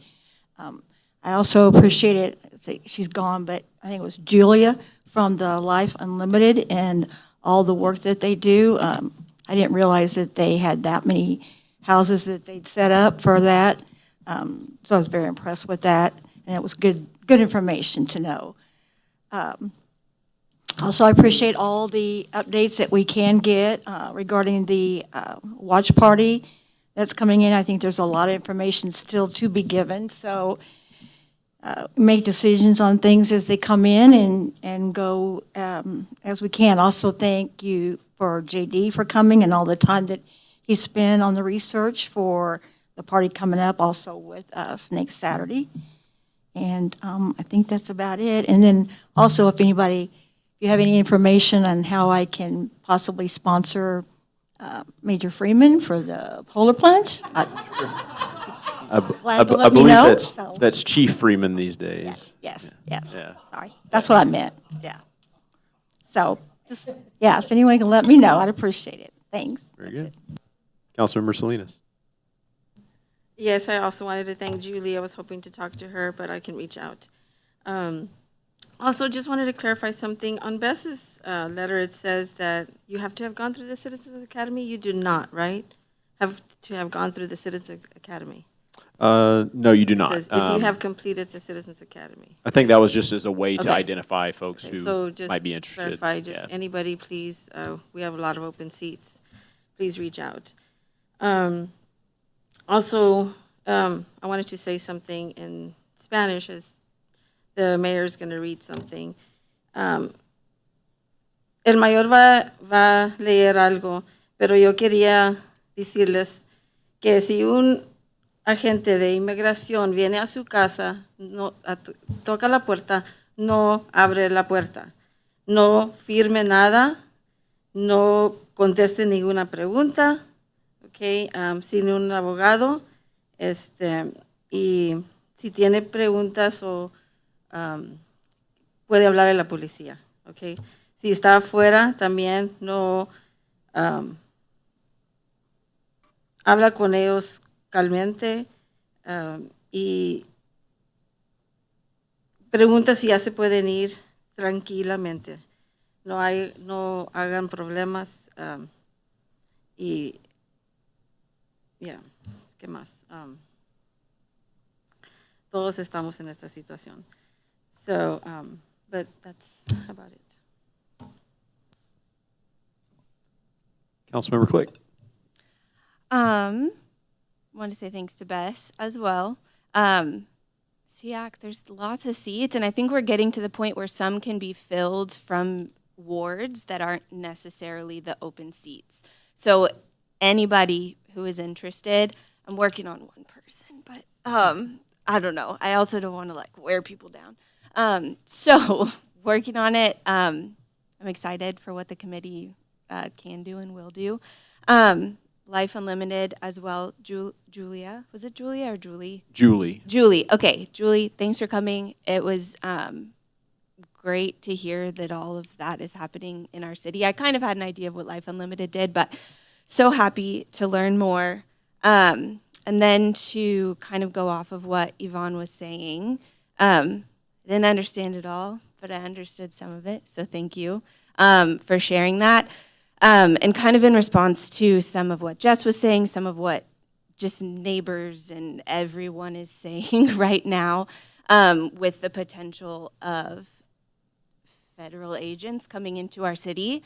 I also appreciate it, she's gone, but I think it was Julia from the Life Unlimited and all the work that they do. I didn't realize that they had that many houses that they'd set up for that. So I was very impressed with that, and it was good information to know. Also, I appreciate all the updates that we can get regarding the watch party that's coming in. I think there's a lot of information still to be given, so make decisions on things as they come in and go as we can. Also, thank you for JD for coming and all the time that he spent on the research for the party coming up, also with Snake Saturday. And I think that's about it. And then also, if you have any information on how I can possibly sponsor Major Freeman for the polar plunge, glad to I let me believe know. that's Chief Freeman these days. Yes. Yeah. Sorry, that's what I meant, yeah. So, just, yeah, if anyone can let me know, I'd appreciate it. Thanks. Very good. Councilmember Salinas. Yes, I also wanted to thank Julie. I was hoping to talk to her, but I can reach out. Also, just wanted to clarify something. On Bess's letter, it says that you have to have gone through the Citizens Academy. You do not, right? Have to have gone through the Citizens Academy. No, you do not. It says if you have completed the Citizens Academy. I think that was just as a way to Okay. identify folks Okay, who so just might be interested. Clarify, just Yeah. anybody, please. We have a lot of open seats. Please reach out. Also, I wanted to say something in Spanish as the mayor is going to read something. El mayor va a leer algo, pero yo quería decirles que si agente de inmigración viene a su casa, toca la puerta, no abre la puerta, no firme nada, no conteste ninguna pregunta, okay, sin un abogado, y si tiene preguntas o puede hablar a la policía, okay. Si está afuera, también no habla con ellos calmamente y pregunta si ya se pueden ir tranquilamente. No hagan problemas y ya, ¿qué más? Todos estamos en esta situación. So, but that's about it. Councilmember Click. Want to say thanks to Bess as well. SEAC, there's lots of seats, and I think we're getting to the point where some can be filled from wards that aren't necessarily the open seats. So anybody who is interested, I'm working on one person, but I don't know. I also don't want to like wear people down. So working on it. I'm excited for what the committee can do and will do. Life Unlimited as well. Julia, was it Julia or Julie? Julie. Julie. Okay, Julie, thanks for coming. It was great to hear that all of that is happening in our city. I kind of had an idea of what Life Unlimited did, but so happy to learn more. And then to kind of go off of what Yvonne was saying, I didn't understand it all, but I understood some of it, so thank you for sharing that. And kind of in response to some of what Jess was saying, some of what just neighbors and everyone is saying right now, with the potential of federal agents coming into our city.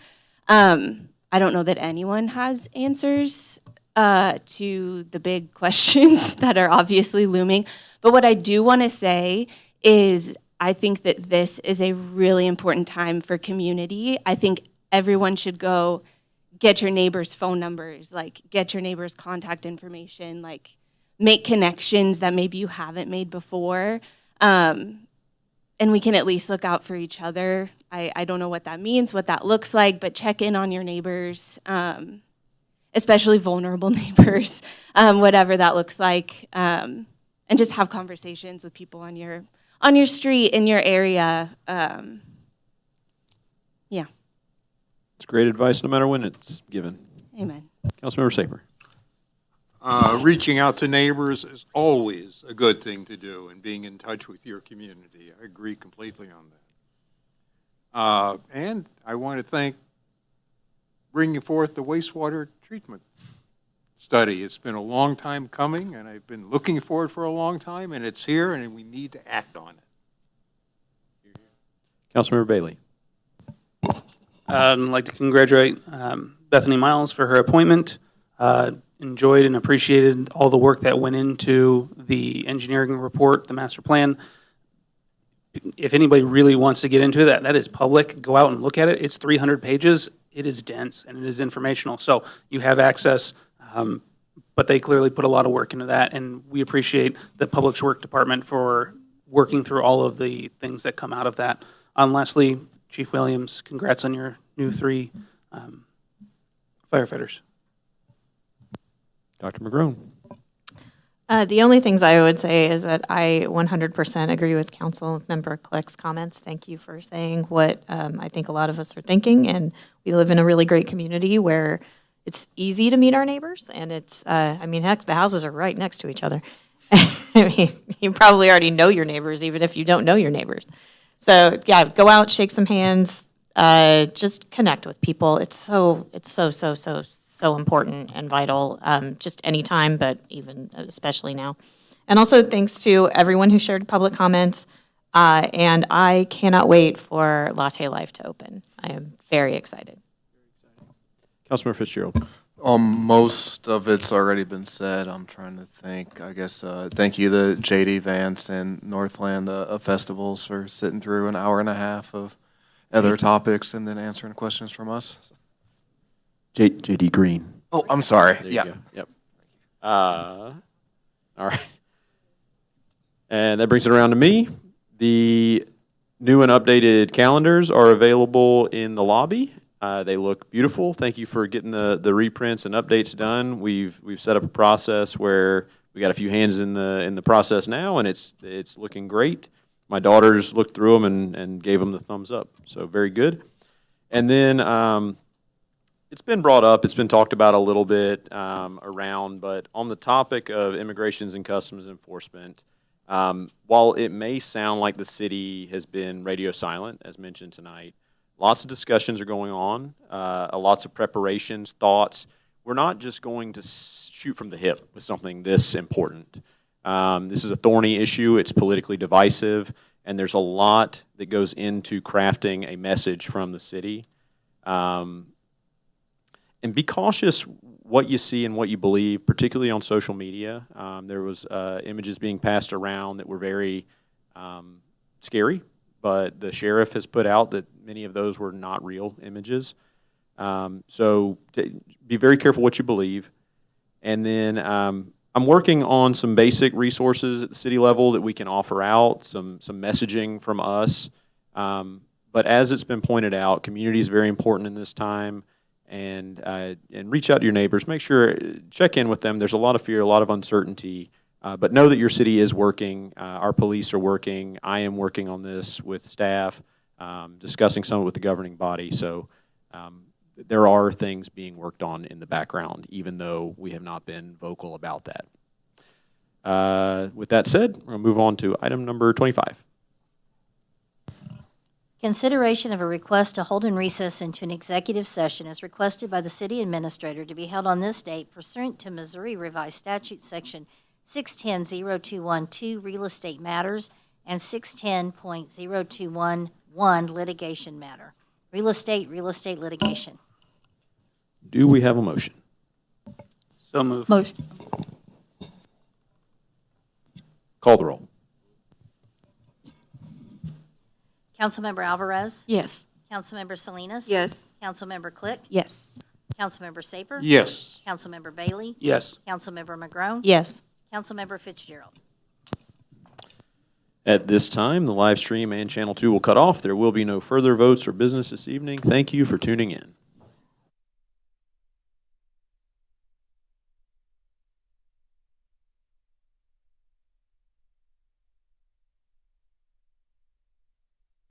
I don't know that anyone has answers to the big questions that are obviously looming. But what I do want to say is I think that this is a really important time for community. I think everyone should go get your neighbors' phone numbers, like get your neighbors' contact information, like make connections that maybe you haven't made before. And we can at least look out for each other. I don't know what that means, what that looks like, but check in on your neighbors, especially vulnerable neighbors, whatever that looks like. And just have conversations with people on your street, in your area. Yeah. It's great advice no matter when it's given. Amen. Councilmember Saper. Reaching out to neighbors is always a good thing to do, and being in touch with your community. I agree completely on that. And I want to thank bringing forth the wastewater treatment study. It's been a long time coming, and I've been looking for it for a long time, and it's here, and we need to act on it. Councilmember Bailey. I'd like to congratulate Bethany Miles for her appointment. Enjoyed and appreciated all the work that went into the engineering report, the master plan. If anybody really wants to get into that, that is public. Go out and look at it. It's 300 pages. It is dense and it is informational. So you have access, but they clearly put a lot of work into that. And we appreciate the Public Works Department for working through all of the things that come out of that. Lastly, Chief Williams, congrats on your new 3 firefighters. Dr. McGrone. The only things I would say is that I 100% agree with Councilmember Click's comments. Thank you for saying what I think a lot of us are thinking. And we live in a really great community where it's easy to meet our neighbors. And it's, I mean, heck, the houses are right next to each other. I mean, you probably already know your neighbors, even if you don't know your neighbors. So yeah, go out, shake some hands, just connect with people. It's so important and vital, just anytime, but even especially now. And also thanks to everyone who shared public comments. And I cannot wait for Latte Life to open. I am very excited. Councilmember Fitzgerald. Most of it's already been said. I'm trying to think. I guess thank you to JD Vance and Northland Festivals for sitting through an hour and a half of other topics and then answering questions from us. JD Green. Oh, I'm sorry. There yeah. you go. Yep. All right. And that brings it around to me. The new and updated calendars are available in the lobby. They look beautiful. Thank you for getting the reprints and updates done. We've set up a process where we got a few hands in the process now, and it's looking great. My daughters looked through them and gave them the thumbs up. So very good. And then it's been brought up, it's been talked about a little bit around, but on the topic of immigrations and customs enforcement, while it may sound like the city has been radio silent, as mentioned tonight, lots of discussions are going on, lots of preparations, thoughts. We're not just going to shoot from the hip with something this important. This is a thorny issue, it's politically divisive, and there's a lot that goes into crafting a message from the city. And be cautious what you see and what you believe, particularly on social media. There was images being passed around that were very scary, but the sheriff has put out that many of those were not real images. So be very careful what you believe. And then I'm working on some basic resources at the city level that we can offer out, some messaging from us. But as it's been pointed out, community is very important in this time. And reach out to your neighbors. Make sure, check in with them. There's a lot of fear, a lot of uncertainty. But know that your city is working. Our police are working. I am working on this with staff, discussing some with the governing body. So there are things being worked on in the background, even though we have not been vocal about that. With that said, we're going to move on to item number 25. Consideration of a request to hold in recess into an executive session as requested by the city administrator to be held on this date pursuant to Missouri Revised Statute Section 610.0212 Real Estate Matters and 610.0211 Litigation Matter. Real estate litigation. Do we have a motion? So moved. Motion. Call the roll. Councilmember Alvarez? Yes. Councilmember Salinas? Yes. Councilmember Click? Yes. Councilmember Saper? Yes. Councilmember Bailey? Yes. Councilmember McGrone? Yes. Councilmember Fitzgerald. At this time, the live stream and Channel 2 will cut off. There will be no further votes or business this evening. Thank you for tuning in.